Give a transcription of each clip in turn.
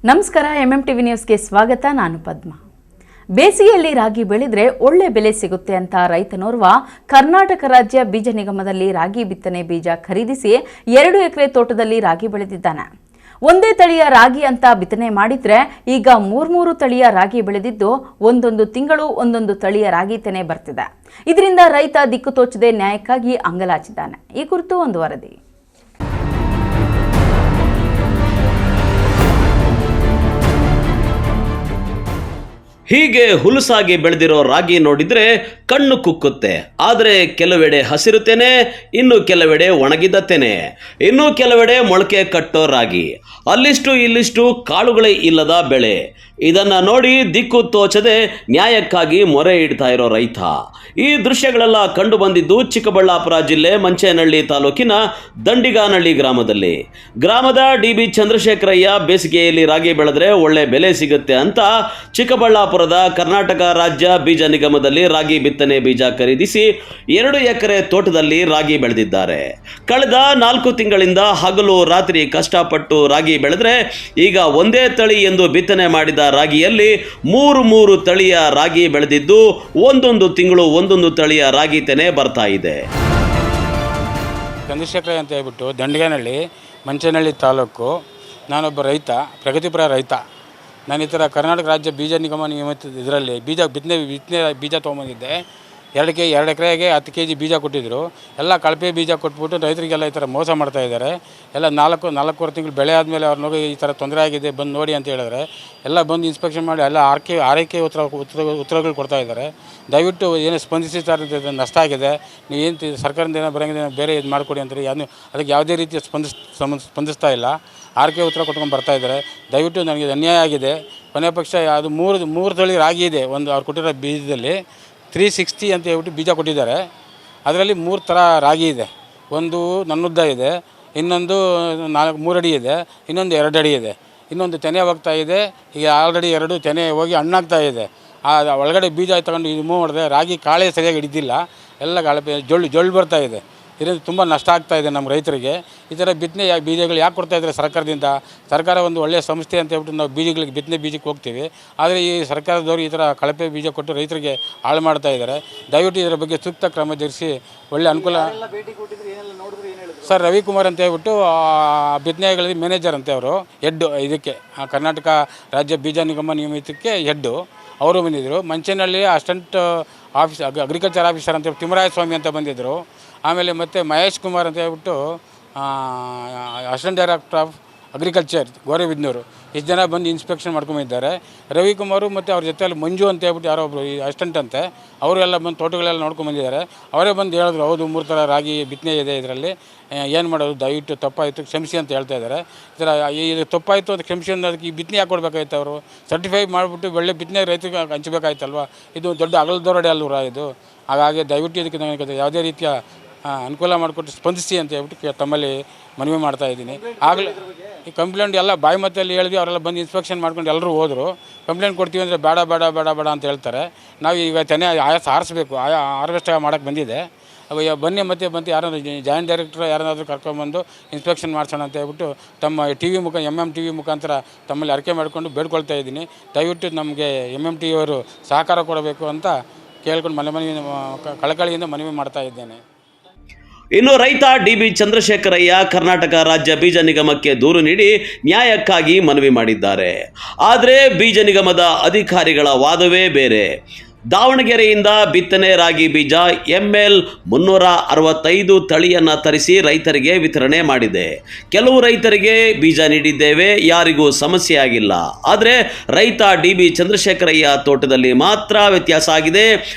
ನಮಸ್ಕಾರ MMTV ನ್ಯೂಸ್ಗೆ ಸ್ವಾಗತ. ನಾನು ಪದ್ಮ. ಬೇಸಿಗೆಯಲ್ಲಿ ರಾಗಿ ಬೆಳೆದ್ರೆ ಒಳ್ಳೆ ಬೆಲೆ ಸಿಗುತ್ತೆ ಅಂತ ರೈತನೋರ್ವ ಕರ್ನಾಟಕ ರಾಜ್ಯ ಬೀಜ ನಿಗಮದಲ್ಲಿ ರಾಗಿ ಬಿತ್ತನೆ ಬೀಜ ಖರೀದಿಸಿ 2 ಎಕರೆ ತೋಟದಲ್ಲಿ ರಾಗಿ ಬೆಳೆದಿದ್ದಾನೆ. ಒಂದೇ ತಳಿಯ ರಾಗಿ ಅಂತ ಬಿತ್ತನೆ ಮಾಡಿದ್ರೆ ಈಗ 3 ತಳಿಯ ರಾಗಿ ಬೆಳೆದಿದ್ದು ಒಂದೊಂದು ತಿಂಗಳು ಒಂದೊಂದು ತಳಿಯ ರಾಗಿ ತೆನೆ ಬರ್ತಿದೆ. ಇದರಿಂದ ರೈತ ದಿಕ್ಕು ತೋಚದೆ ನ್ಯಾಯಕ್ಕಾಗಿ ಅಂಗಲಾಚಿದ್ದಾನೆ. ಈ ಕುರಿತು ಒಂದು ವರದಿ. ಹೀಗೆ ಹುಲುಸಾಗಿ ಬೆಳೆದಿರೋ ರಾಗಿ ನೋಡಿದ್ರೆ ಕಣ್ಣು ಕುಕ್ಕುತ್ತೆ. ಆದರೆ ಕೆಲವೆಡೆ ಹಸಿರುತ್ತೇನೆ, ಇನ್ನು ಕೆಲವೆಡೆ ಒಣಗಿದ ತೆನೆ, ಇನ್ನು ಕೆಲವೆಡೆ ಮೊಳಕೆ ಕಟ್ಟೋ ರಾಗಿ, ಅಲ್ಲಿಷ್ಟು ಇಲ್ಲಿಷ್ಟು ಕಾಳುಗಳೇ ಇಲ್ಲದ ಬೆಳೆ. ಇದನ್ನ ನೋಡಿ ದಿಕ್ಕು ತೋಚದೆ ನ್ಯಾಯಕ್ಕಾಗಿ ಮೊರೆ ಇಡ್ತಾ ಇರೋ ರೈತ. ಈ ದೃಶ್ಯಗಳೆಲ್ಲ ಕಂಡು ಬಂದಿದ್ದು ಚಿಕ್ಕಬಳ್ಳಾಪುರ ಜಿಲ್ಲೆ ಮಂಚೇನಹಳ್ಳಿ ತಾಲೂಕಿನ ದಂಡಿಗಾನಹಳ್ಳಿ ಗ್ರಾಮದ DB ಚಂದ್ರಶೇಖರಯ್ಯ ಬೇಸಿಗೆಯಲ್ಲಿ ರಾಗಿ ಬೆಳೆದ್ರೆ ಒಳ್ಳೆ ಬೆಲೆ ಸಿಗುತ್ತೆ ಅಂತ ಚಿಕ್ಕಬಳ್ಳಾಪುರದ ಕರ್ನಾಟಕ ರಾಜ್ಯ ಬೀಜ ನಿಗಮದಲ್ಲಿ ರಾಗಿ ಬಿತ್ತನೆ ಬೀಜ ಖರೀದಿಸಿ 2 ಎಕರೆ ತೋಟದಲ್ಲಿ ರಾಗಿ ಬೆಳೆದಿದ್ದಾರೆ. ಕಳೆದ 4 ತಿಂಗಳಿಂದ ಹಗಲು ರಾತ್ರಿ ಕಷ್ಟಪಟ್ಟು ರಾಗಿ ಬೆಳೆದ್ರೆ ಈಗ ಒಂದೇ ತಳಿ ಎಂದು ಬಿತ್ತನೆ ಮಾಡಿದ ರಾಗಿಯಲ್ಲಿ 3 ತಳಿಯ ರಾಗಿ ಬೆಳೆದಿದ್ದು ಒಂದೊಂದು ತಿಂಗಳು ಒಂದೊಂದು ತಳಿಯ ರಾಗಿ ತೆನೆ ಬರ್ತಾ ಇದೆ. ಚಂದ್ರಶೇಖರ ಅಂತ ಹೇಳ್ಬಿಟ್ಟು ದಂಡಗಾನಹಳ್ಳಿ ಮಂಚೇನಹಳ್ಳಿ ತಾಲೂಕು. ನಾನೊಬ್ಬ ರೈತ, ಪ್ರಗತಿಪರ ರೈತ. ನಾನು ಈ ಥರ ಕರ್ನಾಟಕ ರಾಜ್ಯ ಬೀಜ ನಿಗಮ ಇದರಲ್ಲಿ ಬಿತ್ತನೆ ಬೀಜ ತೊಗೊಂಬಂದಿದ್ದೆ. 2 ಎಕರೆಗೆ 10 kg ಬೀಜ ಕೊಟ್ಟಿದ್ದರು. ಎಲ್ಲ ಕಳಪೆ ಬೀಜ ಕೊಟ್ಬಿಟ್ಟು ರೈತರಿಗೆಲ್ಲ ಈ ಥರ ಮೋಸ ಮಾಡ್ತಾಯಿದ್ದಾರೆ. ಎಲ್ಲ 4.5 ತಿಂಗಳು ಬೆಳೆ ಆದಮೇಲೆ ಅವ್ರು ನೋಡಿ ಈ ಥರ ತೊಂದರೆ ಆಗಿದೆ ಬಂದು ನೋಡಿ ಅಂತ ಹೇಳಿದ್ರೆ ಎಲ್ಲ ಬಂದು ಇನ್ಸ್ಪೆಕ್ಷನ್ ಮಾಡಿ ಎಲ್ಲ ಆರೈಕೆ ಉತ್ತರಗಳು ಕೊಡ್ತಾ ಇದ್ದಾರೆ. ದಯವಿಟ್ಟು ಏನು ಸ್ಪಂದಿಸಿದ್ದಾರೆ, ನಷ್ಟ ಆಗಿದೆ, ನೀವು ಏನು ಸರ್ಕಾರದಿಂದ ಏನೋ ಬರೋಂಗಿದೆ ಬೇರೆ ಇದು ಮಾಡಿಕೊಡಿ ಅಂತಾರೆ. ಅದಕ್ಕೆ ಯಾವುದೇ ರೀತಿಯ ಸ್ಪಂದಿಸ್ತಾ ಇಲ್ಲ. ಆರೈಕೆ ಉತ್ತರ ಕೊಟ್ಕೊಂಡು ಬರ್ತಾ ಇದ್ದಾರೆ. ದಯವಿಟ್ಟು ನನಗೆ ಅನ್ಯಾಯ ಆಗಿದೆ. ಕೊನೆ ಪಕ್ಷ ಅದು 3 ತಳಿ ರಾಗಿ ಇದೆ. ಒಂದು ಅವ್ರು ಕೊಟ್ಟಿರೋ ಬೀಜದಲ್ಲಿ 360 ಅಂತ ಹೇಳ್ಬಿಟ್ಟು ಬೀಜ ಕೊಟ್ಟಿದ್ದಾರೆ. ಅದರಲ್ಲಿ 3 ಥರ ರಾಗಿ ಇದೆ. ಒಂದು ನನ್ನುದ್ದ ಇದೆ, ಇನ್ನೊಂದು 3 ಅಡಿ ಇದೆ, ಇನ್ನೊಂದು 2 ಅಡಿ ಇದೆ, ಇನ್ನೊಂದು ತೆನೆ ಹೋಗ್ತಾ ಇದೆ. ಈಗ ಆಲ್ರೆಡಿ 2 ತೆನೆ ಹೋಗಿ ಹಣ್ಣಾಗ್ತಾ ಇದೆ. ಒಳಗಡೆ ಬೀಜ ತಗೊಂಡು ಇದು ಮಾಡಿದ್ರೆ ರಾಗಿ ಕಾಳೆ ಸರಿಯಾಗಿ ಹಿಡಿದಿಲ್ಲ, ಎಲ್ಲ ಗಾಳಪೆ ಜೊಳ್ಳು ಬರ್ತಾ ಇದೆ. ಇದರಿಂದ ತುಂಬ ನಷ್ಟ ಆಗ್ತಾ ಇದೆ ನಮ್ಮ ರೈತರಿಗೆ. ಈ ಥರ ಬಿತ್ತನೆ ಬೀಜಗಳು ಯಾಕೆ ಕೊಡ್ತಾ ಇದ್ದಾರೆ ಸರ್ಕಾರದಿಂದ? ಸರ್ಕಾರ ಒಂದು ಒಳ್ಳೆಯ ಸಂಸ್ಥೆ ಅಂತ ಹೇಳ್ಬಿಟ್ಟು ನಾವು ಬಿತ್ತನೆ ಬೀಜಕ್ಕೆ ಹೋಗ್ತೀವಿ. ಆದರೆ ಈ ಸರ್ಕಾರದವರು ಈ ಥರ ಕಳಪೆ ಬೀಜ ಕೊಟ್ಟು ರೈತರಿಗೆ ಹಾಳು ಮಾಡ್ತಾ ಇದ್ದಾರೆ. ದಯವಿಟ್ಟು ಇದರ ಬಗ್ಗೆ ಸೂಕ್ತ ಕ್ರಮ ಜರುಗಿಸಿ ಒಳ್ಳೆ ಅನುಕೂಲ. ಸರ್ ರವಿಕುಮಾರ್ ಅಂತ ಹೇಳ್ಬಿಟ್ಟು ಬಿತ್ತನೆಗಳಲ್ಲಿ ಮ್ಯಾನೇಜರ್ ಅಂತೆ, ಅವರು ಹೆಡ್ಡು ಇದಕ್ಕೆ ಕರ್ನಾಟಕ ರಾಜ್ಯ ಬೀಜ ನಿಗಮ ನಿಯಮಿತಕ್ಕೆ ಹೆಡ್ಡು. ಅವರು ಬಂದಿದ್ದರು. ಮಂಚೇನಹಳ್ಳಿ ಅಸಿಸ್ಟೆಂಟ್ ಅಗ್ರಿಕಲ್ಚರ್ ಆಫೀಸರ್ ಅಂತ ತಿಮ್ಮರಾಯ ಸ್ವಾಮಿ ಅಂತ ಬಂದಿದ್ದರು. ಆಮೇಲೆ ಮತ್ತು ಮಹೇಶ್ ಕುಮಾರ್ ಅಂತ ಹೇಳ್ಬಿಟ್ಟು ಅಸಿಸ್ಟೆಂಟ್ ಡೈರೆಕ್ಟರ್ ಆಫ್ ಅಗ್ರಿಕಲ್ಚರ್ ಗೋರೆಬಿದನೂರು. ಇಷ್ಟು ಜನ ಬಂದು ಇನ್ಸ್ಪೆಕ್ಷನ್ ಮಾಡ್ಕೊಂಬಿದ್ದಾರೆ. ರವಿಕುಮಾರು ಮತ್ತು ಅವ್ರ ಜೊತೆಯಲ್ಲಿ ಮಂಜು ಅಂತ ಹೇಳ್ಬಿಟ್ಟು ಯಾರೋ ಒಬ್ಬರು ಅಸಿಸ್ಟೆಂಟ್ ಅಂತೆ, ಅವರೆಲ್ಲ ಬಂದು ತೋಟಗಳೆಲ್ಲ ನೋಡ್ಕೊಂಬಂದಿದ್ದಾರೆ. ಅವರೇ ಬಂದು ಹೇಳಿದ್ರು, ಹೌದು 3 ಥರ ರಾಗಿ ಬಿತ್ತನೆ ಇದೆ, ಇದರಲ್ಲಿ ಏನು ಮಾಡೋದು, ದಯವಿಟ್ಟು ತಪ್ಪಾಯಿತು ಕ್ಷಮಿಸಿ ಅಂತ ಹೇಳ್ತಾ ಇದ್ದಾರೆ. ಈ ಥರ ಇದು ತಪ್ಪಾಯಿತು ಅಂತ ಕ್ಷಮಿಸಿ ಅದಕ್ಕೆ ಈ ಬಿತ್ತನೆ ಯಾಕೆ ಕೊಡಬೇಕಾಯ್ತು? ಅವರು ಸರ್ಟಿಫೈ ಮಾಡಿಬಿಟ್ಟು ಒಳ್ಳೆ ಬಿತ್ತನೆ ರೈತರಿಗೆ ಹಂಚಬೇಕಾಯ್ತಲ್ವ? ಇದು ದೊಡ್ಡ ಅಗಲದೊರಡೆ ಅಲ್ವರ ಇದು. ಹಾಗಾಗಿ ದಯವಿಟ್ಟು ಇದಕ್ಕೆ ನನಗೆ ಯಾವುದೇ ರೀತಿಯ ಅನುಕೂಲ ಮಾಡಿಕೊಟ್ಟು ಸ್ಪಂದಿಸಿ ಅಂತ ಹೇಳ್ಬಿಟ್ಟು ತಮ್ಮಲ್ಲಿ ಮನವಿ ಮಾಡ್ತಾ ಇದ್ದೀನಿ. ಆಗಲೇ ಈ ಕಂಪ್ಲೇಂಟ್ ಎಲ್ಲ ಬಾಯಿ ಮತ್ತಲ್ಲಿ ಹೇಳಿದ್ವಿ. ಅವರೆಲ್ಲ ಬಂದು ಇನ್ಸ್ಪೆಕ್ಷನ್ ಮಾಡ್ಕೊಂಡು ಎಲ್ಲರೂ ಹೋದರು. ಕಂಪ್ಲೇಂಟ್ ಕೊಡ್ತೀವಿ ಅಂದರೆ ಬೇಡ ಅಂತ ಹೇಳ್ತಾರೆ. ನಾವು ಈಗ ತೆನೆ ಆರಿಸ್ಬೇಕು, ಹಾರ್ವೆಸ್ಟ್ ಮಾಡೋಕ್ಕೆ ಬಂದಿದೆ. ಬನ್ನಿ ಮತ್ತೆ ಯಾರಾದ್ರೂ ಜಾಯಿಂಟ್ ಡೈರೆಕ್ಟರ್ ಯಾರಾದರೂ ಕರ್ಕೊಂಡ್ಬಂದು ಇನ್ಸ್ಪೆಕ್ಷನ್ ಮಾಡಿಸೋಣ ಅಂತ ಹೇಳ್ಬಿಟ್ಟು ತಮ್ಮ MMTV ಮುಖಾಂತರ ತಮ್ಮಲ್ಲಿ ಅರಿಕೆ ಮಾಡಿಕೊಂಡು ಬೇಡ್ಕೊಳ್ತಾ ಇದ್ದೀನಿ. ದಯವಿಟ್ಟು ನಮಗೆ MMTV ಅವರು ಸಹಕಾರ ಕೊಡಬೇಕು ಅಂತ ಕೇಳ್ಕೊಂಡು ಮನವಿ ಕಳಕಳಿಯಿಂದ ಮನವಿ ಮಾಡ್ತಾ ಇದ್ದೇನೆ. ಇನ್ನು ರೈತ DB ಚಂದ್ರಶೇಖರಯ್ಯ ಕರ್ನಾಟಕ ರಾಜ್ಯ ಬೀಜ ನಿಗಮಕ್ಕೆ ದೂರು ನೀಡಿ ನ್ಯಾಯಕ್ಕಾಗಿ ಮನವಿ ಮಾಡಿದ್ದಾರೆ. ಆದರೆ ಬೀಜ ನಿಗಮದ ಅಧಿಕಾರಿಗಳ ವಾದವೇ ಬೇರೆ. ದಾವಣಗೆರೆಯಿಂದ ಬಿತ್ತನೆ ರಾಗಿ ಬೀಜ ML 365 ತಳಿಯನ್ನು ತರಿಸಿ ರೈತರಿಗೆ ವಿತರಣೆ ಮಾಡಿದೆ. ಕೆಲವು ರೈತರಿಗೆ ಬೀಜ ನೀಡಿದ್ದೇವೆ, ಯಾರಿಗೂ ಸಮಸ್ಯೆ ಆಗಿಲ್ಲ. ಆದರೆ ರೈತ DB ಚಂದ್ರಶೇಖರಯ್ಯ ತೋಟದಲ್ಲಿ ಮಾತ್ರ ವ್ಯತ್ಯಾಸ ಆಗಿದೆ.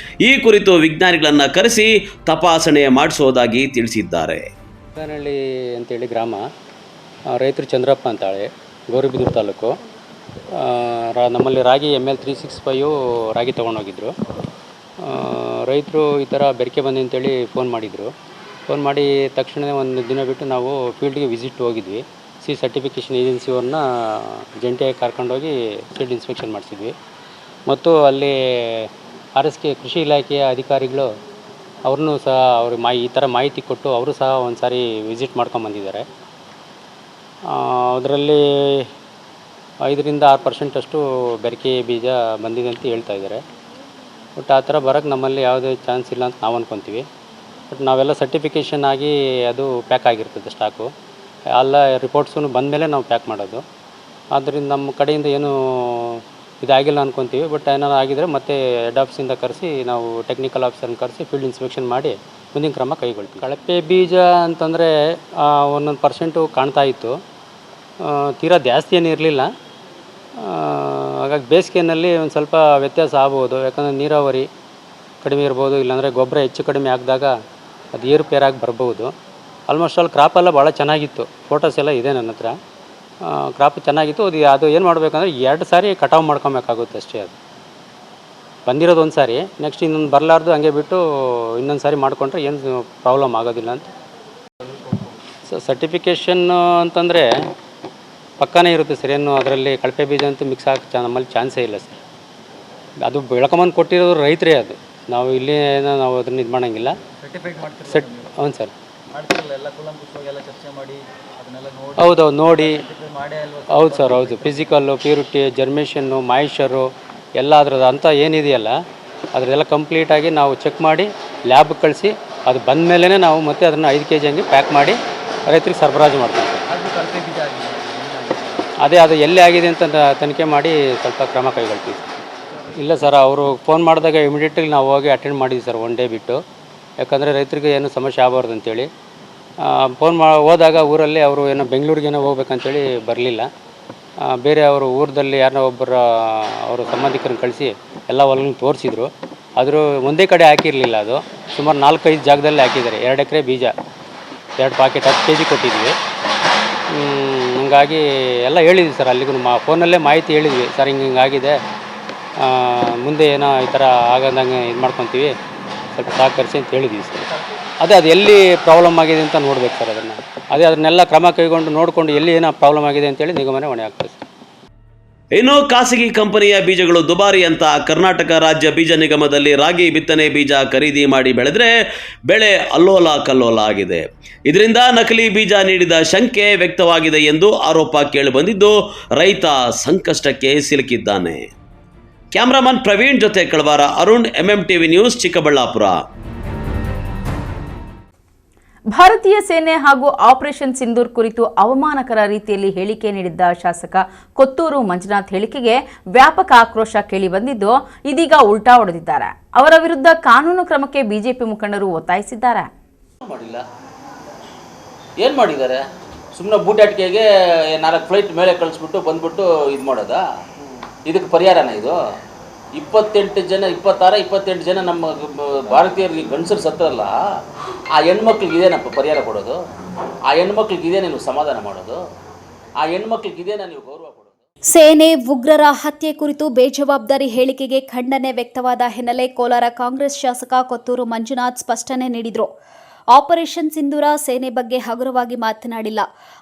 ಈ ಕುರಿತು ವಿಜ್ಞಾನಿಗಳನ್ನು ಕರೆಸಿ ತಪಾಸಣೆ ಮಾಡಿಸುವುದಾಗಿ ತಿಳಿಸಿದ್ದಾರೆ. ದಂಡಗಾನಹಳ್ಳಿ ಅಂತೇಳಿ ಗ್ರಾಮ, ರೈತರು ಚಂದ್ರಪ್ಪ ಅಂತಾಳೆ, ಗೌರಿಬಿದೂರು ತಾಲೂಕು. ನಮ್ಮಲ್ಲಿ ರಾಗಿ ML 365 ರಾಗಿ ತೊಗೊಂಡೋಗಿದ್ರು. ರೈತರು ಈ ಥರ ಬೆರಕೆ ಬಂದಿ ಅಂತೇಳಿ ಫೋನ್ ಮಾಡಿದರು. ಫೋನ್ ಮಾಡಿ ತಕ್ಷಣ ಒಂದು ದಿನ ಬಿಟ್ಟು ನಾವು ಫೀಲ್ಡ್ಗೆ ವಿಸಿಟ್ ಹೋಗಿದ್ವಿ. ಸರ್ಟಿಫಿಕೇಷನ್ ಏಜೆನ್ಸಿಯವ್ರನ್ನ ಜಂಟಿಯಾಗಿ ಕರ್ಕೊಂಡೋಗಿ ಫೀಲ್ಡ್ ಇನ್ಸ್ಪೆಕ್ಷನ್ ಮಾಡಿಸಿದ್ವಿ. ಮತ್ತು ಅಲ್ಲಿ RSK ಕೃಷಿ ಇಲಾಖೆಯ ಅಧಿಕಾರಿಗಳು ಅವ್ರನ್ನೂ ಸಹ ಈ ಥರ ಮಾಹಿತಿ ಕೊಟ್ಟು ಅವರು ಸಹ ಒಂದು ಸಾರಿ ವಿಸಿಟ್ ಮಾಡ್ಕೊಂಬಂದಿದ್ದಾರೆ. ಅದರಲ್ಲಿ 5-6% ಅಷ್ಟು ಬೆರಕೆ ಬೀಜ ಬಂದಿದೆ ಅಂತ ಹೇಳ್ತಾ ಇದ್ದಾರೆ. ಬಟ್ ಆ ಥರ ಬರೋಕ್ಕೆ ನಮ್ಮಲ್ಲಿ ಯಾವುದೇ ಚಾನ್ಸ್ ಇಲ್ಲ ಅಂತ ನಾವು ಅಂದ್ಕೊತೀವಿ. ಬಟ್ ನಾವೆಲ್ಲ ಸರ್ಟಿಫಿಕೇಷನ್ ಆಗಿ ಅದು ಪ್ಯಾಕ್ ಆಗಿರ್ತದೆ ಸ್ಟಾಕು. ಎಲ್ಲ ರಿಪೋರ್ಟ್ಸೂ ಬಂದಮೇಲೆ ನಾವು ಪ್ಯಾಕ್ ಮಾಡೋದು. ಆದ್ದರಿಂದ ನಮ್ಮ ಕಡೆಯಿಂದ ಏನೂ ಇದಾಗಿಲ್ಲ ಅಂದ್ಕೊತೀವಿ. ಬಟ್ ಏನಾರು ಆಗಿದರೆ ಮತ್ತೆ ಹೆಡ್ ಆಫೀಸಿಂದ ಕರೆಸಿ ನಾವು ಟೆಕ್ನಿಕಲ್ ಆಫೀಸರ್ನ ಕರೆಸಿ ಫೀಲ್ಡ್ ಇನ್ಸ್ಪೆಕ್ಷನ್ ಮಾಡಿ ಮುಂದಿನ ಕ್ರಮ ಕೈಗೊಳ್ತೀವಿ. ಕಳಪೆ ಬೀಜ ಅಂತಂದರೆ 1% ಕಾಣ್ತಾ ಇತ್ತು. ತೀರಾ ಜಾಸ್ತಿ ಏನು ಇರಲಿಲ್ಲ. ಹಾಗಾಗಿ ಬೇಸಿಗೆಯಲ್ಲಿ ಒಂದು ಸ್ವಲ್ಪ ವ್ಯತ್ಯಾಸ ಆಗ್ಬೋದು. ಯಾಕಂದರೆ ನೀರಾವರಿ ಕಡಿಮೆ ಇರ್ಬೋದು, ಇಲ್ಲಾಂದರೆ ಗೊಬ್ಬರ ಹೆಚ್ಚು ಕಡಿಮೆ ಆಗಿದಾಗ ಅದು ಏರುಪೇರಾಗಿ ಬರ್ಬೋದು. ಆಲ್ಮೋಸ್ಟ್ ಆಲ್ ಕ್ರಾಪೆಲ್ಲ ಭಾಳ ಚೆನ್ನಾಗಿತ್ತು. ಫೋಟೋಸ್ ಎಲ್ಲ ಇದೆ ನನ್ನ ಹತ್ರ. ಕ್ರಾಪ್ ಚೆನ್ನಾಗಿತ್ತು. ಅದು ಏನು ಮಾಡಬೇಕಂದ್ರೆ 2 ಸಾರಿ ಕಟಾವು ಮಾಡ್ಕೊಬೇಕಾಗುತ್ತೆ ಅಷ್ಟೇ. ಅದು ಬಂದಿರೋದು ಒಂದು ಸಾರಿ, ನೆಕ್ಸ್ಟ್ ಇನ್ನೊಂದು ಬರಲಾರ್ದು ಹಂಗೆ ಬಿಟ್ಟು ಇನ್ನೊಂದು ಸಾರಿ ಮಾಡಿಕೊಂಡ್ರೆ ಏನು ಪ್ರಾಬ್ಲಮ್ ಆಗೋದಿಲ್ಲ ಅಂತ. ಸರ್ಟಿಫಿಕೇಷನ್ ಅಂತಂದರೆ ಪಕ್ಕನೇ ಇರುತ್ತೆ ಸರ್. ಏನು ಅದರಲ್ಲಿ ಕಳಪೆ ಬೀಜ ಅಂತೂ ಮಿಕ್ಸ್ ಆಗಿ ನಮ್ಮಲ್ಲಿ ಚಾನ್ಸೇ ಇಲ್ಲ ಸರ್. ಅದು ಬೆಳ್ಕೊಂಬಂದು ಕೊಟ್ಟಿರೋದು ರೈತರೇ. ಅದು ನಾವು ಇಲ್ಲಿ ಏನೋ ನಾವು ಅದನ್ನ ಇದು ಮಾಡೋಂಗಿಲ್ಲ. ಹೌದು ಸರ್. ಹೌದೌದು ನೋಡಿ. ಹೌದು ಸರ್, ಹೌದು. ಫಿಸಿಕಲ್ಲು, ಪ್ಯೂರಿಟಿ, ಜರ್ಮೇಷನ್ನು, ಮಾಯಿಶ್ಚರು ಎಲ್ಲ ಅದ್ರದ್ದು ಅಂತ ಏನಿದೆಯಲ್ಲ ಅದರದೆಲ್ಲ ಕಂಪ್ಲೀಟಾಗಿ ನಾವು ಚೆಕ್ ಮಾಡಿ ಲ್ಯಾಬ್ಗೆ ಕಳಿಸಿ ಅದು ಬಂದ ಮೇಲೇ ನಾವು ಮತ್ತೆ ಅದನ್ನು 5 kg ಹಂಗೆ ಪ್ಯಾಕ್ ಮಾಡಿ ರೈತರಿಗೆ ಸರಬರಾಜು ಮಾಡ್ತೀವಿ ಸರ್. ಅದೇ ಅದು ಎಲ್ಲಿ ಆಗಿದೆ ಅಂತ ತನಿಖೆ ಮಾಡಿ ಸ್ವಲ್ಪ ಕ್ರಮ ಕೈಗೊಳ್ತೀವಿ. ಇಲ್ಲ ಸರ್, ಅವರು ಫೋನ್ ಮಾಡಿದಾಗ ಇಮಿಡಿಯೇಟ್ಲಿ ನಾವು ಹೋಗಿ ಅಟೆಂಡ್ ಮಾಡಿದ್ವಿ ಸರ್, 1 ಡೇ ಬಿಟ್ಟು. ಯಾಕಂದರೆ ರೈತರಿಗೆ ಏನೂ ಸಮಸ್ಯೆ ಆಗಬಾರ್ದು ಅಂತೇಳಿ ಹೋದಾಗ ಊರಲ್ಲಿ ಅವರು ಏನೋ ಬೆಂಗಳೂರಿಗೇನೋ ಹೋಗ್ಬೇಕಂತೇಳಿ ಬರಲಿಲ್ಲ. ಬೇರೆ ಅವರು ಊರದಲ್ಲಿ ಯಾರನ್ನೋ ಒಬ್ಬರ ಅವರು ಸಂಬಂಧಿಕರನ್ನು ಕಳಿಸಿ ಎಲ್ಲ ಹೊಲಗಳನ್ನು ತೋರಿಸಿದ್ರು. ಆದರೂ ಒಂದೇ ಕಡೆ ಹಾಕಿರಲಿಲ್ಲ. ಅದು ಸುಮಾರು 4-5 ಜಾಗದಲ್ಲಿ ಹಾಕಿದ್ದಾರೆ. 2 ಎಕರೆ ಬೀಜ, 2 ಪಾಕೆಟ್ 10 kg ಕೊಟ್ಟಿದ್ವಿ. ಹಂಗಾಗಿ ಎಲ್ಲ ಹೇಳಿದ್ವಿ ಸರ್. ಅಲ್ಲಿಗೂ ಫೋನಲ್ಲೇ ಮಾಹಿತಿ ಹೇಳಿದ್ವಿ ಸರ್, ಹಿಂಗಾಗಿದೆ, ಮುಂದೆ ಏನೋ ಈ ಥರ ಆಗದಂಗೆ ಇದು ಮಾಡ್ಕೊತೀವಿ, ಸ್ವಲ್ಪ ಸಹಕರಿಸಿ ಅಂತ ಹೇಳಿದ್ವಿ ಸರ್. ಅದು ಎಲ್ಲಿ ಪ್ರಾಬ್ಲಮ್ ಆಗಿದೆ ಅಂತ ನೋಡ್ಬೇಕು ಸರ್. ಅದನ್ನೆಲ್ಲ ಕ್ರಮ ಕೈಗೊಂಡು ನೋಡಿಕೊಂಡು ಎಲ್ಲಿ ಏನೋ ಪ್ರಾಬ್ಲಮ್ ಆಗಿದೆ ಅಂತೇಳಿ ನಿಗಮನೆ ಹೊಣೆ ಆಗ್ತದೆ ಸರ್. ಇನ್ನು ಖಾಸಗಿ ಕಂಪನಿಯ ಬೀಜಗಳು ದುಬಾರಿ ಅಂತ ಕರ್ನಾಟಕ ರಾಜ್ಯ ಬೀಜ ನಿಗಮದಲ್ಲಿ ರಾಗಿ ಬಿತ್ತನೆ ಬೀಜ ಖರೀದಿ ಮಾಡಿ ಬೆಳೆದ್ರೆ ಬೆಳೆ ಅಲ್ಲೋಲ ಕಲ್ಲೋಲ ಆಗಿದೆ. ಇದರಿಂದ ನಕಲಿ ಬೀಜ ನೀಡಿದ ಶಂಕೆ ವ್ಯಕ್ತವಾಗಿದೆ ಎಂದು ಆರೋಪ ಕೇಳಿಬಂದಿದ್ದು ರೈತ ಸಂಕಷ್ಟಕ್ಕೆ ಸಿಲುಕಿದ್ದಾನೆ. ಕ್ಯಾಮ್ರಾಮನ್ ಪ್ರವೀಣ್ ಜೊತೆ ಕಳವಾರ ಅರುಣ್, MMTV ನ್ಯೂಸ್, ಚಿಕ್ಕಬಳ್ಳಾಪುರ. ಭಾರತೀಯ ಸೇನೆ ಹಾಗೂ ಆಪರೇಷನ್ ಸಿಂಧೂರ್ ಕುರಿತು ಅವಮಾನಕರ ರೀತಿಯಲ್ಲಿ ಹೇಳಿಕೆ ನೀಡಿದ್ದ ಶಾಸಕ ಕೊತ್ತೂರು ಮಂಜುನಾಥ್ ಹೇಳಿಕೆಗೆ ವ್ಯಾಪಕ ಆಕ್ರೋಶ ಕೇಳಿಬಂದಿದ್ದು ಇದೀಗ ಉಲ್ಟಾ ಹೊಡೆದಿದ್ದಾರೆ. ಅವರ ವಿರುದ್ಧ ಕಾನೂನು ಕ್ರಮಕ್ಕೆ ಬಿಜೆಪಿ ಮುಖಂಡರು ಒತ್ತಾಯಿಸಿದ್ದಾರೆ. ಏನು ಮಾಡಿದ್ದಾರೆ? ಸುಮ್ಮನೆ ಬೂಟಾಟಿಕೆಗೆ 4 ಫ್ಲೈಟ್ ಮೇಲೆ ಕಳಿಸ್ಬಿಟ್ಟು ಬಂದ್ಬಿಟ್ಟು ಇದು ಮಾಡೋದಾ? ಇದಕ್ಕೆ ಪರಿಹಾರನ ಇದು? 26-28 ಜನ ನಮ್ಮ ಭಾರತೀಯರಿಗೆ ಗಂಡಸರು ಸತ್ತರಲ್ಲ, ಆ ಹೆಣ್ಮಕ್ಳಿಗೆ ಇದೇನಪ್ಪ ಪರಿಹಾರ ಕೊಡೋದು? ಆ ಹೆಣ್ಮಕ್ಳಿಗೆ ಇದೇನೇ ನೀವು ಸಮಾಧಾನ ಮಾಡೋದು? ಆ ಹೆಣ್ಮಕ್ಳಿಗೆ ಇದೇನ ನೀವು ಗೌರವ ಕೊಡೋದು? ಸೇನೆ ಉಗ್ರರ ಹತ್ಯೆ ಕುರಿತು ಬೇಜವಾಬ್ದಾರಿ ಹೇಳಿಕೆಗೆ ಖಂಡನೆ ವ್ಯಕ್ತವಾದ ಹಿನ್ನೆಲೆ ಕೋಲಾರ ಕಾಂಗ್ರೆಸ್ ಶಾಸಕ ಕೊತ್ತೂರು ಮಂಜುನಾಥ್ ಸ್ಪಷ್ಟನೆ ನೀಡಿದರು. ಆಪರೇಷನ್ ಸಿಂಧೂರ ಸೇನೆ ಬಗ್ಗೆ ಹಗುರವಾಗಿ ಮಾತನಾಡಿಲ್ಲ.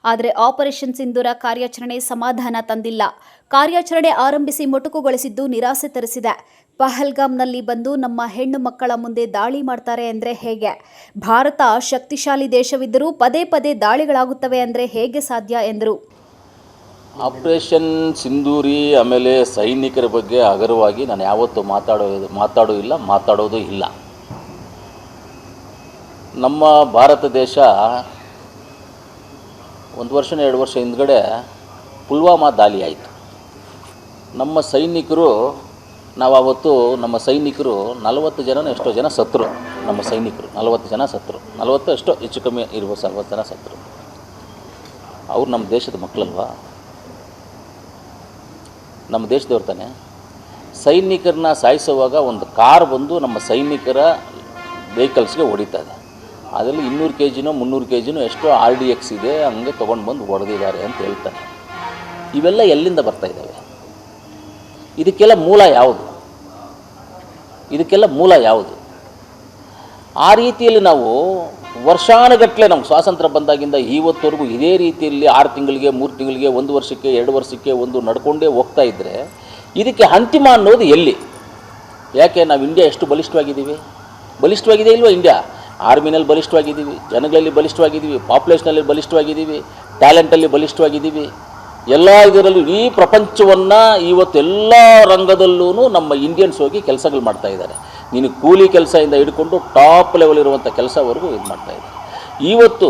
ಆದರೆ ಆಪರೇಷನ್ ಸಿಂಧೂರ ಕಾರ್ಯಾಚರಣೆ ಸಮಾಧಾನ ತಂದಿಲ್ಲ. ಕಾರ್ಯಾಚರಣೆ ಆರಂಭಿಸಿ ಮೊಟಕುಗೊಳಿಸಿದ್ದು ನಿರಾಸೆ ತರಿಸಿದೆ. ಪಹಲ್ಗಾಮ್ನಲ್ಲಿ ಬಂದು ನಮ್ಮ ಹೆಣ್ಣು ಮಕ್ಕಳ ಮುಂದೆ ದಾಳಿ ಮಾಡ್ತಾರೆ ಅಂದರೆ ಹೇಗೆ? ಭಾರತ ಶಕ್ತಿಶಾಲಿ ದೇಶವಿದ್ದರೂ ಪದೇ ಪದೇ ದಾಳಿಗಳಾಗುತ್ತವೆ ಅಂದರೆ ಹೇಗೆ ಸಾಧ್ಯ ಎಂದರು. ಆಪರೇಷನ್ ಸಿಂಧೂರಿ ಆಮೇಲೆ ಸೈನಿಕರ ಬಗ್ಗೆ ಹಗುರವಾಗಿ ನಾನು ಯಾವತ್ತೂ ಮಾತಾಡೋದು ಇಲ್ಲ. ನಮ್ಮ ಭಾರತ ದೇಶ 1 ವರ್ಷ 2 ವರ್ಷ ಹಿಂದ್ಗಡೆ ಪುಲ್ವಾಮಾ ದಾಳಿ ಆಯಿತು. ನಮ್ಮ ಸೈನಿಕರು ನಾವತ್ತು ನಮ್ಮ ಸೈನಿಕರು 40 ಜನ ಎಷ್ಟೋ ಜನ ಸತ್ತರು. ನಮ್ಮ ಸೈನಿಕರು 40 ಜನ ಸತ್ತರು. 40 ಎಷ್ಟೋ ಹೆಚ್ಚು ಕಮ್ಮಿ ಇರ್ಬೋದು, 40 ಜನ ಸತ್ತರು. ಅವ್ರು ನಮ್ಮ ದೇಶದ ಮಕ್ಕಳಲ್ವಾ? ನಮ್ಮ ದೇಶದವ್ರು ತಾನೆ. ಸೈನಿಕರನ್ನ ಸಾಯಿಸುವಾಗ ಒಂದು ಕಾರ್ ಬಂದು ನಮ್ಮ ಸೈನಿಕರ ವೆಹಿಕಲ್ಸ್ಗೆ ಹೊಡಿತಾ ಇದೆ. ಅದರಲ್ಲಿ 200 kgನೋ 300 kgನೋ ಎಷ್ಟೋ RDX ಇದೆ, ಹಂಗೆ ತೊಗೊಂಡು ಬಂದು ಹೊಡೆದಿದ್ದಾರೆ ಅಂತ ಹೇಳ್ತಾರೆ. ಇವೆಲ್ಲ ಎಲ್ಲಿಂದ ಬರ್ತಾ ಇದ್ದಾವೆ? ಇದಕ್ಕೆಲ್ಲ ಮೂಲ ಯಾವುದು? ಆ ರೀತಿಯಲ್ಲಿ ನಾವು ವರ್ಷಾನುಗಟ್ಟಲೆ ನಮ್ಗೆ ಸ್ವಾತಂತ್ರ್ಯ ಬಂದಾಗಿಂದ ಇವತ್ತವರೆಗೂ ಇದೇ ರೀತಿಯಲ್ಲಿ 6 ತಿಂಗಳಿಗೆ 3 ತಿಂಗಳಿಗೆ 1 ವರ್ಷಕ್ಕೆ 2 ವರ್ಷಕ್ಕೆ ಒಂದು ನಡ್ಕೊಂಡೇ ಹೋಗ್ತಾ ಇದ್ದರೆ ಇದಕ್ಕೆ ಅಂತಿಮ ಅನ್ನೋದು ಎಲ್ಲಿ? ಯಾಕೆ ನಾವು ಇಂಡಿಯಾ ಎಷ್ಟು ಬಲಿಷ್ಠವಾಗಿದೆ ಇಲ್ವಾ? ಇಂಡಿಯಾ ಆರ್ಮಿನಲ್ಲಿ ಬಲಿಷ್ಠವಾಗಿದ್ದೀವಿ, ಜನಗಳಲ್ಲಿ ಬಲಿಷ್ಠವಾಗಿದ್ದೀವಿ, ಪಾಪ್ಯುಲೇಷನಲ್ಲಿ ಬಲಿಷ್ಠವಾಗಿದ್ದೀವಿ, ಟ್ಯಾಲೆಂಟಲ್ಲಿ ಬಲಿಷ್ಠವಾಗಿದ್ದೀವಿ. ಎಲ್ಲ ಇದರಲ್ಲೂ ಈ ಪ್ರಪಂಚವನ್ನು ಇವತ್ತೆಲ್ಲ ರಂಗದಲ್ಲೂ ನಮ್ಮ ಇಂಡಿಯನ್ಸ್ ಹೋಗಿ ಕೆಲಸಗಳು ಮಾಡ್ತಾ ಇದ್ದಾರೆ. ನೀನು ಕೂಲಿ ಕೆಲಸದಿಂದ ಹಿಡ್ಕೊಂಡು ಟಾಪ್ ಲೆವೆಲ್ ಇರುವಂಥ ಕೆಲಸವರೆಗೂ ಇದು ಮಾಡ್ತಾಯಿದ್ದಾರೆ. ಇವತ್ತು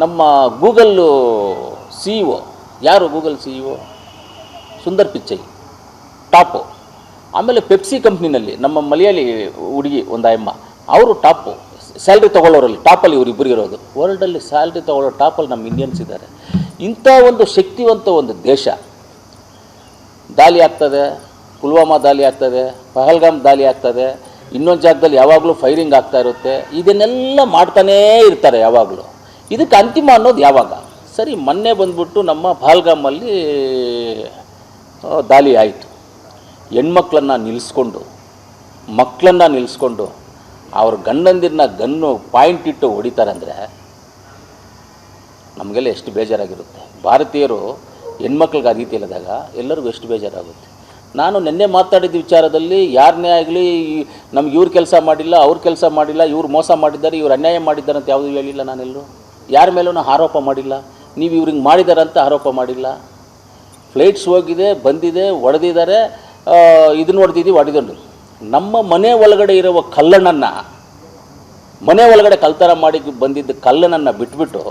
ನಮ್ಮ ಗೂಗಲ್ಲು CEO ಯಾರು? Google CEO Sundar Pichai top. ಆಮೇಲೆ ಪೆಪ್ಸಿ ಕಂಪ್ನಿನಲ್ಲಿ ನಮ್ಮ ಮಲಯಾಳಿ ಹುಡುಗಿ ಒಂದು ಅಮ್ಮ, ಅವರು ಟಾಪು ಸ್ಯಾಲ್ರಿ ತೊಗೊಳ್ಳೋರಲ್ಲಿ ಟಾಪಲ್ಲಿ ಇವರಿಬ್ಬರು ಇರೋದು. ವರ್ಲ್ಡಲ್ಲಿ ಸ್ಯಾಲ್ರಿ ತೊಗೊಳ್ಳೋ ಟಾಪಲ್ಲಿ ನಮ್ಮ ಇಂಡಿಯನ್ಸ್ ಇದ್ದಾರೆ. ಇಂಥ ಒಂದು ಶಕ್ತಿವಂತ ಒಂದು ದೇಶ ದಾಳಿ ಆಗ್ತದೆ, ಪುಲ್ವಾಮಾ ದಾಳಿ ಆಗ್ತದೆ, ಪಹಲ್ಗಾಮ್ ದಾಳಿ ಆಗ್ತದೆ, ಇನ್ನೊಂದು ಜಾಗದಲ್ಲಿ ಯಾವಾಗಲೂ ಫೈರಿಂಗ್ ಆಗ್ತಾ ಇರುತ್ತೆ. ಇದನ್ನೆಲ್ಲ ಮಾಡ್ತಾನೇ ಇರ್ತಾರೆ ಯಾವಾಗಲೂ. ಇದಕ್ಕೆ ಅಂತಿಮ ಅನ್ನೋದು ಯಾವಾಗ? ಸರಿ, ಮೊನ್ನೆ ಬಂದ್ಬಿಟ್ಟು ನಮ್ಮ ಪಹಲ್ಗಾಮಲ್ಲಿ ದಾಳಿ ಆಯಿತು. ಹೆಣ್ಮಕ್ಳನ್ನು ನಿಲ್ಲಿಸ್ಕೊಂಡು, ಮಕ್ಕಳನ್ನು ನಿಲ್ಲಿಸ್ಕೊಂಡು ಅವ್ರ ಗಂಡಂದಿರನ್ನ ಗನ್ನು ಪಾಯಿಂಟ್ ಇಟ್ಟು ಹೊಡಿತಾರೆ ಅಂದರೆ ನಮಗೆಲ್ಲ ಎಷ್ಟು ಬೇಜಾರಾಗಿರುತ್ತೆ. ಭಾರತೀಯರು ಹೆಣ್ಮಕ್ಳಿಗೆ ಆ ರೀತಿ ಇಲ್ಲದಾಗ ಎಲ್ಲರಿಗೂ ಎಷ್ಟು ಬೇಜಾರಾಗುತ್ತೆ. ನಾನು ನಿನ್ನೆ ಮಾತಾಡಿದ ವಿಚಾರದಲ್ಲಿ ಯಾರನ್ನೇ ಆಗಲಿ ನಮ್ಗೆ ಇವ್ರು ಕೆಲಸ ಮಾಡಿಲ್ಲ, ಅವ್ರು ಕೆಲಸ ಮಾಡಿಲ್ಲ, ಇವ್ರು ಮೋಸ ಮಾಡಿದ್ದಾರೆ, ಇವ್ರು ಅನ್ಯಾಯ ಮಾಡಿದ್ದಾರೆ ಅಂತ ಯಾವುದೂ ಹೇಳಿಲ್ಲ. ನಾನೆಲ್ಲೂ ಯಾರ ಮೇಲೂ ಆರೋಪ ಮಾಡಿಲ್ಲ. ನೀವು ಇವ್ರಿಗೆ ಮಾಡಿದ್ದಾರೆ ಅಂತ ಆರೋಪ ಮಾಡಿಲ್ಲ. ಫ್ಲೈಟ್ಸ್ ಹೋಗಿದೆ, ಬಂದಿದೆ, ಹೊಡೆದಿದ್ದಾರೆ, ಇದನ್ನು ಹೊಡೆದಿದ್ದೀವಿ, ಹೊಡೆದೊಂಡು ನಮ್ಮ ಮನೆ ಒಳಗಡೆ ಇರುವ ಕಲ್ಲಣ್ಣನ್ನು, ಮನೆ ಒಳಗಡೆ ಕಳ್ತನ ಮಾಡಿ ಬಂದಿದ್ದ ಕಲ್ಲನನ್ನು ಬಿಟ್ಬಿಟ್ಟು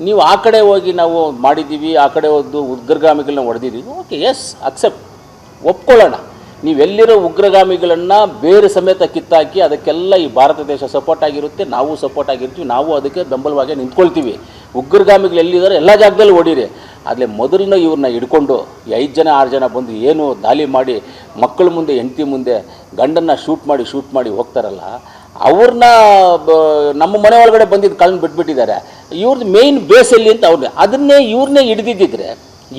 ನೀವು ಆ ಕಡೆ ಹೋಗಿ ನಾವು ಮಾಡಿದ್ದೀವಿ, ಆ ಕಡೆ ಹೋದ್ದು ಉಗ್ರಗಾಮಿಗಳನ್ನ ಹೊಡೆದಿದ್ದೀವಿ. ಓಕೆ, ಎಸ್, ಅಕ್ಸೆಪ್ಟ್, ಒಪ್ಕೊಳ್ಳೋಣ. ನೀವೆಲ್ಲಿರೋ ಉಗ್ರಗಾಮಿಗಳನ್ನು ಬೇರೆ ಸಮೇತ ಕಿತ್ತಾಕಿ ಅದಕ್ಕೆಲ್ಲ ಈ ಭಾರತ ದೇಶ ಸಪೋರ್ಟ್ ಆಗಿರುತ್ತೆ, ನಾವು ಸಪೋರ್ಟ್ ಆಗಿರ್ತೀವಿ, ನಾವು ಅದಕ್ಕೆ ಬೆಂಬಲವಾಗಿ ನಿಂತ್ಕೊಳ್ತೀವಿ. ಉಗ್ರಗಾಮಿಗಳು ಎಲ್ಲಿದ್ದಾರೆ ಎಲ್ಲ ಜಾಗದಲ್ಲಿ ಹೊಡೀರಿ. ಆದರೆ ಮೊದಲನ್ನ ಇವ್ರನ್ನ ಹಿಡ್ಕೊಂಡು 5 ಜನ 6 ಜನ ಬಂದು ಏನು ದಾಳಿ ಮಾಡಿ ಮಕ್ಕಳ ಮುಂದೆ, ಹೆಂಡತಿ ಮುಂದೆ ಗಂಡನ್ನು ಶೂಟ್ ಮಾಡಿ ಹೋಗ್ತಾರಲ್ಲ, ಅವ್ರನ್ನ ನಮ್ಮ ಮನೆ ಒಳಗಡೆ ಬಂದಿದ್ದು ಕಳ್ಳನ್ನ ಬಿಟ್ಬಿಟ್ಟಿದ್ದಾರೆ. ಇವ್ರದ್ದು ಮೇಯ್ನ್ ಬೇಸಲ್ಲಿ ಅಂತ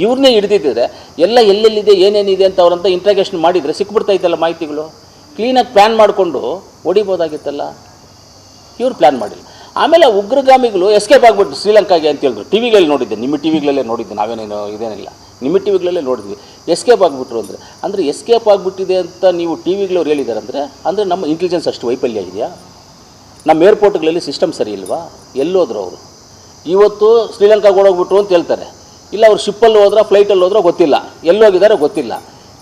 ಇವ್ರನ್ನೇ ಹಿಡಿದಿದ್ದರೆ ಎಲ್ಲ ಎಲ್ಲೆಲ್ಲಿದೆ ಏನೇನಿದೆ ಅಂತ ಅವ್ರಂತ ಇಂಟ್ರಾಗೇಷನ್ ಮಾಡಿದರೆ ಸಿಕ್ಬಿಡ್ತಾಯಿತ್ತಲ್ಲ ಮಾಹಿತಿಗಳು. ಕ್ಲೀನಾಗಿ ಪ್ಲ್ಯಾನ್ ಮಾಡಿಕೊಂಡು ಹೊಡಿಬೋದಾಗಿತ್ತಲ್ಲ. ಇವ್ರು ಪ್ಲ್ಯಾನ್ ಮಾಡಿಲ್ಲ. ಆಮೇಲೆ ಉಗ್ರಗಾಮಿಗಳು ಎಸ್ಕೇಪ್ ಆಗಿಬಿಟ್ಟು ಶ್ರೀಲಂಕಾಗೆ ಅಂತ ಹೇಳಿದ್ರು. ಟಿವಿಗಳಲ್ಲಿ ನೋಡಿದ್ದೆ, ನಿಮ್ಮ ಟಿವಿಗಳಲ್ಲೇ ನೋಡಿದ್ದೆ, ನಾವೇನೇನು ಇದೇನಿಲ್ಲ, ನಿಮ್ಮ ಟಿವಿಗಳಲ್ಲೇ ನೋಡಿದ್ವಿ. ಎಸ್ಕೇಪ್ ಆಗಿಬಿಟ್ರು ಅಂದರೆ ಎಸ್ಕೇಪ್ ಆಗಿಬಿಟ್ಟಿದೆ ಅಂತ ನೀವು ಟಿವಿಗಳವ್ರು ಹೇಳಿದ್ದಾರೆ ಅಂದರೆ ನಮ್ಮ ಇಂಟೆಲಿಜೆನ್ಸ್ ಅಷ್ಟು ವೈಫಲ್ಯ ಇದೆಯಾ? ನಮ್ಮ ಏರ್ಪೋರ್ಟ್ಗಳಲ್ಲಿ ಸಿಸ್ಟಮ್ ಸರಿ ಇಲ್ವಾ? ಎಲ್ಲೋದ್ರು ಅವರು? ಇವತ್ತು ಶ್ರೀಲಂಕಾಗೆ ಓಡೋಗ್ಬಿಟ್ರು ಅಂತ ಹೇಳ್ತಾರೆ. ಇಲ್ಲ, ಅವ್ರು ಶಿಪ್ಪಲ್ಲಿ ಹೋದ್ರೋ ಫ್ಲೈಟಲ್ಲಿ ಹೋದ್ರೋ ಗೊತ್ತಿಲ್ಲ, ಎಲ್ಲೋಗಿದ್ದಾರೋ ಗೊತ್ತಿಲ್ಲ.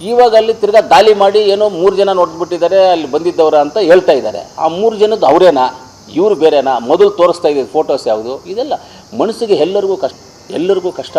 ಇವಾಗ ಅಲ್ಲಿ ತಿರ್ಗಾ ದಾಳಿ ಮಾಡಿ ಏನೋ 3 ಜನ ನೋಡ್ಬಿಟ್ಟಿದ್ದಾರೆ ಅಲ್ಲಿ ಬಂದಿದ್ದವರ ಅಂತ ಹೇಳ್ತಾ ಇದ್ದಾರೆ. ಆ 3 ಜನದ್ದು ಅವರೇನಾ, ಇವರು ಬೇರೆನಾ? ಮೊದಲು ತೋರಿಸ್ತಾ ಇದ್ದಿದ್ದು ಫೋಟೋಸ್ ಯಾವುದು? ಇದೆಲ್ಲ ಮನಸ್ಸಿಗೆ ಎಲ್ಲರಿಗೂ ಕಷ್ಟ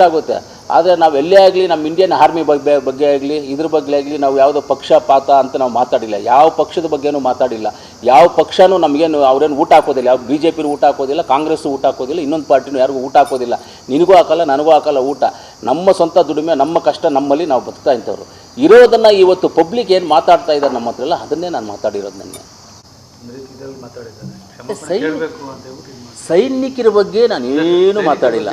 ಆಗುತ್ತೆ. ಆದರೆ ನಾವು ಎಲ್ಲೇ ಆಗಲಿ, ನಮ್ಮ ಇಂಡಿಯನ್ ಆರ್ಮಿ ಬಗ್ಗೆ ಆಗಲಿ, ಇದ್ರ ಬಗ್ಗೆ ಆಗಲಿ ನಾವು ಯಾವುದೋ ಪಕ್ಷಪಾತ ಅಂತ ನಾವು ಮಾತಾಡಿಲ್ಲ. ಯಾವ ಪಕ್ಷದ ಬಗ್ಗೆನೂ ಮಾತಾಡಿಲ್ಲ. ಯಾವ ಪಕ್ಷನೂ ನಮಗೇನು ಅವ್ರೇನು ಊಟ ಹಾಕೋದಿಲ್ಲ. ಯಾವ BJP ಊಟ ಹಾಕೋದಿಲ್ಲ, ಕಾಂಗ್ರೆಸ್ಸು ಊಟ ಹಾಕೋದಿಲ್ಲ, ಇನ್ನೊಂದು ಪಾರ್ಟಿನೂ ಯಾರಿಗೂ ಊಟ ಹಾಕೋದಿಲ್ಲ. ನಿನಗೂ ಹಾಕಲ್ಲ, ನನಗೂ ಹಾಕಲ್ಲ ಊಟ. ನಮ್ಮ ಸ್ವಂತ ದುಡಿಮೆ, ನಮ್ಮ ಕಷ್ಟ, ನಮ್ಮಲ್ಲಿ ನಾವು ಬದುಕ್ತಾ ಇಂಥವ್ರು ಇರೋದನ್ನು ಇವತ್ತು ಪಬ್ಲಿಕ್ ಏನು ಮಾತಾಡ್ತಾ ಇದ್ದಾರೆ ನಮ್ಮ ಹತ್ರ ಎಲ್ಲ ಅದನ್ನೇ ನಾನು ಮಾತಾಡಿರೋದು. ನನ್ನ ಸೈನಿಕರ ಬಗ್ಗೆ ನಾನು ಏನು ಮಾತಾಡಿಲ್ಲ.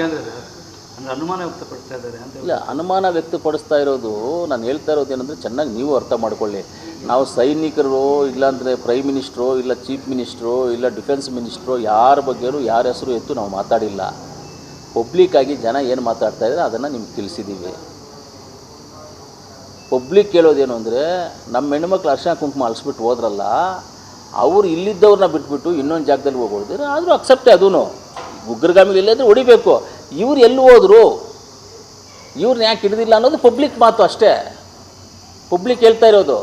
ಇಲ್ಲ, ಅನುಮಾನ ವ್ಯಕ್ತಪಡಿಸ್ತಾ ಇರೋದು, ನಾನು ಹೇಳ್ತಾ ಇರೋದು ಏನಂದರೆ ಚೆನ್ನಾಗಿ ನೀವು ಅರ್ಥ ಮಾಡ್ಕೊಳ್ಳಿ. ನಾವು ಸೈನಿಕರು, ಇಲ್ಲಾಂದರೆ ಪ್ರೈಮ್ ಮಿನಿಸ್ಟ್ರು, ಇಲ್ಲ ಚೀಫ್ ಮಿನಿಸ್ಟ್ರು, ಇಲ್ಲ ಡಿಫೆನ್ಸ್ ಮಿನಿಸ್ಟ್ರು, ಯಾರ ಬಗ್ಗೆಯೂ ಯಾರ ಹೆಸರು ಎತ್ತು ನಾವು ಮಾತಾಡಿಲ್ಲ. ಪಬ್ಲಿಕ್ಕಾಗಿ ಜನ ಏನು ಮಾತಾಡ್ತಾ ಇದ್ದಾರೆ ಅದನ್ನು ನಿಮ್ಗೆ ತಿಳಿಸಿದ್ದೀವಿ. ಪಬ್ಲಿಕ್ ಕೇಳೋದೇನು ಅಂದರೆ, ನಮ್ಮ ಹೆಣ್ಮಕ್ಳು ಅರ್ಶಿನ ಕುಂಕುಮ ಅಳಿಸ್ಬಿಟ್ಟು ಹೋದ್ರಲ್ಲ, ಅವರು ಇಲ್ಲಿದ್ದವ್ರನ್ನ ಬಿಟ್ಬಿಟ್ಟು ಇನ್ನೊಂದು ಜಾಗದಲ್ಲಿ ಹೋಗೋದಿದ್ರೆ ಆದರೂ ಅಕ್ಸೆಪ್ಟೇ. ಅದೂ ಉಗ್ರಗಾಮಿಗಳು ಇಲ್ಲದ್ರೆ ಹೊಡಿಬೇಕು. ಇವ್ರು ಎಲ್ಲಿ ಹೋದರು, ಇವ್ರನ್ನ ಯಾಕೆ ಹಿಡಿದಿಲ್ಲ ಅನ್ನೋದು ಪಬ್ಲಿಕ್ ಮಾತು ಅಷ್ಟೇ. ಪಬ್ಲಿಕ್ ಹೇಳ್ತಾ ಇರೋದು.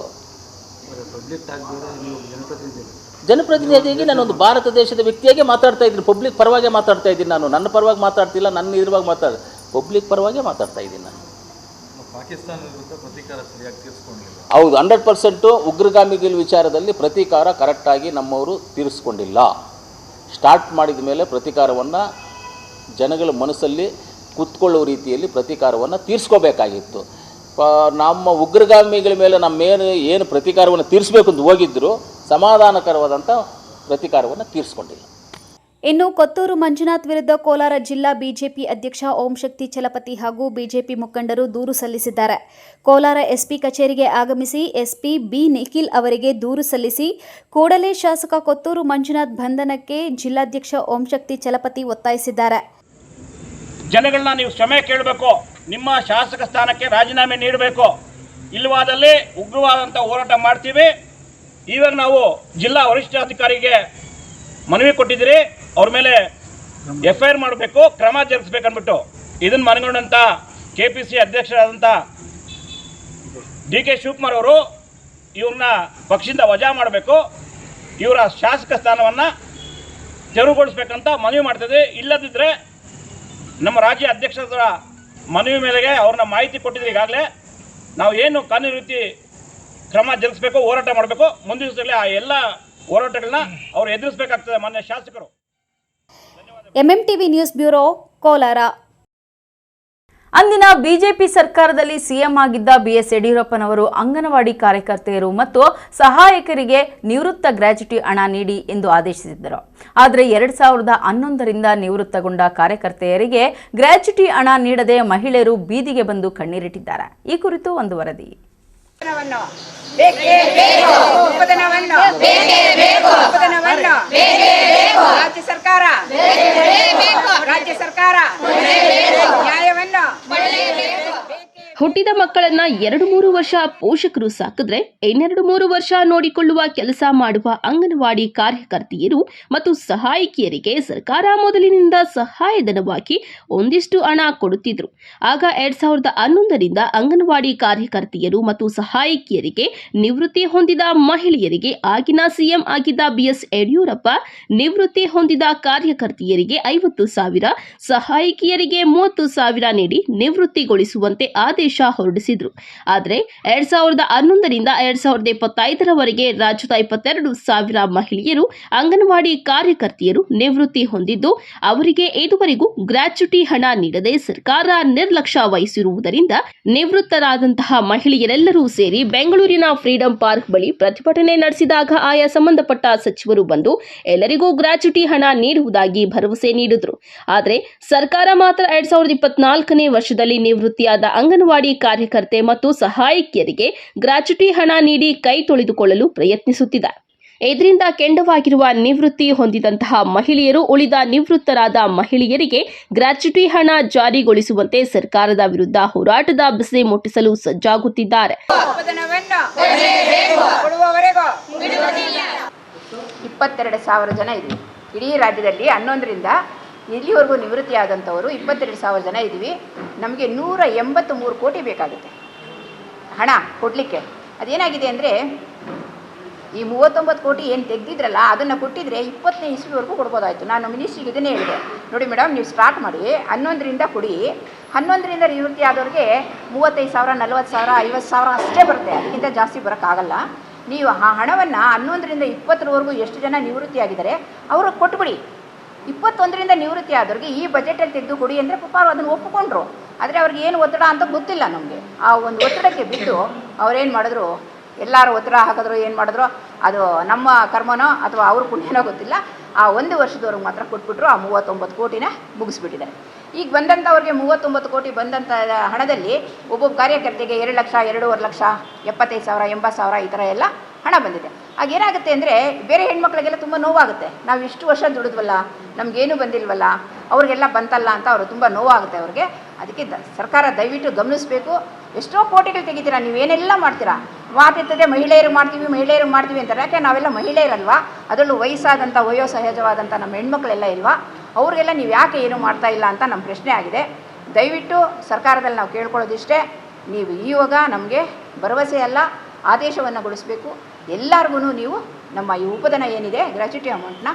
ಜನಪ್ರತಿನಿಧಿಯಾಗಿ ನಾನೊಂದು ಭಾರತ ದೇಶದ ವ್ಯಕ್ತಿಯಾಗಿ ಮಾತಾಡ್ತಾ ಇದ್ದೀನಿ. ಪಬ್ಲಿಕ್ ಪರವಾಗೇ ಮಾತಾಡ್ತಾ ಇದ್ದೀನಿ ನಾನು. ನನ್ನ ಪರವಾಗಿ ಮಾತಾಡ್ತಿಲ್ಲ, ನನ್ನ ಇದ್ರವಾಗಿ ಪಬ್ಲಿಕ್ ಪರವಾಗೇ ಮಾತಾಡ್ತಾ ಇದ್ದೀನಿ ನಾನು. ಹೌದು, 100% ಉಗ್ರಗಾಮಿಗಳ ವಿಚಾರದಲ್ಲಿ ಪ್ರತೀಕಾರ ಕರೆಕ್ಟಾಗಿ ನಮ್ಮವರು ತೀರಿಸ್ಕೊಂಡಿಲ್ಲ. ಸ್ಟಾರ್ಟ್ ಮಾಡಿದ ಮೇಲೆ ಪ್ರತೀಕಾರವನ್ನು ಜನಗಳ ಮನಸ್ಸಲ್ಲಿ ಕೂತ್ಕೊಳ್ಳುವ ರೀತಿಯಲ್ಲಿ ಪ್ರತೀಕಾರವನ್ನು ತೀರಿಸ್ಕೋಬೇಕಾಗಿತ್ತು. ನಮ್ಮ ಉಗ್ರಗಾಮಿಗಳ ಮೇಲೆ ಏನು ಪ್ರತೀಕಾರವನ್ನು ತೀರಿಸಬೇಕು ಅಂತ ಹೋಗಿದ್ದರು, ಸಮಾಧಾನಕರವಾದಂಥ ಪ್ರತೀಕಾರವನ್ನು ತೀರಿಸ್ಕೊಂಡಿಲ್ಲ. ಇನ್ನು ಕೊತ್ತೂರು ಮಂಜುನಾಥ್ ವಿರುದ್ಧ ಕೋಲಾರ ಜಿಲ್ಲಾ ಬಿಜೆಪಿ ಅಧ್ಯಕ್ಷ ಓಂಶಕ್ತಿ ಚಲಪತಿ ಹಾಗೂ ಬಿಜೆಪಿ ಮುಖಂಡರು ದೂರು ಸಲ್ಲಿಸಿದ್ದಾರೆ. ಕೋಲಾರ ಎಸ್ಪಿ ಕಚೇರಿಗೆ ಆಗಮಿಸಿ ಎಸ್ಪಿ ಬಿ ನಿಖಿಲ್ ಅವರಿಗೆ ದೂರು ಸಲ್ಲಿಸಿ ಕೂಡಲೇ ಶಾಸಕ ಕೊತ್ತೂರು ಮಂಜುನಾಥ್ ಬಂಧನಕ್ಕೆ ಜಿಲ್ಲಾಧ್ಯಕ್ಷ ಓಂಶಕ್ತಿ ಚಲಪತಿ ಒತ್ತಾಯಿಸಿದ್ದಾರೆ. ಜನಗಳನ್ನ ನೀವು ಕ್ಷಮೆ ಕೇಳಬೇಕು, ನಿಮ್ಮ ಶಾಸಕ ಸ್ಥಾನಕ್ಕೆ ರಾಜೀನಾಮೆ ನೀಡಬೇಕು. ಇಲ್ಲವಾದಲ್ಲಿ ಉಗ್ರವಾದಂಥ ಹೋರಾಟ ಮಾಡ್ತೀವಿ. ಇವಾಗ ನಾವು ಜಿಲ್ಲಾ ವರಿಷ್ಠಾಧಿಕಾರಿಗೆ ಮನವಿ ಕೊಟ್ಟಿದ್ದೀರಿ, ಅವ್ರ ಮೇಲೆ FIR ಮಾಡಬೇಕು, ಕ್ರಮ ಜರುಗಿಸ್ಬೇಕನ್ಬಿಟ್ಟು. ಇದನ್ನು ಮನಗೊಂಡಂಥ KPC ಅಧ್ಯಕ್ಷರಾದಂಥ DK ಶಿವಕುಮಾರ್ ಅವರು ಇವ್ರನ್ನ ಪಕ್ಷದಿಂದ ವಜಾ ಮಾಡಬೇಕು, ಇವರ ಶಾಸಕ ಸ್ಥಾನವನ್ನು ತೆರವುಗೊಳಿಸ್ಬೇಕಂತ ಮನವಿ ಮಾಡ್ತಿದ್ದೆ. ಇಲ್ಲದಿದ್ದರೆ ನಮ್ಮ ರಾಜ್ಯ ಅಧ್ಯಕ್ಷರ ಮನವಿ ಮೇಲೆಗೆ ಅವ್ರನ್ನ ಮಾಹಿತಿ ಕೊಟ್ಟಿದ್ರೆ ಈಗಾಗಲೇ ನಾವು ಏನು ಕಾನೂನು ರೀತಿ ಕ್ರಮ ಜರುಗಿಸಬೇಕು, ಹೋರಾಟ ಮಾಡಬೇಕು. ಮುಂದಿನ ದಿವಸದಲ್ಲಿ ಆ ಎಲ್ಲ ಹೋರಾಟಗಳನ್ನ ಅವರು ಎದುರಿಸಬೇಕಾಗ್ತದೆ ಮಾನ್ಯ ಶಾಸಕರು. MMTV news bureau, Kolar. ಅಂದಿನ ಬಿಜೆಪಿ ಸರ್ಕಾರದಲ್ಲಿ ಸಿಎಂ ಆಗಿದ್ದ BS ಯಡಿಯೂರಪ್ಪನವರು ಅಂಗನವಾಡಿ ಕಾರ್ಯಕರ್ತೆಯರು ಮತ್ತು ಸಹಾಯಕರಿಗೆ ನಿವೃತ್ತ ಗ್ರ್ಯಾಚ್ಯುಟಿ ಹಣ ನೀಡಿ ಎಂದು ಆದೇಶಿಸಿದ್ದರು. ಆದರೆ 2011ರಿಂದ ನಿವೃತ್ತಗೊಂಡ ಕಾರ್ಯಕರ್ತೆಯರಿಗೆ ಗ್ರ್ಯಾಚ್ಯುಟಿ ಹಣ ನೀಡದೆ ಮಹಿಳೆಯರು ಬೀದಿಗೆ ಬಂದು ಕಣ್ಣೀರಿಟ್ಟಿದ್ದಾರೆ. ಈ ಕುರಿತು ಒಂದು ವರದಿ. ಹುಟ್ಟಿದ ಮಕ್ಕಳನ್ನ 2-3 ವರ್ಷ ಪೋಷಕರು ಸಾಕಿದ್ರೆ 2-3 ವರ್ಷ ನೋಡಿಕೊಳ್ಳುವ ಕೆಲಸ ಮಾಡುವ ಅಂಗನವಾಡಿ ಕಾರ್ಯಕರ್ತೆಯರು ಮತ್ತು ಸಹಾಯಕಿಯರಿಗೆ ಸರ್ಕಾರ ಮೊದಲಿನಿಂದ ಸಹಾಯಧನವಾಗಿ ಒಂದಿಷ್ಟು ಹಣ ಕೊಡುತ್ತಿದ್ರು. ಆಗ 2011ರಿಂದ ಅಂಗನವಾಡಿ ಕಾರ್ಯಕರ್ತೆಯರು ಮತ್ತು ಸಹಾಯಕಿಯರಿಗೆ ನಿವೃತ್ತಿ ಹೊಂದಿದ ಮಹಿಳೆಯರಿಗೆ ಆಗಿನ ಸಿಎಂ ಆಗಿದ್ದ BS ಯಡಿಯೂರಪ್ಪ ನಿವೃತ್ತಿ ಹೊಂದಿದ ಕಾರ್ಯಕರ್ತೆಯರಿಗೆ 50,000, ಸಹಾಯಕಿಯರಿಗೆ 30,000 ನೀಡಿ ನಿವೃತ್ತಿಗೊಳಿಸುವಂತೆ ಆದೇಶ ಹೊರಡಿಸಿದ್ರು. ಆದರೆ 2011ರಿಂದ 2025ರವರೆಗೆ ರಾಜ್ಯದ 22,000 ಮಹಿಳೆಯರು ಅಂಗನವಾಡಿ ಕಾರ್ಯಕರ್ತೆಯರು ನಿವೃತ್ತಿ ಹೊಂದಿದ್ದು ಅವರಿಗೆ ಇದುವರೆಗೂ ಗ್ರ್ಯಾಚ್ಯುಟಿ ಹಣ ನೀಡದೆ ಸರ್ಕಾರ ನಿರ್ಲಕ್ಷ್ಯ ವಹಿಸಿರುವುದರಿಂದ ನಿವೃತ್ತರಾದಂತಹ ಮಹಿಳೆಯರೆಲ್ಲರೂ ಸೇರಿ ಬೆಂಗಳೂರಿನ ಫ್ರೀಡಂ ಪಾರ್ಕ್ ಬಳಿ ಪ್ರತಿಭಟನೆ ನಡೆಸಿದಾಗ ಆಯಾ ಸಂಬಂಧಪಟ್ಟ ಸಚಿವರು ಬಂದು ಎಲ್ಲರಿಗೂ ಗ್ರ್ಯಾಚ್ಯುಟಿ ಹಣ ನೀಡುವುದಾಗಿ ಭರವಸೆ ನೀಡಿದ್ರು. ಆದರೆ ಸರ್ಕಾರ ಮಾತ್ರ 2024ನೇ ವರ್ಷದಲ್ಲಿ ನಿವೃತ್ತಿಯಾದ ಅಂಗನವಾಡಿ ಕಾರ್ಯಕರ್ತೆ ಮತ್ತು ಸಹಾಯಕಿಯರಿಗೆ ಗ್ರ್ಯಾಚ್ಯುಟಿ ಹಣ ನೀಡಿ ಕೈ ತೊಳೆದುಕೊಳ್ಳಲು ಪ್ರಯತ್ನಿಸುತ್ತಿದೆ. ಇದರಿಂದ ಕೆಂಡವಾಗಿರುವ ನಿವೃತ್ತಿ ಹೊಂದಿದಂತಹ ಮಹಿಳೆಯರು ಉಳಿದ ನಿವೃತ್ತರಾದ ಮಹಿಳೆಯರಿಗೆ ಗ್ರ್ಯಾಚ್ಯುಟಿ ಹಣ ಜಾರಿಗೊಳಿಸುವಂತೆ ಸರ್ಕಾರದ ವಿರುದ್ಧ ಹೋರಾಟದ ಬಿಸಿ ಮುಟ್ಟಿಸಲು ಸಜ್ಜಾಗುತ್ತಿದ್ದಾರೆ. 22,000 ಜನ ಇದ್ದೀವಿ ಇಡೀ ರಾಜ್ಯದಲ್ಲಿ. 11ರಿಂದ ಇಲ್ಲಿವರೆಗೂ ನಿವೃತ್ತಿ ಆದಂಥವರು 22,000 ಜನ ಇದ್ದೀವಿ. ನಮಗೆ 183 ಕೋಟಿ ಬೇಕಾಗುತ್ತೆ ಹಣ ಕೊಡಲಿಕ್ಕೆ. ಅದೇನಾಗಿದೆ ಅಂದರೆ ಈ 39 ಕೋಟಿ ಏನು ತೆಗೆದಿದ್ರಲ್ಲ ಅದನ್ನು ಕೊಟ್ಟಿದ್ರೆ 20ನೇ ಇಸ್ವಿವರೆಗೂ ಕೊಡ್ಬೋದಾಯಿತು. ನಾನು ಮಿನಿಸ್ಟ್ರಿಗೆ ಇದನ್ನೇ ಹೇಳಿದೆ, ನೋಡಿ ಮೇಡಮ್ ನೀವು ಸ್ಟಾರ್ಟ್ ಮಾಡಿ 11ರಿಂದ ಕೊಡಿ, 11ರಿಂದ ನಿವೃತ್ತಿ ಆದವ್ರಿಗೆ 35,000, 40,000, 50,000 ಅಷ್ಟೇ ಬರುತ್ತೆ, ಅದಕ್ಕಿಂತ ಜಾಸ್ತಿ ಬರೋಕ್ಕಾಗಲ್ಲ. ನೀವು ಆ ಹಣವನ್ನು 11ರಿಂದ 20ರವರೆಗೂ ಎಷ್ಟು ಜನ ನಿವೃತ್ತಿ ಆಗಿದ್ದಾರೆ ಅವ್ರಿಗೆ ಕೊಟ್ಬಿಡಿ. 21ರಿಂದ ನಿವೃತ್ತಿ ಆದವ್ರಿಗೆ ಈ ಬಜೆಟಲ್ಲಿ ತೆಗೆದು ಕೊಡಿ ಅಂದರೆ ಪಾಪ ಅದನ್ನು ಒಪ್ಪಿಕೊಂಡ್ರು. ಆದರೆ ಅವ್ರಿಗೆ ಏನು ಒತ್ತಡ ಅಂತ ಗೊತ್ತಿಲ್ಲ ನಮಗೆ. ಆ ಒಂದು ಒತ್ತಡಕ್ಕೆ ಬಿದ್ದು ಅವ್ರೇನು ಮಾಡಿದ್ರು, ಎಲ್ಲರೂ ಒತ್ತಡ ಹಾಕಿದ್ರು, ಏನು ಮಾಡಿದ್ರು, ಅದು ನಮ್ಮ ಕರ್ಮನೋ ಅಥವಾ ಅವ್ರ ಪುಣ್ಯನೋ ಗೊತ್ತಿಲ್ಲ. ಆ 1 ವರ್ಷದವ್ರಿಗೆ ಮಾತ್ರ ಕೊಟ್ಬಿಟ್ರು. ಆ 39 ಕೋಟಿನ ಮುಗಿಸ್ಬಿಟ್ಟಿದ್ದಾರೆ. ಈಗ ಬಂದಂಥವ್ರಿಗೆ 39 ಕೋಟಿ ಬಂದಂಥ ಹಣದಲ್ಲಿ ಒಬ್ಬೊಬ್ಬ ಕಾರ್ಯಕರ್ತೆಗೆ 2 ಲಕ್ಷ, 2.5 ಲಕ್ಷ, 75,000, 80,000 ಈ ಥರ ಎಲ್ಲ ಹಣ ಬಂದಿದೆ. ಆಗೇನಾಗುತ್ತೆ ಅಂದರೆ ಬೇರೆ ಹೆಣ್ಮಕ್ಳಿಗೆಲ್ಲ ತುಂಬ ನೋವಾಗುತ್ತೆ. ನಾವು ಇಷ್ಟು ವರ್ಷ ದುಡಿದ್ವಲ್ಲ, ನಮಗೇನು ಬಂದಿಲ್ವಲ್ಲ, ಅವ್ರಿಗೆಲ್ಲ ಬಂತಲ್ಲ ಅಂತ ಅವರು ತುಂಬ ನೋವಾಗುತ್ತೆ ಅವ್ರಿಗೆ. ಅದಕ್ಕೆ ಸರ್ಕಾರ ದಯವಿಟ್ಟು ಗಮನಿಸಬೇಕು. ಎಷ್ಟೋ ಕೋಟಿಗಳು ತೆಗಿತೀರಾ, ನೀವೇನೆಲ್ಲ ಮಾಡ್ತೀರಾ, ಮಾತಿರ್ತದೆ ಮಹಿಳೆಯರು ಮಾಡ್ತೀವಿ ಅಂತಾರೆ. ಯಾಕೆ ನಾವೆಲ್ಲ ಮಹಿಳೆಯರಲ್ವಾ? ಅದರಲ್ಲೂ ವಯಸ್ಸಾದಂಥ ವಯೋಸಹಜವಾದಂಥ ನಮ್ಮ ಹೆಣ್ಮಕ್ಳೆಲ್ಲ ಇಲ್ವಾ? ಅವ್ರಿಗೆಲ್ಲ ನೀವು ಯಾಕೆ ಏನೂ ಮಾಡ್ತಾ ಇಲ್ಲ ಅಂತ ನಮ್ಮ ಪ್ರಶ್ನೆ ಆಗಿದೆ. ದಯವಿಟ್ಟು ಸರ್ಕಾರದಲ್ಲಿ ನಾವು ಕೇಳ್ಕೊಳ್ಳೋದಿಷ್ಟೇ, ನೀವು ಇವಾಗ ನಮಗೆ ಭರವಸೆ ಅಲ್ಲ ಆದೇಶವನ್ನು ಗೊಳಿಸಬೇಕು. ಎಲ್ಲರಿಗೂ ನೀವು ನಮ್ಮ ಈ ಉಪಧನ ಏನಿದೆ ಗ್ರ್ಯಾಚ್ಯುಟಿ ಅಮೌಂಟ್ನ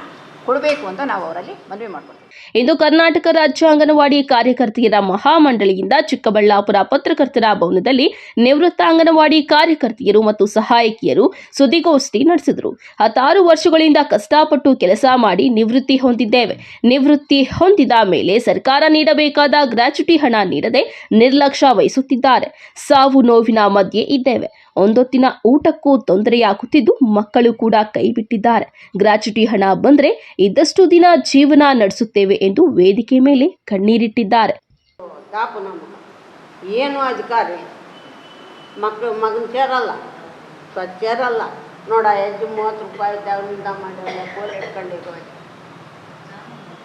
ಕೊಡಬೇಕು ಅಂತ ನಾವು ಅವರಲ್ಲಿ ಮನವಿ ಮಾಡ್ಕೊಳ್ತೀವಿ. ಇಂದು ಕರ್ನಾಟಕ ರಾಜ್ಯ ಅಂಗನವಾಡಿ ಕಾರ್ಯಕರ್ತೆಯರ ಮಹಾಮಂಡಳಿಯಿಂದ ಚಿಕ್ಕಬಳ್ಳಾಪುರ ಪತ್ರಕರ್ತರ ಭವನದಲ್ಲಿ ನಿವೃತ್ತ ಅಂಗನವಾಡಿ ಕಾರ್ಯಕರ್ತೆಯರು ಮತ್ತು ಸಹಾಯಕಿಯರು ಸುದ್ದಿಗೋಷ್ಠಿ ನಡೆಸಿದರು. 16 ವರ್ಷಗಳಿಂದ ಕಷ್ಟಪಟ್ಟು ಕೆಲಸ ಮಾಡಿ ನಿವೃತ್ತಿ ಹೊಂದಿದ್ದೇವೆ. ನಿವೃತ್ತಿ ಹೊಂದಿದ ಮೇಲೆ ಸರ್ಕಾರ ನೀಡಬೇಕಾದ ಗ್ರ್ಯಾಚ್ಯುಟಿ ಹಣ ನೀಡದೆ ನಿರ್ಲಕ್ಷ್ಯ ವಹಿಸುತ್ತಿದ್ದಾರೆ. ಸಾವು ನೋವಿನ ಮಧ್ಯೆ ಇದ್ದೇವೆ. ಒಂದೊತ್ತಿನ ಊಟಕ್ಕೂ ತೊಂದರೆಯಾಗುತ್ತಿದ್ದು ಮಕ್ಕಳು ಕೂಡ ಕೈ ಬಿಟ್ಟಿದ್ದಾರೆ. ಗ್ರ್ಯಾಚ್ಯುಟಿ ಹಣ ಬಂದರೆ ಇದ್ದಷ್ಟು ದಿನ ಜೀವನ ನಡೆಸುತ್ತೇವೆ ಎಂದು ವೇದಿಕೆ ಮೇಲೆ ಕಣ್ಣೀರಿಟ್ಟಿದ್ದಾರೆ. ಏನು ಅಧಿಕಾರಿ ಮಗನ ಸೇರಲ್ಲ, ಸೇರಲ್ಲ ನೋಡ, 30 ರೂಪಾಯಿ ಅವನಿಂದ ಮಾಡಿ ಕೋಳಿ ಇಟ್ಕೊಂಡಿದ್ವಿ.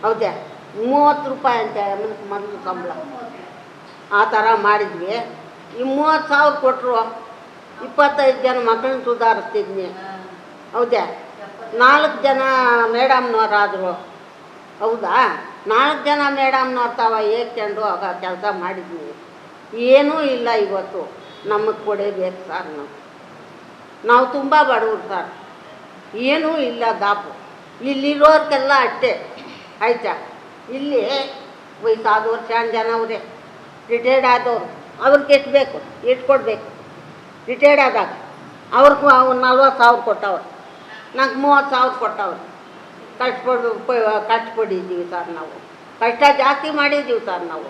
ಹೌದಾ, 30 ರೂಪಾಯಿ ಅಂತ ಮೊದಲು ಸಂಬಳ ಆ ಥರ ಮಾಡಿದ್ವಿ. ಈ 30,000 ಕೊಟ್ಟರು 25 ಜನ ಮಕ್ಕಳನ್ನ ಸುಧಾರಿಸ್ತಿದ್ನಿ. ಹೌದಾ, 4 ಜನ ಮೇಡಮ್ನವರಾದರು. ಹೌದಾ? 4 ಜನ ಮೇಡಮ್ನವ್ರು ತಾವ ಏರ್ಕೊಂಡು ಆಗ ಕೆಲಸ ಮಾಡಿದ್ವಿ. ಏನೂ ಇಲ್ಲ ಇವತ್ತು. ನಮಗೆ ಕೊಡಬೇಕು ಸರ್. ನಾವು ತುಂಬ ಬಡವರು ಸರ್. ಏನೂ ಇಲ್ಲ ದಾಪು. ಇಲ್ಲಿರೋರ್ಗೆಲ್ಲ ಅಷ್ಟೇ ಆಯ್ತಾ. ಇಲ್ಲಿ ವಯಸ್ಸಾದವ್ರು ಶಾನ್ ಜನ ಅವರೇ, ರಿಟೈರ್ಡ್ ಆದವರು. ಅವ್ರಿಗೆ ಎಷ್ಟು ಬೇಕು ಎಷ್ಟು ಕೊಡಬೇಕು? ರಿಟೈರ್ಡ್ ಆದಾಗ ಅವ್ರಿಗೆ 40,000 ಕೊಟ್ಟವ್ರು, ನಂಗೆ 30,000 ಕೊಟ್ಟವ್ರು. ಕಷ್ಟಪಟ್ಟಿದ್ದೀವಿ ಸರ್. ನಾವು ಕಷ್ಟ ಜಾಸ್ತಿ ಮಾಡಿದ್ದೀವಿ ಸರ್. ನಾವು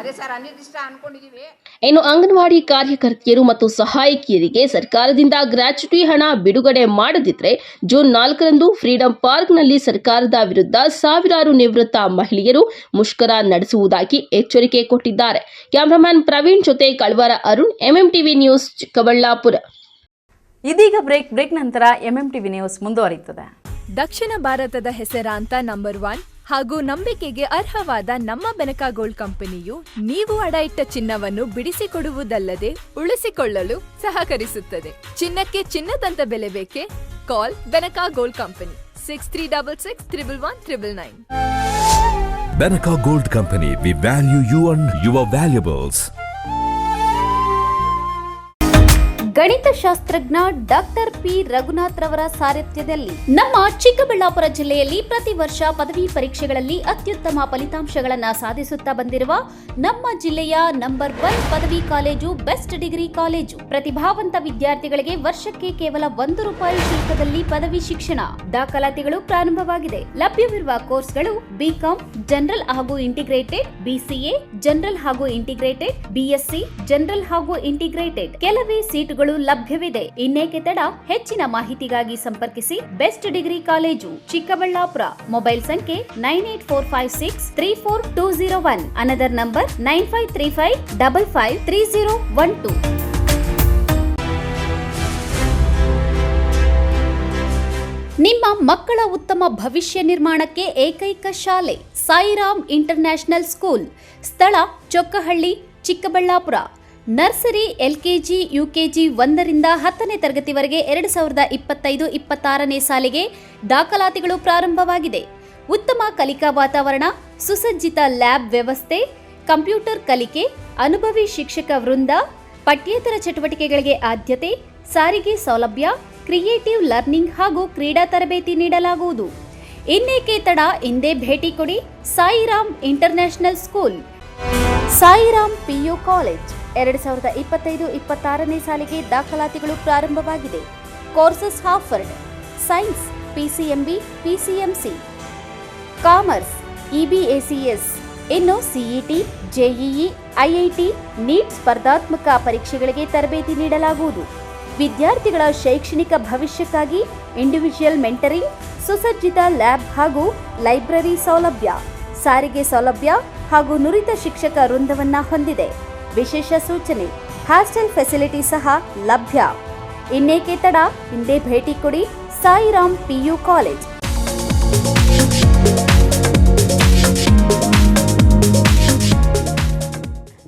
ಅದೇ ಸರ್ ಅನಿರ್ದಿಷ್ಟ ಅನ್ಕೊಂಡಿದ್ದೀವಿ. ಇನ್ನು ಅಂಗನವಾಡಿ ಕಾರ್ಯಕರ್ತೆಯರು ಮತ್ತು ಸಹಾಯಕಿಯರಿಗೆ ಸರ್ಕಾರದಿಂದ ಗ್ರಾಚ್ಯುಟಿ ಹಣ ಬಿಡುಗಡೆ ಮಾಡದಿದ್ದರೆ ಜೂನ್ 4ರಂದು ಫ್ರೀಡಂ ಪಾರ್ಕ್ನಲ್ಲಿ ಸರ್ಕಾರದ ವಿರುದ್ಧ ಸಾವಿರಾರು ನಿವೃತ್ತ ಮಹಿಳೆಯರು ಮುಷ್ಕರ ನಡೆಸುವುದಾಗಿ ಎಚ್ಚರಿಕೆ ಕೊಟ್ಟಿದ್ದಾರೆ. ಕ್ಯಾಮರಾಮನ್ ಪ್ರವೀಣ್ ಜೊತೆ ಕಳ್ವಾರ ಅರುಣ್, ಎಂಎಂಟಿವಿ ನ್ಯೂಸ್, ಚಿಕ್ಕಬಳ್ಳಾಪುರ. ಇದೀಗ ಬ್ರೇಕ್ ನಂತರ ಎಂಎಂಟಿವಿ ನ್ಯೂಸ್ ಮುಂದುವರಿಯುತ್ತದೆ. ದಕ್ಷಿಣ ಭಾರತದ ಹೆಸರಾಂತ ನಂಬರ್ 1 ಹಾಗೂ ನಂಬಿಕೆಗೆ ಅರ್ಹವಾದ ನಮ್ಮ ಬೆನಕ ಗೋಲ್ಡ್ ಕಂಪನಿಯು ನೀವು ಅಡ ಇಟ್ಟ ಚಿನ್ನವನ್ನು ಬಿಡಿಸಿಕೊಡುವುದಲ್ಲದೆ ಉಳಿಸಿಕೊಳ್ಳಲು ಸಹಕರಿಸುತ್ತದೆ. ಚಿನ್ನಕ್ಕೆ ಚಿನ್ನದಂತ ಬೆಲೆ ಬೇಕೆ? ಕಾಲ್ Benaka gold company 6366 111 999. Benaka Gold Company, we value you and your valuables. ಗಣಿತಶಾಸ್ತ್ರಜ್ಞ ಡಾಕ್ಟರ್ ಪಿ ರಘುನಾಥ್ ರವರ ಸಾರಥ್ಯದಲ್ಲಿ ನಮ್ಮ ಚಿಕ್ಕಬಳ್ಳಾಪುರ ಜಿಲ್ಲೆಯಲ್ಲಿ ಪ್ರತಿ ವರ್ಷ ಪದವಿ ಪರೀಕ್ಷೆಗಳಲ್ಲಿ ಅತ್ಯುತ್ತಮ ಫಲಿತಾಂಶಗಳನ್ನು ಸಾಧಿಸುತ್ತಾ ಬಂದಿರುವ ನಮ್ಮ ಜಿಲ್ಲೆಯ ನಂಬರ್ 1 ಪದವಿ ಕಾಲೇಜು ಬೆಸ್ಟ್ ಡಿಗ್ರಿ ಕಾಲೇಜು. ಪ್ರತಿಭಾವಂತ ವಿದ್ಯಾರ್ಥಿಗಳಿಗೆ ವರ್ಷಕ್ಕೆ ಕೇವಲ ₹1 ಶುಲ್ಕದಲ್ಲಿ ಪದವಿ ಶಿಕ್ಷಣ. ದಾಖಲಾತಿಗಳು ಪ್ರಾರಂಭವಾಗಿದೆ. ಲಭ್ಯವಿರುವ ಕೋರ್ಸ್ಗಳು ಬಿಕಾಂ ಜನರಲ್ ಹಾಗೂ ಇಂಟಿಗ್ರೇಟೆಡ್, ಬಿಸಿಎ ಜನರಲ್ ಹಾಗೂ ಇಂಟಿಗ್ರೇಟೆಡ್, ಬಿಎಸ್ಸಿ ಜನರಲ್ ಹಾಗೂ ಇಂಟಿಗ್ರೇಟೆಡ್. ಕೆಲವೇ ಸೀಟುಗಳು ಲಭ್ಯವಿದೆ. ಇನ್ನೇಕೆ ತಡ? ಹೆಚ್ಚಿನ ಮಾಹಿತಿಗಾಗಿ ಸಂಪರ್ಕಿಸಿ best degree college, Chikkaballapur. Mobile ಸಂಖ್ಯೆ 9845634201. Another number 9535553012. ನಿಮ್ಮ ಮಕ್ಕಳ ಉತ್ತಮ ಭವಿಷ್ಯ ನಿರ್ಮಾಣಕ್ಕೆ ಏಕೈಕ ಶಾಲೆ ಸಾಯಿರಾಮ್ ಇಂಟರ್ನ್ಯಾಷನಲ್ ಸ್ಕೂಲ್. ಸ್ಥಳ Chokkahalli, Chikkaballapur. Nursery, LKG, UKG 1ರಿಂದ 10ನೇ ತರಗತಿವರೆಗೆ 2025-26ನೇ ಸಾಲಿಗೆ ದಾಖಲಾತಿಗಳು ಪ್ರಾರಂಭವಾಗಿದೆ. ಉತ್ತಮ ಕಲಿಕಾ ವಾತಾವರಣ, ಸುಸಜ್ಜಿತ ಲ್ಯಾಬ್ ವ್ಯವಸ್ಥೆ, ಕಂಪ್ಯೂಟರ್ ಕಲಿಕೆ, ಅನುಭವಿ ಶಿಕ್ಷಕ ವೃಂದ, ಪಠ್ಯೇತರ ಚಟುವಟಿಕೆಗಳಿಗೆ ಆದ್ಯತೆ, ಸಾರಿಗೆ ಸೌಲಭ್ಯ, ಕ್ರಿಯೇಟಿವ್ ಲರ್ನಿಂಗ್ ಹಾಗೂ ಕ್ರೀಡಾ ತರಬೇತಿ ನೀಡಲಾಗುವುದು. ಇನ್ನೇಕೆ ತಡ? ಇಂದೇ ಭೇಟಿ ಕೊಡಿ Sairam international school. Sairam PU college 2025-26ನೇ ಸಾಲಿಗೆ ದಾಖಲಾತಿಗಳು ಪ್ರಾರಂಭವಾಗಿದೆ. Courses offered: science, PCMB, PCMC, commerce, EBACS. ಇನ್ನು ಸಿಇಟಿ, ಜೆಇಇ, ಐಐಟಿ, ನೀಟ್ ಸ್ಪರ್ಧಾತ್ಮಕ ಪರೀಕ್ಷೆಗಳಿಗೆ ತರಬೇತಿ ನೀಡಲಾಗುವುದು. ವಿದ್ಯಾರ್ಥಿಗಳ ಶೈಕ್ಷಣಿಕ ಭವಿಷ್ಯಕ್ಕಾಗಿ ಇಂಡಿವಿಜುವಲ್ ಮೆಂಟರಿಂಗ್, ಸುಸಜ್ಜಿತ ಲ್ಯಾಬ್ ಹಾಗೂ ಲೈಬ್ರರಿ ಸೌಲಭ್ಯ, ಸಾರಿಗೆ ಸೌಲಭ್ಯ ಹಾಗೂ ನುರಿತ ಶಿಕ್ಷಕ ವೃಂದವನ್ನ ಹೊಂದಿದೆ. ವಿಶೇಷ ಸೂಚನೆ: ಹಾಸ್ಟೆಲ್ ಫೆಸಿಲಿಟಿ ಸಹ ಲಭ್ಯ. ಇನ್ನೇಕೆ ತಡ? ಹಿಂದೆ ಭೇಟಿ ಕೊಡಿ ಸಾಯಿರಾಮ್ ಪಿಯು ಕಾಲೇಜ್.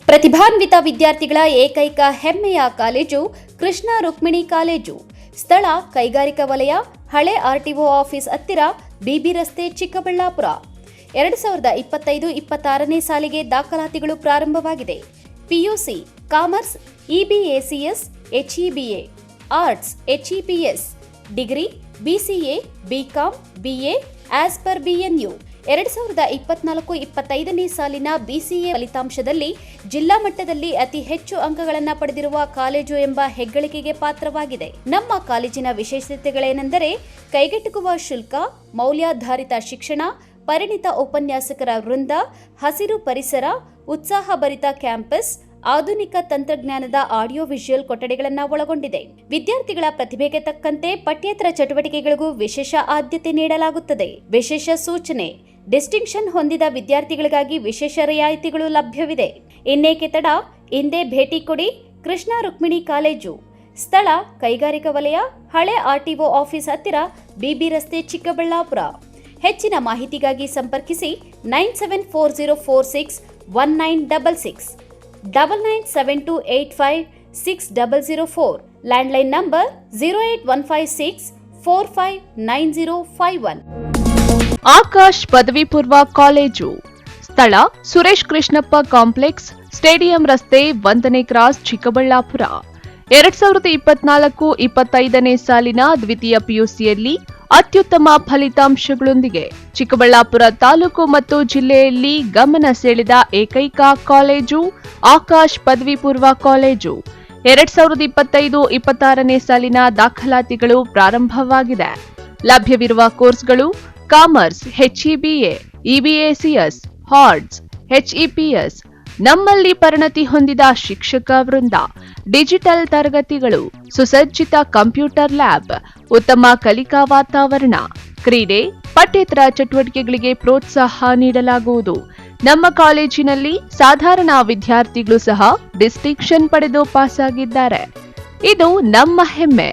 ಪ್ರತಿಭಾನ್ವಿತ ವಿದ್ಯಾರ್ಥಿಗಳ ಏಕೈಕ ಹೆಮ್ಮೆಯ ಕಾಲೇಜು ಕೃಷ್ಣ ರುಕ್ಮಿಣಿ ಕಾಲೇಜು. ಸ್ಥಳ ಕೈಗಾರಿಕಾ ವಲಯ, ಹಳೆ ಆರ್ಟಿಒ ಆಫೀಸ್ ಹತ್ತಿರ, ಬಿಬಿ ರಸ್ತೆ, ಚಿಕ್ಕಬಳ್ಳಾಪುರ. 2025-26ನೇ ಸಾಲಿಗೆ ದಾಖಲಾತಿಗಳು ಪ್ರಾರಂಭವಾಗಿದೆ. PUC, commerce, EBACS, HEBA, arts, HEPS, degree, BCA, BCom, BA as per BNU. 2024-25ನೇ ಸಾಲಿನ ಬಿಸಿಎ ಫಲಿತಾಂಶದಲ್ಲಿ ಜಿಲ್ಲಾ ಮಟ್ಟದಲ್ಲಿ ಅತಿ ಹೆಚ್ಚು ಅಂಕಗಳನ್ನು ಪಡೆದಿರುವ ಕಾಲೇಜು ಎಂಬ ಹೆಗ್ಗಳಿಕೆಗೆ ಪಾತ್ರವಾಗಿದೆ. ನಮ್ಮ ಕಾಲೇಜಿನ ವಿಶೇಷತೆಗಳೇನೆಂದರೆ ಕೈಗೆಟುಕುವ ಶುಲ್ಕ, ಮೌಲ್ಯಾಧಾರಿತ ಶಿಕ್ಷಣ, ಪರಿಣಿತ ಉಪನ್ಯಾಸಕರ ವೃಂದ, ಹಸಿರು ಪರಿಸರ, ಉತ್ಸಾಹಭರಿತ ಕ್ಯಾಂಪಸ್, ಆಧುನಿಕ ತಂತ್ರಜ್ಞಾನದ ಆಡಿಯೋ ವಿಜುವಲ್ ಕೊಠಡಿಗಳನ್ನು ಒಳಗೊಂಡಿದೆ. ವಿದ್ಯಾರ್ಥಿಗಳ ಪ್ರತಿಭೆಗೆ ತಕ್ಕಂತೆ ಪಠ್ಯೇತರ ಚಟುವಟಿಕೆಗಳಿಗೂ ವಿಶೇಷ ಆದ್ಯತೆ ನೀಡಲಾಗುತ್ತದೆ. ವಿಶೇಷ ಸೂಚನೆ: ಡಿಸ್ಟಿಂಕ್ಷನ್ ಹೊಂದಿದ ವಿದ್ಯಾರ್ಥಿಗಳಿಗಾಗಿ ವಿಶೇಷ ರಿಯಾಯಿತಿಗಳು ಲಭ್ಯವಿದೆ. ಇನ್ನೇಕೆ ತಡ? ಇಂದೇ ಭೇಟಿ ಕೊಡಿ ಕೃಷ್ಣ ರುಕ್ಮಿಣಿ ಕಾಲೇಜು. ಸ್ಥಳ ಕೈಗಾರಿಕಾ ವಲಯ, ಹಳೆ ಆರ್ಟಿಒ ಆಫೀಸ್ ಹತ್ತಿರ, ಬಿಬಿ ರಸ್ತೆ, ಚಿಕ್ಕಬಳ್ಳಾಪುರ. ಹೆಚ್ಚಿನ ಮಾಹಿತಿಗಾಗಿ ಸಂಪರ್ಕಿಸಿ 9740461966, 9972856004. Landline number 08156459051. ಆಕಾಶ್ ಪದವಿ ಪೂರ್ವ ಕಾಲೇಜು. ಸ್ಥಳ ಸುರೇಶ್ ಕೃಷ್ಣಪ್ಪ ಕಾಂಪ್ಲೆಕ್ಸ್, ಸ್ಟೇಡಿಯಂ ರಸ್ತೆ, 1ನೇ ಕ್ರಾಸ್, ಚಿಕ್ಕಬಳ್ಳಾಪುರ. 2024-25ನೇ ಸಾಲಿನ ದ್ವಿತೀಯ ಪಿಯುಸಿಯಲ್ಲಿ ಅತ್ಯುತ್ತಮ ಫಲಿತಾಂಶಗಳೊಂದಿಗೆ ಚಿಕ್ಕಬಳ್ಳಾಪುರ ತಾಲೂಕು ಮತ್ತು ಜಿಲ್ಲೆಯಲ್ಲಿ ಗಮನ ಸೆಳೆದ ಏಕೈಕ ಕಾಲೇಜು ಆಕಾಶ್ ಪದವಿ ಪೂರ್ವ ಕಾಲೇಜು. 2025-26ನೇ ಸಾಲಿನ ದಾಖಲಾತಿಗಳು ಪ್ರಾರಂಭವಾಗಿದೆ. ಲಭ್ಯವಿರುವ ಕೋರ್ಸ್ಗಳು commerce, HEBA, EBACS, arts, HEPS. ನಮ್ಮಲ್ಲಿ ಪರಿಣತಿ ಹೊಂದಿದ ಶಿಕ್ಷಕ ವೃಂದ, ಡಿಜಿಟಲ್ ತರಗತಿಗಳು, ಸುಸಜ್ಜಿತ ಕಂಪ್ಯೂಟರ್ ಲ್ಯಾಬ್, ಉತ್ತಮ ಕಲಿಕಾ ವಾತಾವರಣ, ಕ್ರೀಡೆ, ಪಠ್ಯೇತರ ಚಟುವಟಿಕೆಗಳಿಗೆ ಪ್ರೋತ್ಸಾಹ ನೀಡಲಾಗುವುದು. ನಮ್ಮ ಕಾಲೇಜಿನಲ್ಲಿ ಸಾಧಾರಣ ವಿದ್ಯಾರ್ಥಿಗಳು ಸಹ ಡಿಸ್ಟಿಂಕ್ಷನ್ ಪಡೆದು ಪಾಸಾಗಿದ್ದಾರೆ. ಇದು ನಮ್ಮ ಹೆಮ್ಮೆ.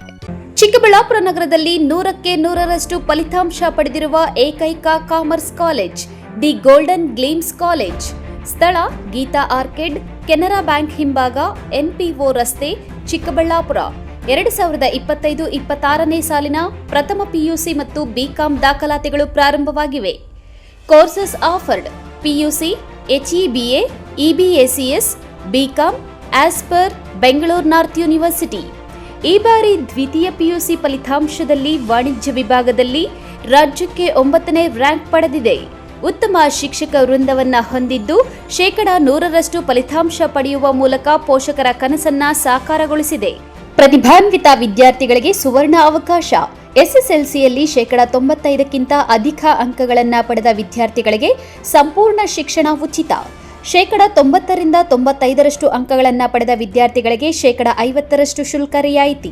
ಚಿಕ್ಕಬಳ್ಳಾಪುರ ನಗರದಲ್ಲಿ 100ಕ್ಕೆ 100ರಷ್ಟು ಫಲಿತಾಂಶ ಪಡೆದಿರುವ ಏಕೈಕ commerce college the golden gleams college. ಸ್ಥಳ ಗೀತಾ ಆರ್ಕಿಡ್, ಕೆನರಾ ಬ್ಯಾಂಕ್ ಹಿಂಭಾಗ, NPO ರಸ್ತೆ, ಚಿಕ್ಕಬಳ್ಳಾಪುರ. 2025-26ನೇ ಸಾಲಿನ ಪ್ರಥಮ PUC ಮತ್ತು BCom ದಾಖಲಾತಿಗಳು ಪ್ರಾರಂಭವಾಗಿವೆ. Courses offered: PUC, HEBA, EBACS, BCom as per Bengaluru north university. ಈ ಬಾರಿ ದ್ವಿತೀಯ PUC ಫಲಿತಾಂಶದಲ್ಲಿ ವಾಣಿಜ್ಯ ವಿಭಾಗದಲ್ಲಿ ರಾಜ್ಯಕ್ಕೆ 9ನೇ ರ್ಯಾಂಕ್ ಪಡೆದಿದೆ. ಉತ್ತಮ ಶಿಕ್ಷಕ ವೃಂದವನ್ನ ಹೊಂದಿದ್ದು 100% ಫಲಿತಾಂಶ ಪಡೆಯುವ ಮೂಲಕ ಪೋಷಕರ ಕನಸನ್ನ ಸಾಕಾರಗೊಳಿಸಿದೆ. ಪ್ರತಿಭಾನ್ವಿತ ವಿದ್ಯಾರ್ಥಿಗಳಿಗೆ ಸುವರ್ಣ ಅವಕಾಶ. SSLCಯಲ್ಲಿ 95ಕ್ಕಿಂತ ಅಧಿಕ ಅಂಕಗಳನ್ನು ಪಡೆದ ವಿದ್ಯಾರ್ಥಿಗಳಿಗೆ ಸಂಪೂರ್ಣ ಶಿಕ್ಷಣ ಉಚಿತ. 90ರಿಂದ 95ರಷ್ಟು ಅಂಕಗಳನ್ನು ಪಡೆದ ವಿದ್ಯಾರ್ಥಿಗಳಿಗೆ 50% ಶುಲ್ಕ ರಿಯಾಯಿತಿ.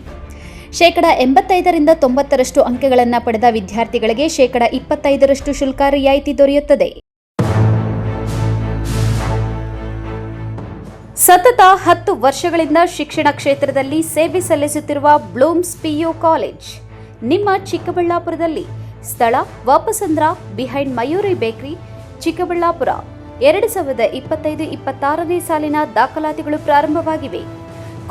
85ರಿಂದ 90ರಷ್ಟು ಅಂಕಗಳನ್ನು ಪಡೆದ ವಿದ್ಯಾರ್ಥಿಗಳಿಗೆ 25% ಶುಲ್ಕ ರಿಯಾಯಿತಿ ದೊರೆಯುತ್ತದೆ. ಸತತ 10 ವರ್ಷಗಳಿಂದ ಶಿಕ್ಷಣ ಕ್ಷೇತ್ರದಲ್ಲಿ ಸೇವೆ ಸಲ್ಲಿಸುತ್ತಿರುವ ಬ್ಲೂಮ್ಸ್ PU ಕಾಲೇಜ್ ನಿಮ್ಮ ಚಿಕ್ಕಬಳ್ಳಾಪುರದಲ್ಲಿ. ಸ್ಥಳ ವಾಪಸಂದ್ರ ಬಿಹೈಂಡ್ ಮಯೂರಿ ಬೇಕರಿ, ಚಿಕ್ಕಬಳ್ಳಾಪುರ. 2025-26ನೇ ಸಾಲಿನ ದಾಖಲಾತಿಗಳು ಪ್ರಾರಂಭವಾಗಿವೆ.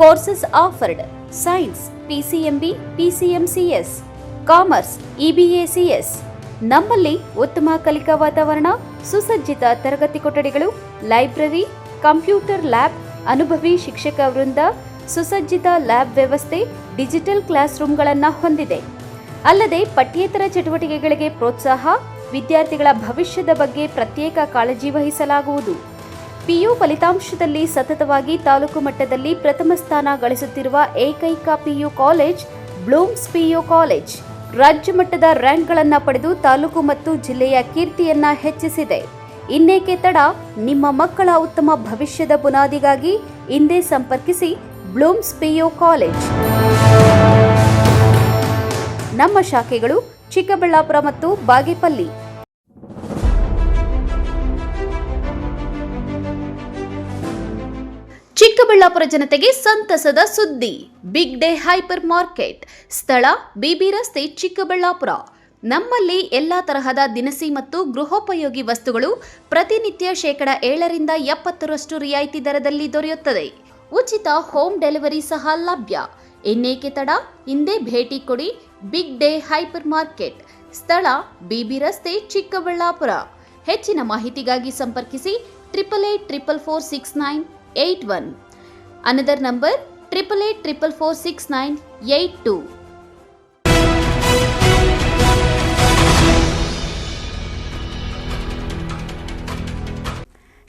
Courses offered: science, PCMB, PCMCS, commerce, EBACS. ನಮ್ಮಲ್ಲಿ ಉತ್ತಮ ಕಲಿಕಾ ವಾತಾವರಣ, ಸುಸಜ್ಜಿತ ತರಗತಿ ಕೊಠಡಿಗಳು, ಲೈಬ್ರರಿ, ಕಂಪ್ಯೂಟರ್ ಲ್ಯಾಬ್, ಅನುಭವಿ ಶಿಕ್ಷಕ ವೃಂದ, ಸುಸಜ್ಜಿತ ಲ್ಯಾಬ್ ವ್ಯವಸ್ಥೆ, ಡಿಜಿಟಲ್ ಕ್ಲಾಸ್ ರೂಮ್ಗಳನ್ನು ಹೊಂದಿದೆ. ಅಲ್ಲದೆ ಪಠ್ಯೇತರ ಚಟುವಟಿಕೆಗಳಿಗೆ ಪ್ರೋತ್ಸಾಹ, ವಿದ್ಯಾರ್ಥಿಗಳ ಭವಿಷ್ಯದ ಬಗ್ಗೆ ಪ್ರತ್ಯೇಕ ಕಾಳಜಿ ವಹಿಸಲಾಗುವುದು. PU ಫಲಿತಾಂಶದಲ್ಲಿ ಸತತವಾಗಿ ತಾಲೂಕು ಮಟ್ಟದಲ್ಲಿ ಪ್ರಥಮ ಸ್ಥಾನ ಗಳಿಸುತ್ತಿರುವ ಏಕೈಕ PU college Bloom's PU college. ರಾಜ್ಯ ಮಟ್ಟದ ರ್ಯಾಂಕ್ಗಳನ್ನು ಪಡೆದು ತಾಲೂಕು ಮತ್ತು ಜಿಲ್ಲೆಯ ಕೀರ್ತಿಯನ್ನ ಹೆಚ್ಚಿಸಿದೆ. ಇನ್ನೇಕೆ ತಡ? ನಿಮ್ಮ ಮಕ್ಕಳ ಉತ್ತಮ ಭವಿಷ್ಯದ ಬುನಾದಿಗಾಗಿ ಇಂದೇ ಸಂಪರ್ಕಿಸಿ ಬ್ಲೂಮ್ಸ್ PU ಕಾಲೇಜ್. ನಮ್ಮ ಶಾಖೆಗಳು ಚಿಕ್ಕಬಳ್ಳಾಪುರ ಮತ್ತು ಬಾಗೇಪಲ್ಲಿ. ಚಿಕ್ಕಬಳ್ಳಾಪುರ ಜನತೆಗೆ ಸಂತಸದ ಸುದ್ದಿ. Big day hyper market. ಸ್ಥಳ BB ರಸ್ತೆ, ಚಿಕ್ಕಬಳ್ಳಾಪುರ. ನಮ್ಮಲ್ಲಿ ಎಲ್ಲಾ ತರಹದ ದಿನಸಿ ಮತ್ತು ಗೃಹೋಪಯೋಗಿ ವಸ್ತುಗಳು ಪ್ರತಿನಿತ್ಯ 7ರಿಂದ 70ರಷ್ಟು ರಿಯಾಯಿತಿ ದರದಲ್ಲಿ ದೊರೆಯುತ್ತದೆ. ಉಚಿತ ಹೋಮ್ ಡೆಲಿವರಿ ಸಹ ಲಭ್ಯ. ಇನ್ನೇಕೆ ತಡ? ಹಿಂದೆ ಭೇಟಿ ಕೊಡಿ ಬಿಗ್ ಡೇ ಹೈಪರ್ ಮಾರ್ಕೆಟ್. ಸ್ಥಳ BB ರಸ್ತೆ, ಚಿಕ್ಕಬಳ್ಳಾಪುರ. ಹೆಚ್ಚಿನ ಮಾಹಿತಿಗಾಗಿ ಸಂಪರ್ಕಿಸಿ 8884469881. Another number 8884469882.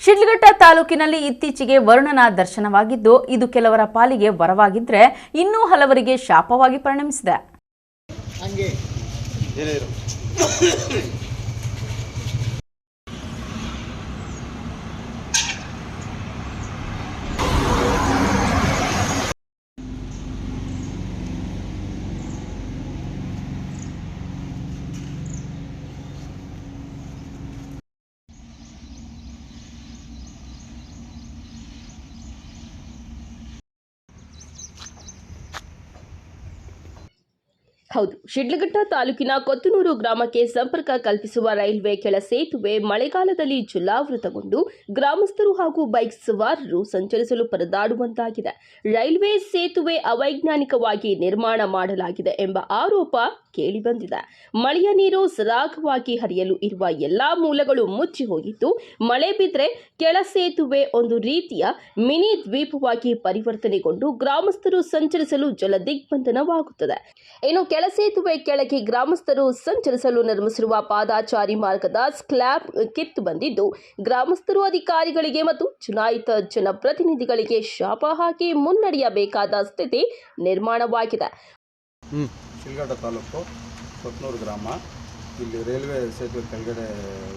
ಶಿಡ್ಲಘಟ್ಟ ತಾಲೂಕಿನಲ್ಲಿ ಇತ್ತೀಚೆಗೆ ವರುಣನ ದರ್ಶನವಾಗಿದ್ದು, ಇದು ಕೆಲವರ ಪಾಲಿಗೆ ವರವಾಗಿದ್ರೆ ಇನ್ನೂ ಹಲವರಿಗೆ ಶಾಪವಾಗಿ ಪರಿಣಮಿಸಿದೆ. ಹೌದು, ಶಿಡ್ಲಘಟ್ಟ ತಾಲೂಕಿನ ಕೊತ್ತನೂರು ಗ್ರಾಮಕ್ಕೆ ಸಂಪರ್ಕ ಕಲ್ಪಿಸುವ ರೈಲ್ವೆ ಕೆಳ ಸೇತುವೆ ಮಳೆಗಾಲದಲ್ಲಿ ಜಲಾವೃತಗೊಂಡು ಗ್ರಾಮಸ್ಥರು ಹಾಗೂ ಬೈಕ್ ಸವಾರರು ಸಂಚರಿಸಲು ಪರದಾಡುವಂತಾಗಿದೆ. ರೈಲ್ವೆ ಸೇತುವೆ ಅವೈಜ್ಞಾನಿಕವಾಗಿ ನಿರ್ಮಾಣ ಮಾಡಲಾಗಿದೆ ಎಂಬ ಆರೋಪ ಕೇಳಿಬಂದಿದೆ. ಮಳೆಯ ನೀರು ಸರಾಗವಾಗಿ ಹರಿಯಲು ಇರುವ ಎಲ್ಲಾ ಮೂಲಗಳು ಮುಚ್ಚಿ ಹೋಗಿದ್ದು, ಮಳೆ ಬಿದ್ದರೆ ಕೆಳ ಸೇತುವೆ ಒಂದು ರೀತಿಯ ಮಿನಿ ದ್ವೀಪವಾಗಿ ಪರಿವರ್ತನೆಗೊಂಡು ಗ್ರಾಮಸ್ಥರು ಸಂಚರಿಸಲು ಜಲದಿಗ್ಬಂಧನವಾಗುತ್ತದೆ. ಇನ್ನು ಕೆಳ ಸೇತುವೆ ಕೆಳಗೆ ಗ್ರಾಮಸ್ಥರು ಸಂಚರಿಸಲು ನಿರ್ಮಿಸಿರುವ ಪಾದಾಚಾರಿ ಮಾರ್ಗದ ಸ್ಲ್ಯಾಬ್ ಕಿತ್ತು ಬಂದಿದ್ದು, ಗ್ರಾಮಸ್ಥರು ಅಧಿಕಾರಿಗಳಿಗೆ ಮತ್ತು ಚುನಾಯಿತ ಜನಪ್ರತಿನಿಧಿಗಳಿಗೆ ಶಾಪ ಹಾಕಿ ಮುನ್ನಡೆಯಬೇಕಾದ ಸ್ಥಿತಿ ನಿರ್ಮಾಣವಾಗಿದೆ. ಶಿಡ್ಲಘಟ್ಟ ತಾಲೂಕು ಕೊತ್ತನೂರು ಗ್ರಾಮ. ಇಲ್ಲಿ ರೈಲ್ವೆ ಸೇತುವೆ ಕೆಳಗಡೆ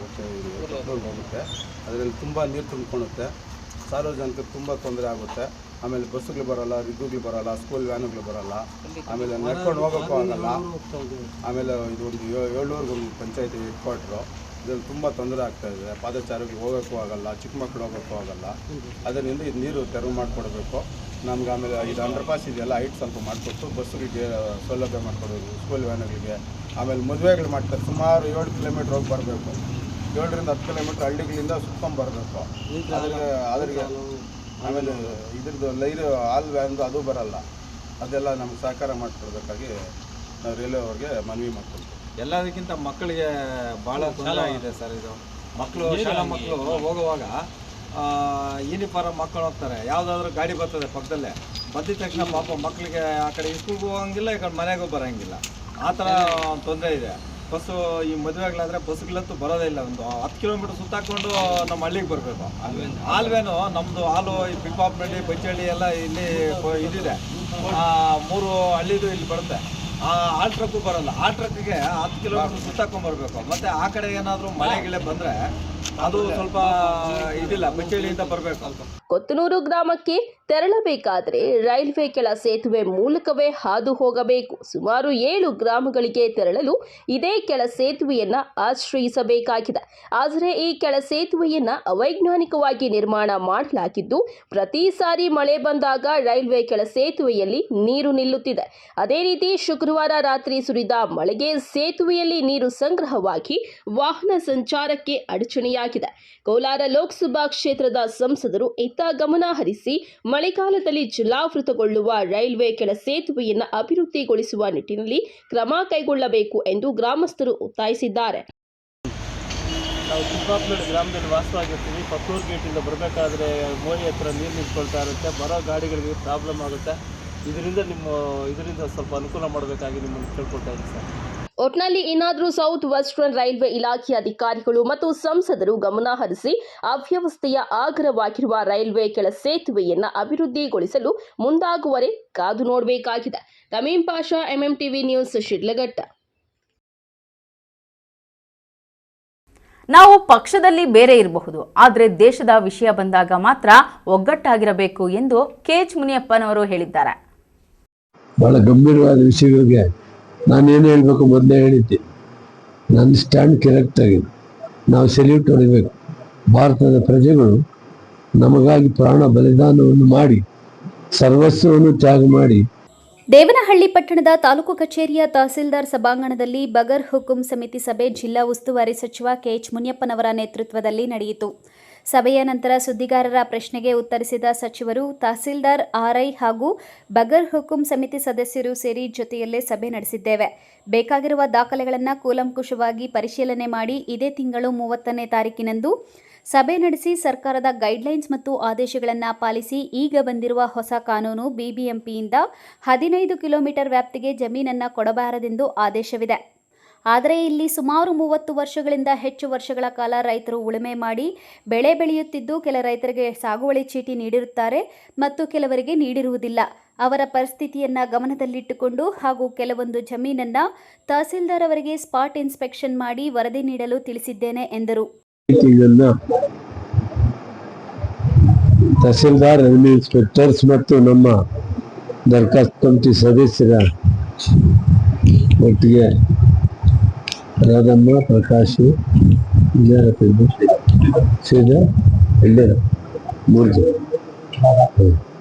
ಕೊತ್ತನೂರಿಗೆ ಹೋಗುತ್ತೆ. ಅದರಲ್ಲಿ ತುಂಬ ನೀರು ತುಂಬಿಕೊಳ್ಳುತ್ತೆ. ಸಾರ್ವಜನಿಕರಿಗೆ ತುಂಬ ತೊಂದರೆ ಆಗುತ್ತೆ. ಆಮೇಲೆ ಬಸ್ಸುಗಳು ಬರೋಲ್ಲ, ರಿಗ್ಗುಗಳು ಬರೋಲ್ಲ, ಸ್ಕೂಲ್ ವ್ಯಾನುಗಳು ಬರೋಲ್ಲ. ಆಮೇಲೆ ನಡ್ಕೊಂಡು ಹೋಗೋಕ್ಕೂ ಆಗಲ್ಲ. ಆಮೇಲೆ ಇದು ಒಂದು 7 ಒಂದು ಪಂಚಾಯತಿ ಹೆಡ್ ಕ್ವಾರ್ಟ್ರು. ಇದರಲ್ಲಿ ತುಂಬ ತೊಂದರೆ ಆಗ್ತಾಯಿದೆ. ಪಾದಚಾರಿಗಳಿಗೆ ಹೋಗೋಕ್ಕೂ ಆಗಲ್ಲ, ಚಿಕ್ಕ ಮಕ್ಕಳು ಹೋಗೋಕ್ಕೂ ಆಗಲ್ಲ. ಅದರಿಂದ ಇದು ನೀರು ತೆರವು ಮಾಡಿಕೊಡ್ಬೇಕು ನಮ್ಗೆ. ಆಮೇಲೆ ಇದು ಅಂಡರ್ ಪಾಸ್ ಇದೆಯಲ್ಲ, ಹೈಟ್ ಸ್ವಲ್ಪ ಮಾಡಿಕೊಟ್ಟು ಬಸ್ಸುಗಳಿಗೆ ಸೌಲಭ್ಯ ಮಾಡಿಕೊಡೋದು, ಸ್ಕೂಲ್ ವ್ಯಾನುಗಳಿಗೆ. ಆಮೇಲೆ ಮದುವೆಗಳು ಮಾಡ್ತಾರೆ. ಸುಮಾರು 7 ಕಿಲೋಮೀಟ್ರ್ ಹೋಗಿ ಬರಬೇಕು. 7 ರಿಂದ 10 ಕಿಲೋಮೀಟ್ರ್ ಹಳ್ಳಿಗಳಿಂದ ಸುತ್ಕೊಂಡ್ಬರ್ಬೇಕು. ಅದ್ರಿಗೆ ಆಮೇಲೆ ಇದ್ರದ್ದು ಲೈರು ಹಾಲ್ ವ್ಯಾನ್ದು ಅದು ಬರಲ್ಲ. ಅದೆಲ್ಲ ನಮ್ಗೆ ಸಹಕಾರ ಮಾಡಿಕೊಡ್ಬೇಕಾಗಿ ನಾವು ರೈಲ್ವೆ ಅವ್ರಿಗೆ ಮನವಿ ಮಾಡ್ಕೊಳ್ತೀವಿ. ಎಲ್ಲದಕ್ಕಿಂತ ಮಕ್ಕಳಿಗೆ ಭಾಳ ತೊಂದರೆ ಆಗಿದೆ ಸರ್. ಇದು ಮಕ್ಕಳು ಶಾಲಾ ಮಕ್ಕಳು ಹೋಗುವಾಗ ಯೂನಿಫಾರ್ಮ್ ಮಕ್ಕಳು ಹೋಗ್ತಾರೆ, ಯಾವುದಾದ್ರೂ ಗಾಡಿ ಬರ್ತದೆ ಪಕ್ಕದಲ್ಲೇ, ಬಂದಿದ ತಕ್ಷಣ ಪಾಪ ಮಕ್ಕಳಿಗೆ ಆ ಕಡೆ ಸ್ಕೂಲ್ಗೂ ಹೋಗಂಗಿಲ್ಲ, ಈ ಕಡೆ ಮನೆಗೂ ಬರೋಂಗಿಲ್ಲ. ಆ ಥರ ತೊಂದರೆ ಇದೆ. ಬಸ್ಸು ಈ ಮದುವೆಗಳಾದರೆ ಬಸ್ಸುಗಳಂತೂ ಬರೋದೇ ಇಲ್ಲ. ಒಂದು 10 ಕಿಲೋಮೀಟ್ರ್ ಸುತ್ತಾಕೊಂಡು ನಮ್ಮ ಹಳ್ಳಿಗೆ ಬರಬೇಕು. ಆಲ್ವೇನು ನಮ್ಮದು ಹಾಲು ಈ ಪಿಂಪಾಪನಹಳ್ಳಿ, ಬಚ್ಚಹಳ್ಳಿ ಎಲ್ಲ ಇಲ್ಲಿ ಇದಿದೆ. 3 ಹಳ್ಳಿದು ಇಲ್ಲಿ ಬರುತ್ತೆ. ಆ ಟ್ರಕ್ಕು ಬರೋಲ್ಲ. ಆ ಟ್ರಕ್ಕಿಗೆ 10 ಕಿಲೋಮೀಟ್ರ್ ಸುತ್ತಾಕೊಂಡ್ಬರ್ಬೇಕು. ಮತ್ತು ಆ ಕಡೆ ಏನಾದರೂ ಮಳೆ ಬಂದರೆ ಅದು ಸ್ವಲ್ಪ ಇದಿಲ್ಲ, ಬಚ್ಚಹಳ್ಳಿಯಿಂದ ಬರಬೇಕು. ಕೊತ್ತನೂರು ಗ್ರಾಮಕ್ಕೆ ತೆರಳಬೇಕಾದರೆ ರೈಲ್ವೆ ಕೆಳ ಸೇತುವೆ ಮೂಲಕವೇ ಹಾದು ಹೋಗಬೇಕು. ಸುಮಾರು 7 ಗ್ರಾಮಗಳಿಗೆ ತೆರಳಲು ಇದೇ ಕೆಳ ಸೇತುವೆಯನ್ನ ಆಶ್ರಯಿಸಬೇಕಾಗಿದೆ. ಆದರೆ ಈ ಕೆಳ ಸೇತುವೆಯನ್ನ ಅವೈಜ್ಞಾನಿಕವಾಗಿ ನಿರ್ಮಾಣ ಮಾಡಲಾಗಿದ್ದು, ಪ್ರತಿ ಸಾರಿ ಮಳೆ ಬಂದಾಗ ರೈಲ್ವೆ ಕೆಳ ಸೇತುವೆಯಲ್ಲಿ ನೀರು ನಿಲ್ಲುತ್ತಿದೆ. ಅದೇ ರೀತಿ ಶುಕ್ರವಾರ ರಾತ್ರಿ ಸುರಿದ ಮಳೆಗೆ ಸೇತುವೆಯಲ್ಲಿ ನೀರು ಸಂಗ್ರಹವಾಗಿ ವಾಹನ ಸಂಚಾರಕ್ಕೆ ಅಡಚಣೆಯಾಗಿದೆ. ಕೋಲಾರ ಲೋಕಸಭಾ ಕ್ಷೇತ್ರದ ಸಂಸದರು ಇತ್ತ ಗಮನ ಹರಿಸಿ ಮಳೆಗಾಲದಲ್ಲಿ ಜಲಾವೃತಗೊಳ್ಳುವ ರೈಲ್ವೆ ಕೆಳ ಸೇತುವೆಯನ್ನು ಅಭಿವೃದ್ಧಿಗೊಳಿಸುವ ನಿಟ್ಟಿನಲ್ಲಿ ಕ್ರಮ ಕೈಗೊಳ್ಳಬೇಕು ಎಂದು ಗ್ರಾಮಸ್ಥರು ಒತ್ತಾಯಿಸಿದ್ದಾರೆ. ನಾವು ಪಿಂಪಾಪನಹಳ್ಳಿ ಗ್ರಾಮದಲ್ಲಿ ವಾಸವಾಗಿರ್ತೀವಿ. ಕೊತ್ತೂರು ಗೇಟಿಂದ ಬರಬೇಕಾದ್ರೆ ಮೋರಿ ಹತ್ರ ನೀರು ನಿಂತ್ಕೊಳ್ತಾ ಇರುತ್ತೆ. ಬರೋ ಗಾಡಿಗಳಿಗೆ ಪ್ರಾಬ್ಲಮ್ ಆಗುತ್ತೆ. ಇದರಿಂದ ಸ್ವಲ್ಪ ಅನುಕೂಲ ಮಾಡಬೇಕಾಗಿ ನಿಮ್ಮನ್ನು ಕೇಳ್ಕೊಳ್ತಾ ಇದ್ದೀನಿ ಸರ್. ಒಟ್ನಲ್ಲಿ ಇನ್ನಾದರೂ ಸೌತ್ ವೆಸ್ಟರ್ನ್ ರೈಲ್ವೆ ಇಲಾಖೆಯ ಅಧಿಕಾರಿಗಳು ಮತ್ತು ಸಂಸದರು ಗಮನ ಹರಿಸಿ ಅವ್ಯವಸ್ಥೆಯ ಆಗರವಾಗಿರುವ ರೈಲ್ವೆ ಕೆಳ ಸೇತುವೆಯನ್ನು ಅಭಿವೃದ್ಧಿಗೊಳಿಸಲು ಮುಂದಾಗುವರೆ ಕಾದು ನೋಡಬೇಕಾಗಿದೆ. ತಮೀಂ ಪಾಷಾ, MMTV ನ್ಯೂಸ್, ಶಿಡ್ಲಘಟ್ಟ. ನಾವು ಪಕ್ಷದಲ್ಲಿ ಬೇರೆ ಇರಬಹುದು, ಆದರೆ ದೇಶದ ವಿಷಯ ಬಂದಾಗ ಮಾತ್ರ ಒಗ್ಗಟ್ಟಾಗಿರಬೇಕು ಎಂದು KH ಮುನಿಯಪ್ಪನವರು ಹೇಳಿದ್ದಾರೆ. ಬಹಳ ಗಂಭೀರವಾದ ವಿಷಯಗಳಿಗೆ ನಾನೇನು ಹೇಳಬೇಕು ಮೊದಲೇ ಹೇಳಿದ್ದೆ. ನನ್ನ ಸ್ಟ್ಯಾಂಡ್ ಕರೆಕ್ಟ್ ಆಗಿದೆ. ನಾವು ಸೆಲ್ಯೂಟ್ ಹೊಡಿಬೇಕು. ಭಾರತದ ಪ್ರಜೆಗಳು ನಮಗಾಗಿ ಪ್ರಾಣ ಬಲಿದಾನವನ್ನು ಮಾಡಿ ಸರ್ವಸ್ವವನ್ನು ತ್ಯಾಗ ಮಾಡಿ. ದೇವನಹಳ್ಳಿ ಪಟ್ಟಣದ ತಾಲೂಕು ಕಚೇರಿಯ ತಹಸೀಲ್ದಾರ್ ಸಭಾಂಗಣದಲ್ಲಿ ಬಗರ್ ಹುಕುಂ ಸಮಿತಿ ಸಭೆ ಜಿಲ್ಲಾ ಉಸ್ತುವಾರಿ ಸಚಿವ KH ಮುನಿಯಪ್ಪನವರ ನೇತೃತ್ವದಲ್ಲಿ ನಡೆಯಿತು. ಸಭೆಯ ನಂತರ ಸುದ್ದಿಗಾರರ ಪ್ರಶ್ನೆಗೆ ಉತ್ತರಿಸಿದ ಸಚಿವರು, ತಹಸೀಲ್ದಾರ್ RI ಹಾಗೂ ಬಗರ್ ಹುಕುಂ ಸಮಿತಿ ಸದಸ್ಯರು ಸೇರಿ ಜೊತೆಯಲ್ಲೇ ಸಭೆ ನಡೆಸಿದ್ದೇವೆ. ಬೇಕಾಗಿರುವ ದಾಖಲೆಗಳನ್ನು ಕೂಲಂಕುಷವಾಗಿ ಪರಿಶೀಲನೆ ಮಾಡಿ ಇದೇ ತಿಂಗಳು 30ನೇ ತಾರೀಕಿನಂದು ಸಭೆ ನಡೆಸಿ ಸರ್ಕಾರದ ಗೈಡ್ಲೈನ್ಸ್ ಮತ್ತು ಆದೇಶಗಳನ್ನು ಪಾಲಿಸಿ ಈಗ ಬಂದಿರುವ ಹೊಸ ಕಾನೂನು BBMPಯಿಂದ 15 ಕಿಲೋಮೀಟರ್ ವ್ಯಾಪ್ತಿಗೆ ಜಮೀನನ್ನು ಕೊಡಬಾರದೆಂದು ಆದೇಶವಿದೆ. ಆದರೆ ಇಲ್ಲಿ ಸುಮಾರು 30 ವರ್ಷಗಳಿಂದ ಹೆಚ್ಚು ವರ್ಷಗಳ ಕಾಲ ರೈತರು ಉಳುಮೆ ಮಾಡಿ ಬೆಳೆ ಬೆಳೆಯುತ್ತಿದ್ದು, ಕೆಲ ರೈತರಿಗೆ ಸಾಗುವಳಿ ಚೀಟಿ ನೀಡಿರುತ್ತಾರೆ ಮತ್ತು ಕೆಲವರಿಗೆ ನೀಡಿರುವುದಿಲ್ಲ. ಅವರ ಪರಿಸ್ಥಿತಿಯನ್ನು ಗಮನದಲ್ಲಿಟ್ಟುಕೊಂಡು ಹಾಗೂ ಕೆಲವೊಂದು ಜಮೀನನ್ನು ತಹಸೀಲ್ದಾರ್ ಅವರಿಗೆ ಸ್ಪಾಟ್ ಇನ್ಸ್ಪೆಕ್ಷನ್ ಮಾಡಿ ವರದಿ ನೀಡಲು ತಿಳಿಸಿದ್ದೇನೆ ಎಂದರು. ತಹಸೀಲ್ದಾರ್, ರೆವಿನ್ಯೂ ಇನ್ಸ್ಪೆಕ್ಟರ್ಸ್ ಮತ್ತು ನಮ್ಮ ದರಖಾಸ್ತು ಕಮಿಟಿ ಸದಸ್ಯರ ಒಟ್ಟಿಗೆ ರಾಧಮ್ಮ, ಪ್ರಕಾಶ್, ಸೀದಾ ಎಲ್ಲರ 3 ಜನ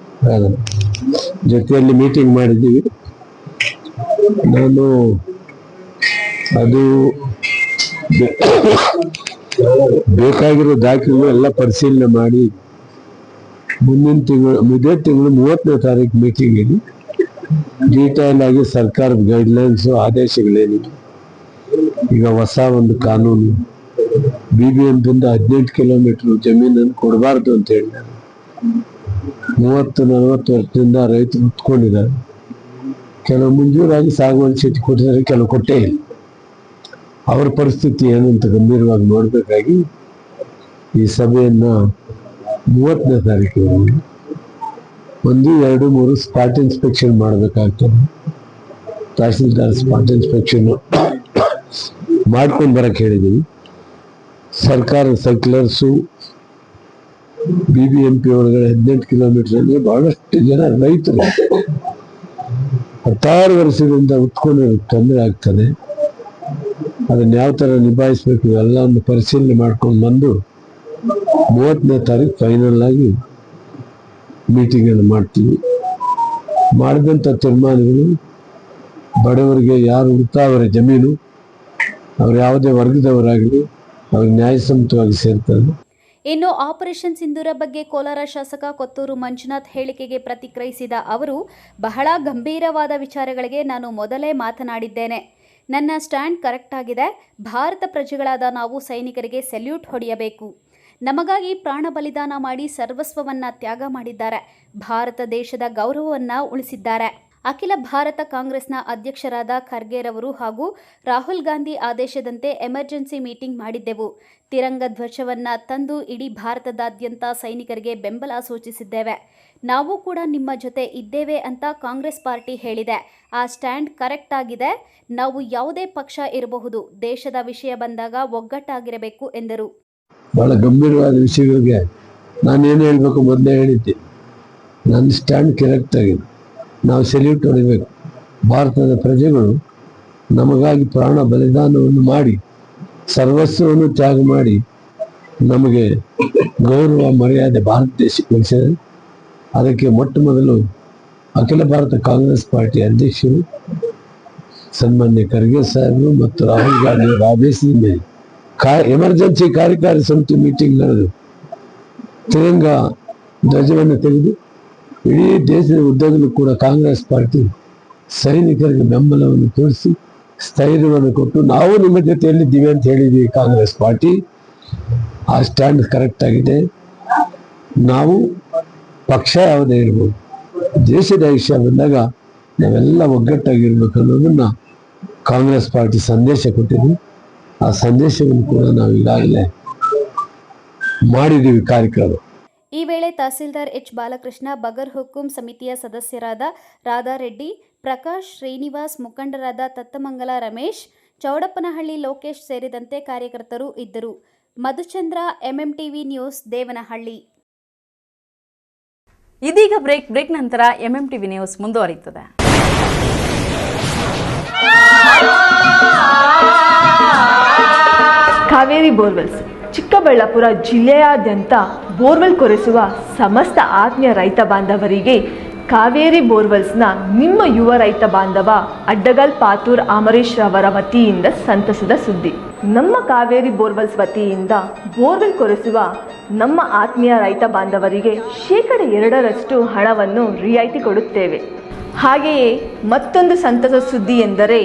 ಜೊತೆಯಲ್ಲಿ ಮೀಟಿಂಗ್ ಮಾಡಿದ್ದೀವಿ. ನಾನು ಅದು ಬೇಕಾಗಿರೋ ದಾಖಲೆ ಎಲ್ಲ ಪರಿಶೀಲನೆ ಮಾಡಿ ಮುಂದಿನ ತಿಂಗಳು ಇದೇ ತಿಂಗಳು 30ನೇ ತಾರೀಕು ಮೀಟಿಂಗ್ ಇದೆ. ಡೀಟೇಲ್ ಆಗಿ ಸರ್ಕಾರದ ಗೈಡ್ಲೈನ್ಸು ಆದೇಶಗಳೇನಿದೆ, ಈಗ ಹೊಸ ಒಂದು ಕಾನೂನು BBMಪಿಂದ 18 ಕಿಲೋಮೀಟರ್ ಜಮೀನನ್ನು ಕೊಡಬಾರ್ದು ಅಂತ ಹೇಳಿದ್ದಾರೆ. 30-40 ವರ್ಷದಿಂದ ರೈತರು ಉತ್ಕೊಂಡಿದ್ದಾರೆ. ಕೆಲವು ಮಂಜೂರಾಗಿ ಸಾಗುವಳಿ ಚೀಟಿ ಕೊಟ್ಟಿದ್ದಾರೆ, ಕೆಲವು ಕೊಟ್ಟೇ ಇಲ್ಲ. ಅವ್ರ ಪರಿಸ್ಥಿತಿ ಏನು ಅಂತ ಗಂಭೀರವಾಗಿ ನೋಡಬೇಕಾಗಿ ಈ ಸಭೆಯನ್ನ 30ನೇ ತಾರೀಕು 1, 2, 3 ಸ್ಪಾಟ್ ಇನ್ಸ್ಪೆಕ್ಷನ್ ಮಾಡಬೇಕಾಗ್ತದೆ. ತಹಸೀಲ್ದಾರ್ ಸ್ಪಾಟ್ ಇನ್ಸ್ಪೆಕ್ಷನ್ ಮಾಡ್ಕೊಂಡು ಬರಕ್ಕೆ ಹೇಳಿದ್ದೀವಿ. ಸರ್ಕಾರ ಸರ್ಕ್ಯುಲರ್ಸು BBMP ಒಳಗಡೆ 18 ಕಿಲೋಮೀಟರ್ ಅಂದ್ರೆ ಬಹಳಷ್ಟು ಜನ ರೈತರು 16 ವರ್ಷದಿಂದ ಉತ್ಕೊಂಡಿರೋದು ತೊಂದರೆ ಆಗ್ತದೆ. ಅದನ್ನ ಯಾವ ತರ ನಿಭಾಯಿಸ್ಬೇಕು ಎಲ್ಲವನ್ನು ಪರಿಶೀಲನೆ ಮಾಡ್ಕೊಂಡು ಬಂದು 30ನೇ ತಾರೀಕು ಫೈನಲ್ ಆಗಿ ಮೀಟಿಂಗ್ ಅನ್ನು ಮಾಡ್ತೀವಿ. ಮಾಡಿದಂಥ ತೀರ್ಮಾನಗಳು ಬಡವರಿಗೆ ಯಾರು ಉಳಿತಾವರ ಜಮೀನು ಅವ್ರು ಯಾವುದೇ ವರ್ಗದವರಾಗಲಿ ಅವ್ರಿಗೆ ನ್ಯಾಯಸಮ್ಮತವಾಗಿ ಸೇರ್ತದೆ. ಇನ್ನು ಆಪರೇಷನ್ ಸಿಂಧೂರ ಬಗ್ಗೆ ಕೋಲಾರ ಶಾಸಕ ಕೊತ್ತೂರು ಮಂಜುನಾಥ್ ಹೇಳಿಕೆಗೆ ಪ್ರತಿಕ್ರಿಯಿಸಿದ ಅವರು, ಬಹಳ ಗಂಭೀರವಾದ ವಿಚಾರಗಳಿಗೆ ನಾನು ಮೊದಲೇ ಮಾತನಾಡಿದ್ದೇನೆ. ನನ್ನ ಸ್ಟ್ಯಾಂಡ್ ಕರೆಕ್ಟ್ ಆಗಿದೆ. ಭಾರತ ಪ್ರಜೆಗಳಾದ ನಾವು ಸೈನಿಕರಿಗೆ ಸೆಲ್ಯೂಟ್ ಹೊಡೆಯಬೇಕು. ನಮಗಾಗಿ ಪ್ರಾಣ ಬಲಿದಾನ ಮಾಡಿ ಸರ್ವಸ್ವವನ್ನು ತ್ಯಾಗ ಮಾಡಿದ್ದಾರೆ. ಭಾರತ ದೇಶದ ಗೌರವವನ್ನು ಉಳಿಸಿದ್ದಾರೆ. ಅಖಿಲ ಭಾರತ ಕಾಂಗ್ರೆಸ್ನ ಅಧ್ಯಕ್ಷರಾದ ಖರ್ಗೆರವರು ಹಾಗೂ ರಾಹುಲ್ ಗಾಂಧಿ ಆದೇಶದಂತೆ ಎಮರ್ಜೆನ್ಸಿ ಮೀಟಿಂಗ್ ಮಾಡಿದ್ದೆವು. ತಿರಂಗ ಧ್ವಜವನ್ನು ತಂದು ಇಡೀ ಭಾರತದಾದ್ಯಂತ ಸೈನಿಕರಿಗೆ ಬೆಂಬಲ ಸೂಚಿಸಿದ್ದೇವೆ. ನಾವು ಕೂಡ ನಿಮ್ಮ ಜೊತೆ ಇದ್ದೇವೆ ಅಂತ ಕಾಂಗ್ರೆಸ್ ಪಾರ್ಟಿ ಹೇಳಿದೆ. ಆ ಸ್ಟ್ಯಾಂಡ್ ಕರೆಕ್ಟ್ ಆಗಿದೆ. ನಾವು ಯಾವುದೇ ಪಕ್ಷ ಇರಬಹುದು, ದೇಶದ ವಿಷಯ ಬಂದಾಗ ಒಗ್ಗಟ್ಟಾಗಿರಬೇಕು ಎಂದರು. ಬಹಳ ಗಂಭೀರವಾದ ವಿಷಯಗಳಿಗೆ ನಾನೇನು ಹೇಳಬೇಕು ಮೊದಲೇ ಹೇಳಿದ್ದೆ. ನನ್ನ ಸ್ಟ್ಯಾಂಡ್ ಕರೆಕ್ಟ್ ಆಗಿದೆ. ನಾವು ಸೆಲ್ಯೂಟ್ ಹೊಡಿಬೇಕು. ಭಾರತದ ಪ್ರಜೆಗಳು ನಮಗಾಗಿ ಪ್ರಾಣ ಬಲಿದಾನವನ್ನು ಮಾಡಿ ಸರ್ವಸ್ವವನ್ನು ತ್ಯಾಗ ಮಾಡಿ ನಮಗೆ ಗೌರವ ಮರ್ಯಾದೆ ಭಾರತ ದೇಶಕ್ಕೆ ಉಳಿಸಿದೆ. ಅದಕ್ಕೆ ಮೊಟ್ಟ ಮೊದಲು ಅಖಿಲ ಭಾರತ ಕಾಂಗ್ರೆಸ್ ಪಾರ್ಟಿ ಅಧ್ಯಕ್ಷರು ಸನ್ಮಾನ್ಯ ಖರ್ಗೆ ಸಾಹೇಬರು ಮತ್ತು ರಾಹುಲ್ ಗಾಂಧಿ ಅವರ ಆದೇಶದ ಮೇಲೆ ಎಮರ್ಜೆನ್ಸಿ ಕಾರ್ಯಕಾರಿ ಸಮಿತಿ ಮೀಟಿಂಗ್ ನಡೆದು ತಿರಂಗ ಧ್ವಜವನ್ನು ತೆಗೆದು ಇಡೀ ದೇಶದ ಉದ್ದಗಲೂ ಕೂಡ ಕಾಂಗ್ರೆಸ್ ಪಾರ್ಟಿ ಸೈನಿಕರಿಗೆ ಬೆಂಬಲವನ್ನು ತೋರಿಸಿ ಸ್ಥೈರ್ಯವನ್ನು ಕೊಟ್ಟು ನಾವು ನಿಮ್ಮ ಜೊತೆಯಲ್ಲಿದ್ದೀವಿ ಅಂತ ಹೇಳಿದ್ವಿ. ಕಾಂಗ್ರೆಸ್ ಪಾರ್ಟಿ ಆ ಸ್ಟ್ಯಾಂಡ್ ಕರೆಕ್ಟ್ ಆಗಿದೆ. ನಾವು ಪಕ್ಷ ಯಾವುದೇ ಇರ್ಬೋದು, ದೇಶದ ವಿಷಯ ಬಂದಾಗ ನಾವೆಲ್ಲ ಒಗ್ಗಟ್ಟಾಗಿರ್ಬೇಕು ಅನ್ನೋದನ್ನ ಕಾಂಗ್ರೆಸ್ ಪಾರ್ಟಿ ಸಂದೇಶ ಕೊಟ್ಟಿದ್ವಿ. ಆ ಸಂದೇಶವನ್ನು ಕೂಡ ನಾವು ಈಗಾಗಲೇ ಮಾಡಿದ್ದೀವಿ ಕಾರ್ಯಕ್ರಮ. ಈ ವೇಳೆ ತಹಸೀಲ್ದಾರ್ ಎಚ್ ಬಾಲಕೃಷ್ಣ, ಬಗರ್ ಹುಕುಂ ಸಮಿತಿಯ ಸದಸ್ಯರಾದ ರಾಧಾರೆಡ್ಡಿ, ಪ್ರಕಾಶ್, ಶ್ರೀನಿವಾಸ್, ಮುಖಂಡರಾದ ತತ್ತಮಂಗಲ ರಮೇಶ್, ಚೌಡಪ್ಪನಹಳ್ಳಿ ಲೋಕೇಶ್ ಸೇರಿದಂತೆ ಕಾರ್ಯಕರ್ತರು ಇದ್ದರು. ಮಧುಚಂದ್ರ, MMTV ನ್ಯೂಸ್, ದೇವನಹಳ್ಳಿ. ಇದೀಗ ಬ್ರೇಕ್ ನಂತರ MMTV ನ್ಯೂಸ್ ಮುಂದುವರಿಯುತ್ತದೆ. ಕಾವೇರಿ ಬೋರ್ವೆಲ್ಸ್ ಚಿಕ್ಕಬಳ್ಳಾಪುರ ಜಿಲ್ಲೆಯಾದ್ಯಂತ ಬೋರ್ವೆಲ್ ಕೊರೆಸುವ ಸಮಸ್ತ ಆತ್ಮೀಯ ರೈತ ಬಾಂಧವರಿಗೆ ಕಾವೇರಿ ಬೋರ್ವೆಲ್ಸ್ನ ನಿಮ್ಮ ಯುವ ರೈತ ಬಾಂಧವ ಅಡ್ಡಗಲ್ ಪಾತೂರ್ ಅಮರೀಶ್ ರವರ ವತಿಯಿಂದ ಸಂತಸದ ಸುದ್ದಿ. ನಮ್ಮ ಕಾವೇರಿ ಬೋರ್ವೆಲ್ಸ್ ವತಿಯಿಂದ ಬೋರ್ವೆಲ್ ಕೊರೆಸುವ ನಮ್ಮ ಆತ್ಮೀಯ ರೈತ ಬಾಂಧವರಿಗೆ 2% ಹಣವನ್ನು ರಿಯಾಯಿತಿ ಕೊಡುತ್ತೇವೆ. ಹಾಗೆಯೇ ಮತ್ತೊಂದು ಸಂತಸ ಸುದ್ದಿ ಎಂದರೆ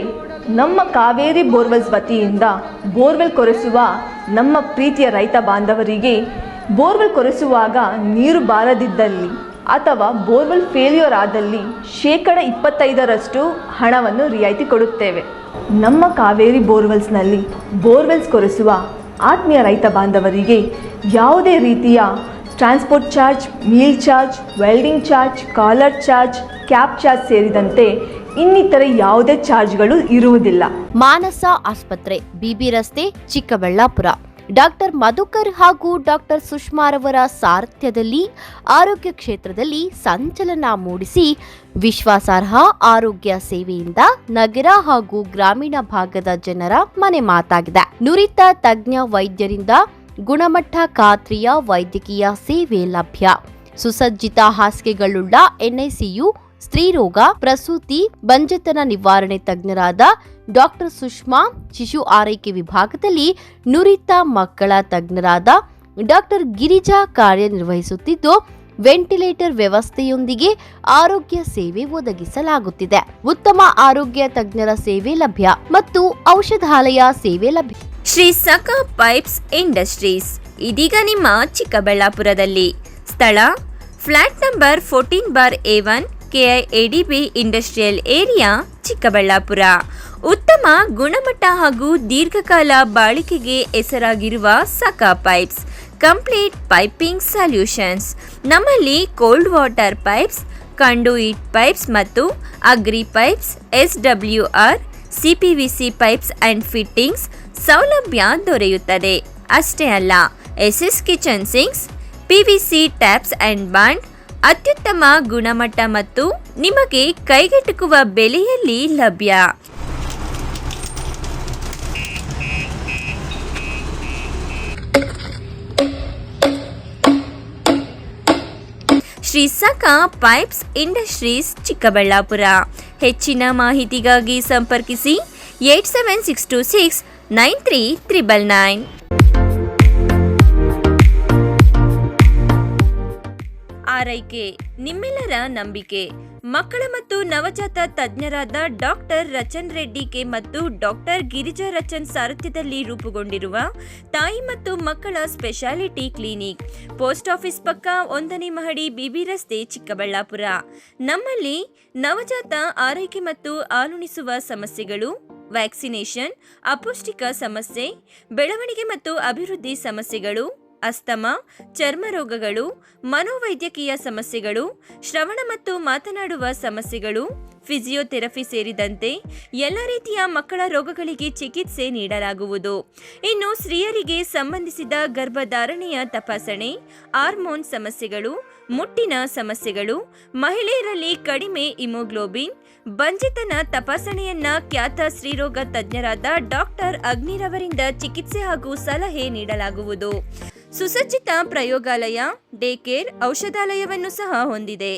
ನಮ್ಮ ಕಾವೇರಿ ಬೋರ್ವೆಲ್ಸ್ ವತಿಯಿಂದ ಬೋರ್ವೆಲ್ ಕೊರೆಸುವ ನಮ್ಮ ಪ್ರೀತಿಯ ರೈತ ಬಾಂಧವರಿಗೆ ಬೋರ್ವೆಲ್ ಕೊರೆಸುವಾಗ ನೀರು ಬಾರದಿದ್ದಲ್ಲಿ ಅಥವಾ ಬೋರ್ವೆಲ್ ಫೇಲ್ಯೂರ್ ಆದಲ್ಲಿ 25% ಹಣವನ್ನು ರಿಯಾಯಿತಿ ಕೊಡುತ್ತೇವೆ. ನಮ್ಮ ಕಾವೇರಿ ಬೋರ್ವೆಲ್ಸ್ನಲ್ಲಿ ಬೋರ್ವೆಲ್ಸ್ ಕೊರೆಸುವ ಆತ್ಮೀಯ ರೈತ ಬಾಂಧವರಿಗೆ ಯಾವುದೇ ರೀತಿಯ transport charge, meal charge, welding charge, collar charge, cab charge ಸೇರಿದಂತೆ ಇನ್ನಿತರೆ ಯಾವುದೇ ಚಾರ್ಜ್ಗಳು ಇರುವುದಿಲ್ಲ. ಮಾನಸ ಆಸ್ಪತ್ರೆ, BB ರಸ್ತೆ, ಚಿಕ್ಕಬಳ್ಳಾಪುರ. ಡಾಕ್ಟರ್ ಮಧುಕರ್ ಹಾಗೂ ಡಾಕ್ಟರ್ ಸುಷ್ಮಾರವರ ಸಾರಥ್ಯದಲ್ಲಿ ಆರೋಗ್ಯ ಕ್ಷೇತ್ರದಲ್ಲಿ ಸಂಚಲನ ಮೂಡಿಸಿ ವಿಶ್ವಾಸಾರ್ಹ ಆರೋಗ್ಯ ಸೇವೆಯಿಂದ ನಗರ ಹಾಗೂ ಗ್ರಾಮೀಣ ಭಾಗದ ಜನರ ಮನೆ ಮಾತಾಗಿದೆ. ನುರಿತ ತಜ್ಞ ವೈದ್ಯರಿಂದ ಗುಣಮಟ್ಟ ಖಾತ್ರಿಯ ವೈದ್ಯಕೀಯ ಸೇವೆ ಲಭ್ಯ. ಸುಸಜ್ಜಿತ ಹಾಸಿಗೆಗಳುಳ್ಳ NICU, ಸ್ತ್ರೀರೋಗ, ಪ್ರಸೂತಿ, ಬಂಜೆತನ ನಿವಾರಣೆ ತಜ್ಞರಾದ ಡಾಕ್ಟರ್ ಸುಷ್ಮಾ, ಶಿಶು ಆರೈಕೆ ವಿಭಾಗದಲ್ಲಿ ನುರಿತ ಮಕ್ಕಳ ತಜ್ಞರಾದ ಡಾಕ್ಟರ್ ಗಿರಿಜಾ ಕಾರ್ಯನಿರ್ವಹಿಸುತ್ತಿದ್ದು, ವೆಂಟಿಲೇಟರ್ ವ್ಯವಸ್ಥೆಯೊಂದಿಗೆ ಆರೋಗ್ಯ ಸೇವೆ ಒದಗಿಸಲಾಗುತ್ತಿದೆ. ಉತ್ತಮ ಆರೋಗ್ಯ ತಜ್ಞರ ಸೇವೆ ಲಭ್ಯ ಮತ್ತು ಔಷಧಾಲಯ ಸೇವೆ ಲಭ್ಯ. ಶ್ರೀ ಸಖ ಪೈಪ್ಸ್ ಇಂಡಸ್ಟ್ರೀಸ್ ಇದೀಗ ನಿಮ್ಮ ಚಿಕ್ಕಬಳ್ಳಾಪುರದಲ್ಲಿ. ಸ್ಥಳ flat number 14/A1 KIADB industrial area, Chikkaballapur. ಉತ್ತಮ ಗುಣಮಟ್ಟ ಹಾಗೂ ದೀರ್ಘಕಾಲ ಬಾಳಿಕೆಗೆ ಹೆಸರಾಗಿರುವ Sakha pipes complete piping solutions. ನಮ್ಮಲ್ಲಿ cold water pipes, conduit pipes ಮತ್ತು agri pipes, SWR, CPVC pipes and fittings ಸೌಲಭ್ಯ ದೊರೆಯುತ್ತದೆ. ಅಷ್ಟೇ ಅಲ್ಲ, SS kitchen sinks, PVC taps and bond ಅತ್ಯುತ್ತಮ ಗುಣಮಟ್ಟ ಮತ್ತು ನಿಮಗೆ ಕೈಗೆಟುಕುವ ಬೆಲೆಯಲ್ಲಿ ಲಭ್ಯ. Shri Sakha pipes industries, Chikkaballapur. ಹೆಚ್ಚಿನ ಮಾಹಿತಿಗಾಗಿ ಸಂಪರ್ಕಿಸಿ 8762693999. ಆರೈಕೆ ನಿಮ್ಮೆಲ್ಲರ ನಂಬಿಕೆ. ಮಕ್ಕಳ ಮತ್ತು ನವಜಾತ ತಜ್ಞರಾದ ಡಾಕ್ಟರ್ ರಚನ್ ರೆಡ್ಡಿ ಕೆ ಮತ್ತು ಡಾಕ್ಟರ್ ಗಿರಿಜಾ ರಚನ್ ಸಾರಥ್ಯದಲ್ಲಿ ರೂಪುಗೊಂಡಿರುವ ತಾಯಿ ಮತ್ತು ಮಕ್ಕಳ ಸ್ಪೆಷಾಲಿಟಿ ಕ್ಲಿನಿಕ್, ಪೋಸ್ಟ್ ಆಫೀಸ್ ಪಕ್ಕ 1ನೇ ಮಹಡಿ, BB ರಸ್ತೆ, ಚಿಕ್ಕಬಳ್ಳಾಪುರ. ನಮ್ಮಲ್ಲಿ ನವಜಾತ ಆರೈಕೆ ಮತ್ತು ಹಾಲುಣಿಸುವ ಸಮಸ್ಯೆಗಳು, ವ್ಯಾಕ್ಸಿನೇಷನ್, ಅಪೌಷ್ಟಿಕ ಸಮಸ್ಯೆ, ಬೆಳವಣಿಗೆ ಮತ್ತು ಅಭಿವೃದ್ಧಿ ಸಮಸ್ಯೆಗಳು, ಅಸ್ತಮಾ, ಚರ್ಮ ರೋಗಗಳು, ಮನೋವೈದ್ಯಕೀಯ ಸಮಸ್ಯೆಗಳು, ಶ್ರವಣ ಮತ್ತು ಮಾತನಾಡುವ ಸಮಸ್ಯೆಗಳು, ಫಿಸಿಯೋಥೆರಪಿ ಸೇರಿದಂತೆ ಎಲ್ಲ ರೀತಿಯ ಮಕ್ಕಳ ರೋಗಗಳಿಗೆ ಚಿಕಿತ್ಸೆ ನೀಡಲಾಗುವುದು. ಇನ್ನು ಸ್ತ್ರೀಯರಿಗೆ ಸಂಬಂಧಿಸಿದ ಗರ್ಭಧಾರಣೆಯ ತಪಾಸಣೆ, ಹಾರ್ಮೋನ್ ಸಮಸ್ಯೆಗಳು, ಮುಟ್ಟಿನ ಸಮಸ್ಯೆಗಳು, ಮಹಿಳೆಯರಲ್ಲಿ ಕಡಿಮೆ ಹಿಮೋಗ್ಲೋಬಿನ್, ಬಂಜೆತನ ತಪಾಸಣೆಯನ್ನ ಖ್ಯಾತ ಸ್ತ್ರೀರೋಗ ತಜ್ಞರಾದ ಡಾಕ್ಟರ್ ಅಗ್ನಿರವರಿಂದ ಚಿಕಿತ್ಸೆ ಹಾಗೂ ಸಲಹೆ ನೀಡಲಾಗುವುದು. ಸುಸಜ್ಜಿತ ಪ್ರಯೋಗಾಲಯ, ಡೇ ಕೇರ್, ಔಷಧಾಲಯವನ್ನು ಸಹ ಹೊಂದಿದೆ.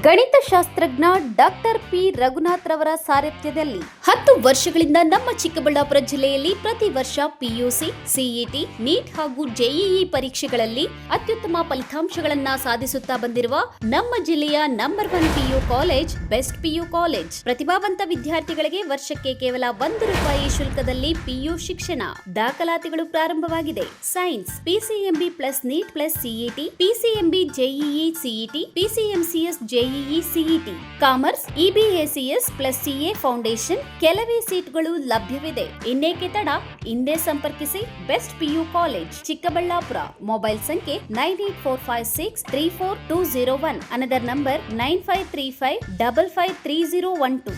ಗಣಿತಶಾಸ್ತ್ರಜ್ಞ ಡಾಕ್ಟರ್ ಪಿ ರಘುನಾಥ್ ರವರ ಸಾರಥ್ಯದಲ್ಲಿ 10 ವರ್ಷಗಳಿಂದ ನಮ್ಮ ಚಿಕ್ಕಬಳ್ಳಾಪುರ ಜಿಲ್ಲೆಯಲ್ಲಿ ಪ್ರತಿ ವರ್ಷ PUC, CET, ನೀಟ್ ಹಾಗೂ JEE ಪರೀಕ್ಷೆಗಳಲ್ಲಿ ಅತ್ಯುತ್ತಮ ಫಲಿತಾಂಶಗಳನ್ನ ಸಾಧಿಸುತ್ತಾ ಬಂದಿರುವ ನಮ್ಮ ಜಿಲ್ಲೆಯ number 1 PU college, best PU college. ಪ್ರತಿಭಾವಂತ ವಿದ್ಯಾರ್ಥಿಗಳಿಗೆ ವರ್ಷಕ್ಕೆ ಕೇವಲ ₹1 ಶುಲ್ಕದಲ್ಲಿ PU ಶಿಕ್ಷಣ. ದಾಖಲಾತಿಗಳು ಪ್ರಾರಂಭವಾಗಿದೆ. Science PCMB plus NEET plus CET, PCMB JEE CET, PCMCS JEE CET, commerce EBACS plus CA foundation. ಕೆಲವೇ ಸೀಟ್ಗಳು ಲಭ್ಯವಿದೆ. ಇನ್ನೇಕೆ ತಡ? ಹಿಂದೆ ಸಂಪರ್ಕಿಸಿ. Best PU college, Chikkaballapur. Mobile ಸಂಖ್ಯೆ 9845634201. Another number 9535553012.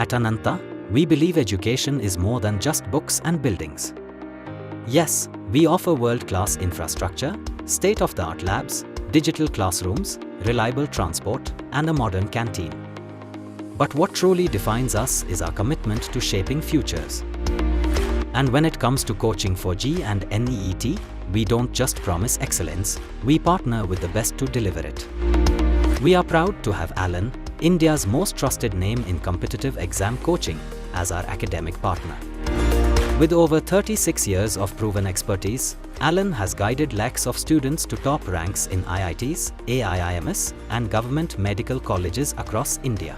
At Ananta, we believe education is more than just books and buildings. Yes, we offer world-class infrastructure, state-of-the-art labs, digital classrooms, reliable transport, and a modern canteen. But what truly defines us is our commitment to shaping futures. And when it comes to coaching for G and NEET, we don't just promise excellence, we partner with the best to deliver it. We are proud to have Alan, India's most trusted name in competitive exam coaching, as our academic partner. With over 36 years of proven expertise, Alan has guided lakhs of students to top ranks in IITs, AIIMS, and government medical colleges across India.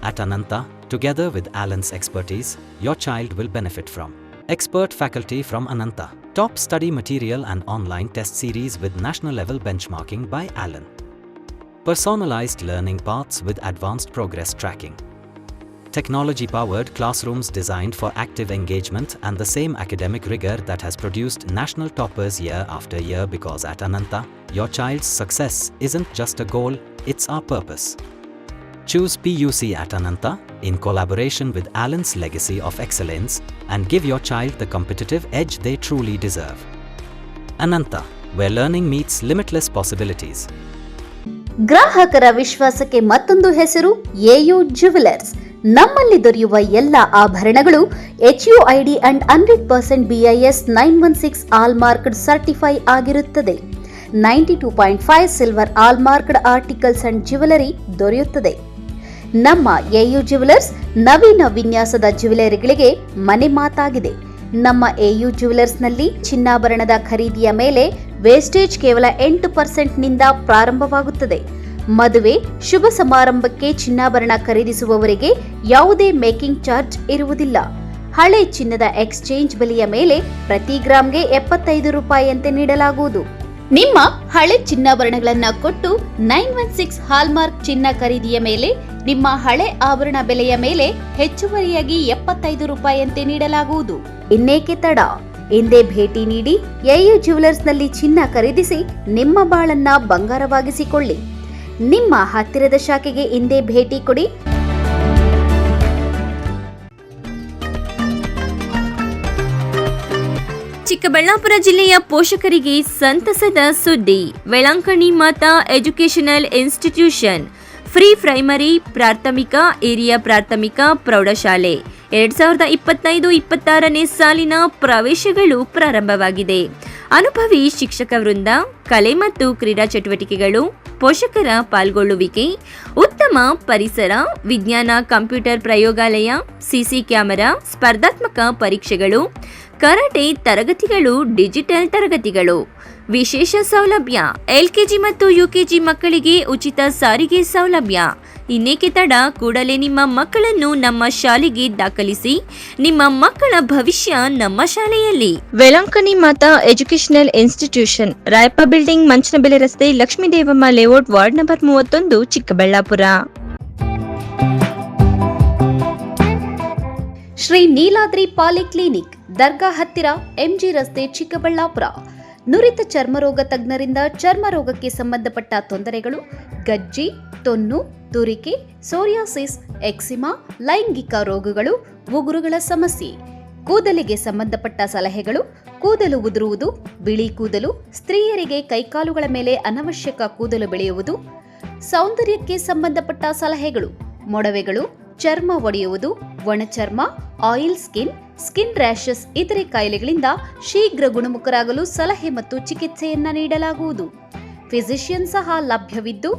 At Ananta, together with Alan's expertise, your child will benefit from expert faculty from Ananta, top study material and online test series with national level benchmarking by Alan, personalized learning paths with advanced progress tracking, technology-powered classrooms designed for active engagement and the same academic rigor that has produced national toppers year after year, because at Ananta, your child's success isn't just a goal, it's our purpose. Choose PUC at Ananta in collaboration with Alan's legacy of excellence and give your child the competitive edge they truly deserve. Ananta, where learning meets limitless possibilities. ಗ್ರಾಹಕರ ವಿಶ್ವಾಸಕ್ಕೆ ಮತ್ತೊಂದು ಹೆಸರು AU jewellers. ನಮ್ಮಲ್ಲಿ ದೊರೆಯುವ ಎಲ್ಲ ಆಭರಣಗಳು HUID and 100% BIS 916 ಆಲ್ಮಾರ್ಕ್ಡ್ certify ಆಗಿರುತ್ತದೆ. 92.5 silver ಆಲ್ಮಾರ್ಕ್ಡ್ articles and jewellery ದೊರೆಯುತ್ತದೆ. ನಮ್ಮ AU ಜ್ಯುವೆಲರ್ಸ್ ನವೀನ ವಿನ್ಯಾಸದ ಜ್ಯುವೆಲರಿಗಳಿಗೆ ಮನೆ ಮಾತಾಗಿದೆ. ನಮ್ಮ AU ಜ್ಯುವೆಲರ್ಸ್ನಲ್ಲಿ ಚಿನ್ನಾಭರಣದ ಖರೀದಿಯ ಮೇಲೆ ವೇಸ್ಟೇಜ್ ಕೇವಲ 8% ನಿಂದ ಪ್ರಾರಂಭವಾಗುತ್ತದೆ. ಮದುವೆ ಶುಭ ಸಮಾರಂಭಕ್ಕೆ ಚಿನ್ನಾಭರಣ ಖರೀದಿಸುವವರಿಗೆ ಯಾವುದೇ ಮೇಕಿಂಗ್ ಚಾರ್ಜ್ ಇರುವುದಿಲ್ಲ. ಹಳೆ ಚಿನ್ನದ ಎಕ್ಸ್ಚೇಂಜ್ ಬೆಲೆಯ ಮೇಲೆ ಪ್ರತಿ ಗ್ರಾಂಗೆ 75 ರೂಪಾಯಿಯಂತೆ ನೀಡಲಾಗುವುದು. ನಿಮ್ಮ ಹಳೆ ಚಿನ್ನಾಭರಣಗಳನ್ನು ಕೊಟ್ಟು 916 ಹಾಲ್ಮಾರ್ಕ್ ಚಿನ್ನ ಖರೀದಿಯ ಮೇಲೆ ನಿಮ್ಮ ಹಳೆ ಆಭರಣ ಬೆಲೆಯ ಮೇಲೆ ಹೆಚ್ಚುವರಿಯಾಗಿ 75 ರೂಪಾಯಿಯಂತೆ ನೀಡಲಾಗುವುದು. ಇನ್ನೇಕೆ ತಡ? ಹಿಂದೆ ಭೇಟಿ ನೀಡಿ AU ಜ್ಯುವೆಲರ್ಸ್ನಲ್ಲಿ ಚಿನ್ನ ಖರೀದಿಸಿ ನಿಮ್ಮ ಬಾಳನ್ನ ಬಂಗಾರವಾಗಿಸಿಕೊಳ್ಳಿ. ನಿಮ್ಮ ಹತ್ತಿರದ ಶಾಖೆಗೆ ಹಿಂದೆ ಭೇಟಿ ಕೊಡಿ. ಚಿಕ್ಕಬಳ್ಳಾಪುರ ಜಿಲ್ಲೆಯ ಪೋಷಕರಿಗೆ ಸಂತಸದ ಸುದ್ದಿ. ವೆಳಂಕಣಿ Mata educational institution free primary, ಪ್ರಾಥಮಿಕ, ಹಿರಿಯ ಪ್ರಾಥಮಿಕ, ಪ್ರೌಢಶಾಲೆ 2025-26ನೇ ಸಾಲಿನ ಪ್ರವೇಶಗಳು ಪ್ರಾರಂಭವಾಗಿದೆ. ಅನುಭವಿ ಶಿಕ್ಷಕ ವೃಂದ, ಕಲೆ ಮತ್ತು ಕ್ರೀಡಾ ಚಟುವಟಿಕೆಗಳು, ಪೋಷಕರ ಪಾಲ್ಗೊಳ್ಳುವಿಕೆ, ಉತ್ತಮ ಪರಿಸರ, ವಿಜ್ಞಾನ ಕಂಪ್ಯೂಟರ್ ಪ್ರಯೋಗಾಲಯ, ಸಿಸಿ ಕ್ಯಾಮೆರಾ, ಸ್ಪರ್ಧಾತ್ಮಕ ಪರೀಕ್ಷೆಗಳು, ಕರಾಟೆ ತರಗತಿಗಳು, ಡಿಜಿಟಲ್ ತರಗತಿಗಳು. ವಿಶೇಷ ಸೌಲಭ್ಯ: LKG ಮತ್ತು UKG ಮಕ್ಕಳಿಗೆ ಉಚಿತ ಸಾರಿಗೆ ಸೌಲಭ್ಯ. ಇನ್ನೇಕೆ ತಡ? ಕೂಡಲೇ ನಿಮ್ಮ ಮಕ್ಕಳನ್ನು ನಮ್ಮ ಶಾಲೆಗೆ ದಾಖಲಿಸಿ. ನಿಮ್ಮ ಮಕ್ಕಳ ಭವಿಷ್ಯ ನಮ್ಮ ಶಾಲೆಯಲ್ಲಿ. Velankanni Mata educational institution, Rayappa building, Manchanabele ರಸ್ತೆ, Lakshmidevamma layout, ward number 31, Chikkaballapur. Shri Neeladri polyclinic, ದರ್ಗಾ ಹತ್ತಿರ, MG ರಸ್ತೆ, ಚಿಕ್ಕಬಳ್ಳಾಪುರ. ನುರಿತ ಚರ್ಮರೋಗ ತಜ್ಞರಿಂದ ಚರ್ಮರೋಗಕ್ಕೆ ಸಂಬಂಧಪಟ್ಟ ತೊಂದರೆಗಳು, ಗಜ್ಜಿ, ತೊನ್ನು, ತುರಿಕೆ, ಸೋರಿಯಾಸಿಸ್, ಎಕ್ಸಿಮಾ, ಲೈಂಗಿಕ ರೋಗಗಳು, ಉಗುರುಗಳ ಸಮಸ್ಯೆ, ಕೂದಲಿಗೆ ಸಂಬಂಧಪಟ್ಟ ಸಲಹೆಗಳು, ಕೂದಲು ಉದುರುವುದು, ಬಿಳಿ ಕೂದಲು, ಸ್ತ್ರೀಯರಿಗೆ ಕೈಕಾಲುಗಳ ಮೇಲೆ ಅನವಶ್ಯಕ ಕೂದಲು ಬೆಳೆಯುವುದು, ಸೌಂದರ್ಯಕ್ಕೆ ಸಂಬಂಧಪಟ್ಟ ಸಲಹೆಗಳು, ಮೊಡವೆಗಳು, ಚರ್ಮ ಒಡೆಯುವುದು, ಒಣಚರ್ಮ, ಆಯಿಲ್ ಸ್ಕಿನ್, ಸ್ಕಿನ್ ರ್ಯಾಷಸ್ ಇತರೆ ಕಾಯಿಲೆಗಳಿಂದ ಶೀಘ್ರ ಗುಣಮುಖರಾಗಲು ಸಲಹೆ ಮತ್ತು ಚಿಕಿತ್ಸೆಯನ್ನ ನೀಡಲಾಗುವುದು. ಫಿಸಿಷಿಯನ್ ಸಹ ಲಭ್ಯವಿದ್ದು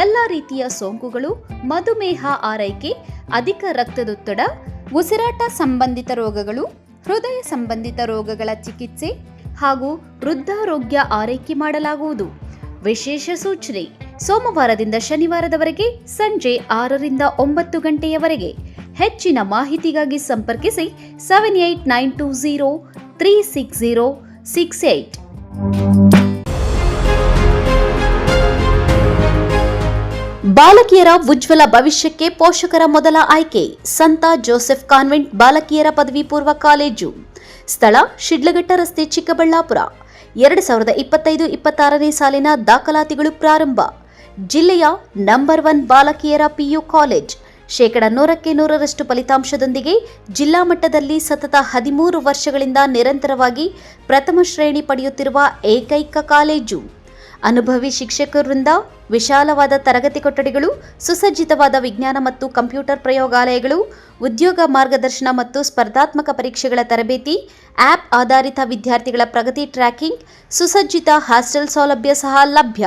ಎಲ್ಲ ರೀತಿಯ ಸೋಂಕುಗಳು, ಮಧುಮೇಹ ಆರೈಕೆ, ಅಧಿಕ ರಕ್ತದೊತ್ತಡ, ಉಸಿರಾಟ ಸಂಬಂಧಿತ ರೋಗಗಳು, ಹೃದಯ ಸಂಬಂಧಿತ ರೋಗಗಳ ಚಿಕಿತ್ಸೆ ಹಾಗೂ ವೃದ್ಧಾರೋಗ್ಯ ಆರೈಕೆ ಮಾಡಲಾಗುವುದು. ವಿಶೇಷ ಸೂಚನೆ: ಸೋಮವಾರದಿಂದ ಶನಿವಾರದವರೆಗೆ ಸಂಜೆ 6ರಿಂದ 9 ಗಂಟೆಯವರೆಗೆ. ಹೆಚ್ಚಿನ ಮಾಹಿತಿಗಾಗಿ ಸಂಪರ್ಕಿಸಿ 7892036068. ಬಾಲಕಿಯರ ಉಜ್ವಲ ಭವಿಷ್ಯಕ್ಕೆ ಪೋಷಕರ ಮೊದಲ ಆಯ್ಕೆ ಸಂತ ಜೋಸೆಫ್ ಕಾನ್ವೆಂಟ್ ಬಾಲಕಿಯರ ಪದವಿ ಪೂರ್ವ ಕಾಲೇಜು. ಸ್ಥಳ ಶಿಡ್ಲಘಟ್ಟ ರಸ್ತೆ, ಚಿಕ್ಕಬಳ್ಳಾಪುರ. 2025-26ನೇ ಸಾಲಿನ ದಾಖಲಾತಿಗಳು ಪ್ರಾರಂಭ. ಜಿಲ್ಲೆಯ ನಂಬರ್ 1 ಬಾಲಕಿಯರ PU ಕಾಲೇಜ್. 100% ಫಲಿತಾಂಶದೊಂದಿಗೆ ಜಿಲ್ಲಾ ಮಟ್ಟದಲ್ಲಿ ಸತತ 13 ವರ್ಷಗಳಿಂದ ನಿರಂತರವಾಗಿ ಪ್ರಥಮ ಶ್ರೇಣಿ ಪಡೆಯುತ್ತಿರುವ ಏಕೈಕ ಕಾಲೇಜು. ಅನುಭವಿ ಶಿಕ್ಷಕರಿಂದ ವಿಶಾಲವಾದ ತರಗತಿ ಕೊಠಡಿಗಳು, ಸುಸಜ್ಜಿತವಾದ ವಿಜ್ಞಾನ ಮತ್ತು ಕಂಪ್ಯೂಟರ್ ಪ್ರಯೋಗಾಲಯಗಳು, ಉದ್ಯೋಗ ಮಾರ್ಗದರ್ಶನ ಮತ್ತು ಸ್ಪರ್ಧಾತ್ಮಕ ಪರೀಕ್ಷೆಗಳ ತರಬೇತಿ, ಆ್ಯಪ್ ಆಧಾರಿತ ವಿದ್ಯಾರ್ಥಿಗಳ ಪ್ರಗತಿ ಟ್ರ್ಯಾಕಿಂಗ್, ಸುಸಜ್ಜಿತ ಹಾಸ್ಟೆಲ್ ಸೌಲಭ್ಯ ಸಹ ಲಭ್ಯ.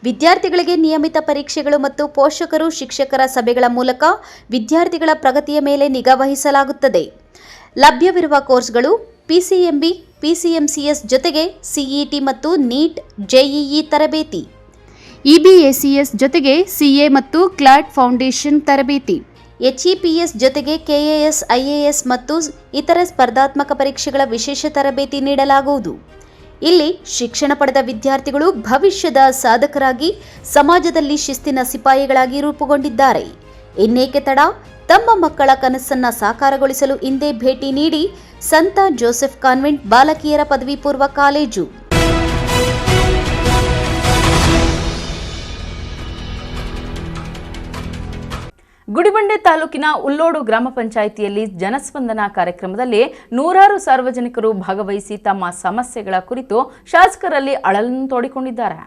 ವಿದ್ಯಾರ್ಥಿಗಳಿಗೆ ನಿಯಮಿತ ಪರೀಕ್ಷೆಗಳು ಮತ್ತು ಪೋಷಕರು ಶಿಕ್ಷಕರ ಸಭೆಗಳ ಮೂಲಕ ವಿದ್ಯಾರ್ಥಿಗಳ ಪ್ರಗತಿಯ ಮೇಲೆ ನಿಗಾ ವಹಿಸಲಾಗುತ್ತದೆ. ಲಭ್ಯವಿರುವ ಕೋರ್ಸ್ಗಳು PCMB, PCMCS ಜೊತೆಗೆ CET ಮತ್ತು NEET, JEE ತರಬೇತಿ, EBACS ಜೊತೆಗೆ CA ಮತ್ತು CLAT ಫೌಂಡೇಶನ್ ತರಬೇತಿ, HEPS ಜೊತೆಗೆ KAS, IAS ಮತ್ತು ಇತರ ಸ್ಪರ್ಧಾತ್ಮಕ ಪರೀಕ್ಷೆಗಳ ವಿಶೇಷ ತರಬೇತಿ ನೀಡಲಾಗುವುದು. ಇಲ್ಲಿ ಶಿಕ್ಷಣ ಪಡೆದ ವಿದ್ಯಾರ್ಥಿಗಳು ಭವಿಷ್ಯದ ಸಾಧಕರಾಗಿ ಸಮಾಜದಲ್ಲಿ ಶಿಸ್ತಿನ ಸಿಪಾಯಿಗಳಾಗಿ ರೂಪುಗೊಂಡಿದ್ದಾರೆ. ಇನ್ನೇಕೆ ತಡ? ತಮ್ಮ ಮಕ್ಕಳ ಕನಸನ್ನ ಸಾಕಾರಗೊಳಿಸಲು ಹಿಂದೆ ಭೇಟಿ ನೀಡಿ ಸಂತ ಜೋಸೆಫ್ ಕಾನ್ವೆಂಟ್ ಬಾಲಕಿಯರ ಪದವಿ ಪೂರ್ವ ಕಾಲೇಜು. ಗುಡಿಬಂಡೆ ತಾಲೂಕಿನ ಉಲ್ಲೋಡು ಗ್ರಾಮ ಪಂಚಾಯಿತಿಯಲ್ಲಿ ಜನಸ್ಪಂದನ ಕಾರ್ಯಕ್ರಮದಲ್ಲಿ ನೂರಾರು ಸಾರ್ವಜನಿಕರು ಭಾಗವಹಿಸಿ ತಮ್ಮ ಸಮಸ್ಯೆಗಳ ಕುರಿತು ಶಾಸಕರಲ್ಲಿ ಅಳಲನ್ನು ತೋಡಿಕೊಂಡಿದ್ದಾರೆ.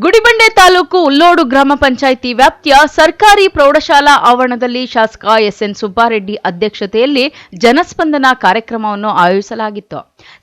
ಗುಡಿಬಂಡೆ ತಾಲೂಕು ಉಲ್ಲೋಡು ಗ್ರಾಮ ಪಂಚಾಯಿತಿ ವ್ಯಾಪ್ತಿಯ ಸರ್ಕಾರಿ ಪ್ರೌಢಶಾಲಾ ಆವರಣದಲ್ಲಿ ಶಾಸಕ ಎಸ್ಎನ್ ಸುಬ್ಬಾರೆಡ್ಡಿ ಅಧ್ಯಕ್ಷತೆಯಲ್ಲಿ ಜನಸ್ಪಂದನ ಕಾರ್ಯಕ್ರಮವನ್ನು ಆಯೋಜಿಸಲಾಗಿತ್ತು.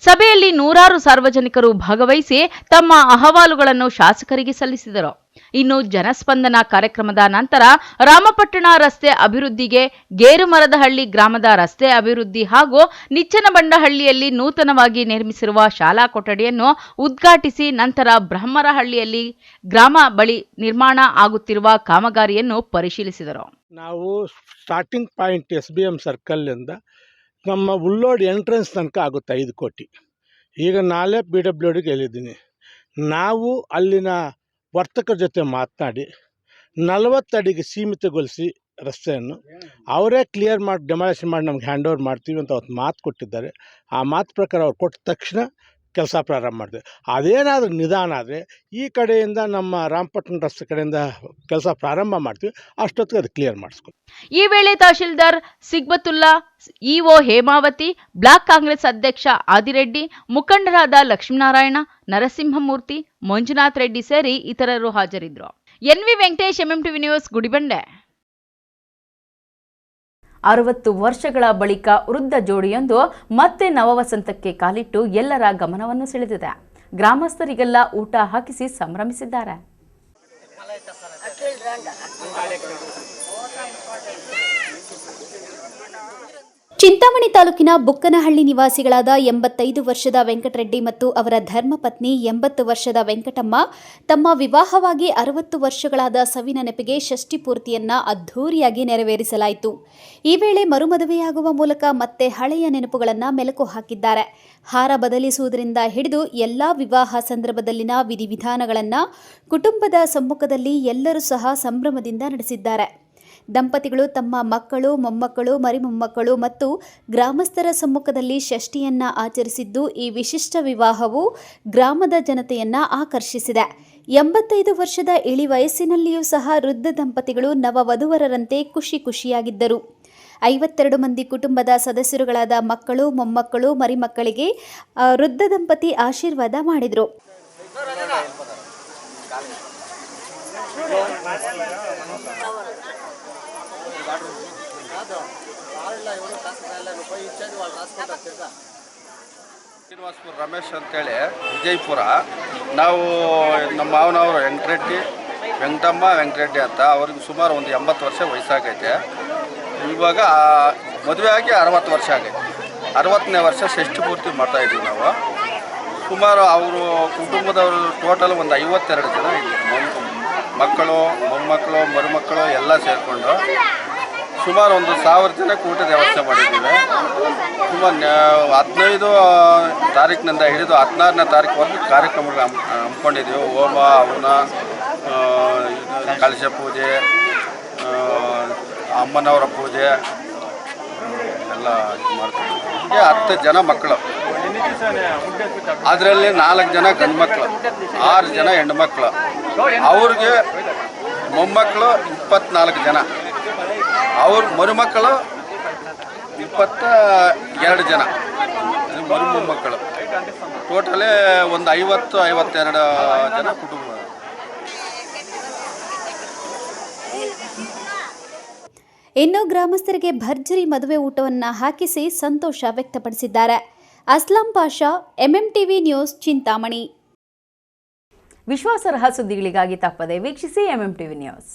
ಸಭೆಯಲ್ಲಿ ನೂರಾರು ಸಾರ್ವಜನಿಕರು ಭಾಗವಹಿಸಿ ತಮ್ಮ ಅಹವಾಲುಗಳನ್ನು ಶಾಸಕರಿಗೆ ಸಲ್ಲಿಸಿದರು. ಇನ್ನು ಜನಸ್ಪಂದನ ಕಾರ್ಯಕ್ರಮದ ನಂತರ ರಾಮಪಟ್ಟಣ ರಸ್ತೆ ಅಭಿವೃದ್ಧಿಗೆ, ಗೇರುಮರದಹಳ್ಳಿ ಗ್ರಾಮದ ರಸ್ತೆ ಅಭಿವೃದ್ಧಿ ಹಾಗೂ ನಿಚ್ಚನಬಂಡಹಳ್ಳಿಯಲ್ಲಿ ನೂತನವಾಗಿ ನಿರ್ಮಿಸಿರುವ ಶಾಲಾ ಕೊಠಡಿಯನ್ನು ಉದ್ಘಾಟಿಸಿ ನಂತರ ಬ್ರಹ್ಮರಹಳ್ಳಿಯಲ್ಲಿ ಗ್ರಾಮ ಬಳಿ ನಿರ್ಮಾಣ ಆಗುತ್ತಿರುವ ಕಾಮಗಾರಿಯನ್ನು ಪರಿಶೀಲಿಸಿದರು. ನಾವು ಸ್ಟಾರ್ಟಿಂಗ್ ಪಾಯಿಂಟ್ SBM ಸರ್ಕಲ್ನಿಂದ ನಮ್ಮ ಉಲ್ಲೋಡ್ ಎಂಟ್ರೆನ್ಸ್ ತನಕ ಆಗುತ್ತೆ 5 ಕೋಟಿ. ಈಗ ನಾಳೆ PWDಗೆ ಹೇಳಿದ್ದೀನಿ. ನಾವು ಅಲ್ಲಿನ ವರ್ತಕರ ಜೊತೆ ಮಾತನಾಡಿ 40 ಅಡಿಗೆ ಸೀಮಿತಗೊಳಿಸಿ ರಸ್ತೆಯನ್ನು ಅವರೇ ಕ್ಲಿಯರ್ ಮಾಡಿ ಡೆಮಾಲಿಷನ್ ಮಾಡಿ ನಮ್ಗೆ ಹ್ಯಾಂಡ್ ಓವರ್ ಮಾಡ್ತೀವಿ ಅಂತ ಅವತ್ತು ಮಾತು ಕೊಟ್ಟಿದ್ದಾರೆ. ಆ ಮಾತು ಪ್ರಕಾರ ಅವ್ರು ಕೊಟ್ಟ ತಕ್ಷಣ ಕೆಲಸ ಪ್ರಾರಂಭ ಮಾಡಿದೆ. ಅದೇನಾದರೂ ನಿಧಾನ ಆದರೆ ಈ ಕಡೆಯಿಂದ ನಮ್ಮ ರಾಮಪಟ್ಟಣ ರಸ್ತೆ ಕಡೆಯಿಂದ ಕೆಲಸ ಪ್ರಾರಂಭ ಮಾಡ್ತೀವಿ, ಅಷ್ಟೊತ್ತಿಗೆ ಅದು ಕ್ಲಿಯರ್ ಮಾಡಿಸ್ಕೊತೀವಿ. ಈ ವೇಳೆ ತಹಶೀಲ್ದಾರ್ ಸಿಗ್ಬತುಲ್ಲಾ, ಇಒ ಹೇಮಾವತಿ, ಬ್ಲಾಕ್ ಕಾಂಗ್ರೆಸ್ ಅಧ್ಯಕ್ಷ ಆದಿರೆಡ್ಡಿ, ಮುಖಂಡರಾದ ಲಕ್ಷ್ಮೀನಾರಾಯಣ, ನರಸಿಂಹಮೂರ್ತಿ, ಮಂಜುನಾಥ್ ರೆಡ್ಡಿ ಸೇರಿ ಇತರರು ಹಾಜರಿದ್ದರು. NV Venkatesh, MMTV news, Gudibande. 60 ವರ್ಷಗಳ ಬಳಿಕ ವೃದ್ಧ ಜೋಡಿಯೊಂದು ಮತ್ತೆ ನವವಸಂತಕ್ಕೆ ಕಾಲಿಟ್ಟು ಎಲ್ಲರ ಗಮನವನ್ನು ಸೆಳೆದಿದೆ. ಗ್ರಾಮಸ್ಥರಿಗೆಲ್ಲ ಊಟ ಹಾಕಿಸಿ ಸಂಭ್ರಮಿಸಿದ್ದಾರೆ. ಚಿಂತಾಮಣಿ ತಾಲೂಕಿನ ಬುಕ್ಕನಹಳ್ಳಿ ನಿವಾಸಿಗಳಾದ 85 ವರ್ಷದ ವೆಂಕಟರೆಡ್ಡಿ ಮತ್ತು ಅವರ ಧರ್ಮಪತ್ನಿ 80 ವರ್ಷದ ವೆಂಕಟಮ್ಮ ತಮ್ಮ ವಿವಾಹವಾಗಿ 60 ವರ್ಷಗಳಾದ ಸವಿ ನೆನಪಿಗೆ ಷಷ್ಠಿ ಪೂರ್ತಿಯನ್ನ ಅದ್ಧೂರಿಯಾಗಿ ನೆರವೇರಿಸಲಾಯಿತು. ಈ ವೇಳೆ ಮರುಮದುವೆಯಾಗುವ ಮೂಲಕ ಮತ್ತೆ ಹಳೆಯ ನೆನಪುಗಳನ್ನು ಮೆಲುಕು ಹಾಕಿದ್ದಾರೆ. ಹಾರ ಬದಲಿಸುವುದರಿಂದ ಹಿಡಿದು ಎಲ್ಲಾ ವಿವಾಹ ಸಂದರ್ಭದಲ್ಲಿನ ವಿಧಿವಿಧಾನಗಳನ್ನು ಕುಟುಂಬದ ಸಮ್ಮುಖದಲ್ಲಿ ಎಲ್ಲರೂ ಸಹ ಸಂಭ್ರಮದಿಂದ ನಡೆಸಿದ್ದಾರೆ. ದಂಪತಿಗಳು ತಮ್ಮ ಮಕ್ಕಳು, ಮೊಮ್ಮಕ್ಕಳು, ಮರಿಮೊಮ್ಮಕ್ಕಳು ಮತ್ತು ಗ್ರಾಮಸ್ಥರ ಸಮ್ಮುಖದಲ್ಲಿ ಷಷ್ಠಿಯನ್ನ ಆಚರಿಸಿದ್ದು ಈ ವಿಶಿಷ್ಟ ವಿವಾಹವು ಗ್ರಾಮದ ಜನತೆಯನ್ನ ಆಕರ್ಷಿಸಿದೆ. 85 ವರ್ಷದ ಇಳಿ ವಯಸ್ಸಿನಲ್ಲಿಯೂ ಸಹ ವೃದ್ಧ ದಂಪತಿಗಳು ನವವಧುವರರಂತೆ ಖುಷಿಯಾಗಿದ್ದರು. 52 ಮಂದಿ ಕುಟುಂಬದ ಸದಸ್ಯರುಗಳಾದ ಮಕ್ಕಳು, ಮೊಮ್ಮಕ್ಕಳು, ಮರಿಮಕ್ಕಳಿಗೆ ವೃದ್ಧ ದಂಪತಿ ಆಶೀರ್ವಾದ ಮಾಡಿದರು. ಶ್ರೀನಿವಾಸಪುರ ರಮೇಶ್ ಅಂತೇಳಿ ವಿಜಯಪುರ. ನಾವು ನಮ್ಮ ಮಾವನವರು ವೆಂಕಟರೆಡ್ಡಿ ಅಂತ, ಅವ್ರಿಗೆ ಸುಮಾರು ಒಂದು 80 ವರ್ಷ ವಯಸ್ಸಾಗೈತೆ. ಇವಾಗ ಮದುವೆ ಆಗಿ 60 ವರ್ಷ ಆಗೈತೆ. 60ನೇ ವರ್ಷ ಷಷ್ಠಿ ಪೂರ್ತಿ ಮಾಡ್ತಾಯಿದ್ದೀವಿ ನಾವು. ಸುಮಾರು ಅವರು ಕುಟುಂಬದವರು ಟೋಟಲ್ ಒಂದು 52 ಜನ ಇದ್ದೀವಿ. ಮಕ್ಕಳು, ಮೊಮ್ಮಕ್ಕಳು, ಮರುಮಕ್ಕಳು ಎಲ್ಲ ಸೇರಿಕೊಂಡು ಸುಮಾರು ಒಂದು 1000 ಜನಕ್ಕೆ ಊಟದ ವ್ಯವಸ್ಥೆ ಮಾಡಿದ್ದೀವಿ. ಸುಮಾರು 15 ತಾರೀಕಿನಿಂದ ಹಿಡಿದು 16ನೇ ತಾರೀಕುವರೆಗೂ ಕಾರ್ಯಕ್ರಮಗಳು ಹಮ್ಮಿಕೊಂಡಿದ್ದೀವಿ. ಹೋಮ, ಹವನ, ಕಲಶ ಪೂಜೆ, ಅಮ್ಮನವರ ಪೂಜೆ ಎಲ್ಲ ಮಾಡ್ತೀವಿ. 10 ಜನ ಮಕ್ಕಳು, ಅದರಲ್ಲಿ 4 ಜನ ಗಂಡು ಮಕ್ಕಳು, 6 ಜನ ಹೆಣ್ಣು ಮಕ್ಕಳು. ಅವ್ರಿಗೆ ಮೊಮ್ಮಕ್ಕಳು 24 ಜನ, ಅವ್ರ ಮರುಮಕ್ಕಳು 22 ಜನ ಮೊಮ್ಮಕ್ಕಳು. ಟೋಟಲೇ ಒಂದು 50-52 ಜನ ಕುಟುಂಬ. ಇನ್ನು ಗ್ರಾಮಸ್ಥರಿಗೆ ಭರ್ಜರಿ ಮದುವೆ ಊಟವನ್ನು ಹಾಕಿಸಿ ಸಂತೋಷ ವ್ಯಕ್ತಪಡಿಸಿದ್ದಾರೆ. Aslam Pasha, MMTV news, Chintamani. ವಿಶ್ವಾಸಾರ್ಹ ಸುದ್ದಿಗಳಿಗಾಗಿ ತಪ್ಪದೆ ವೀಕ್ಷಿಸಿ MMTV ನ್ಯೂಸ್.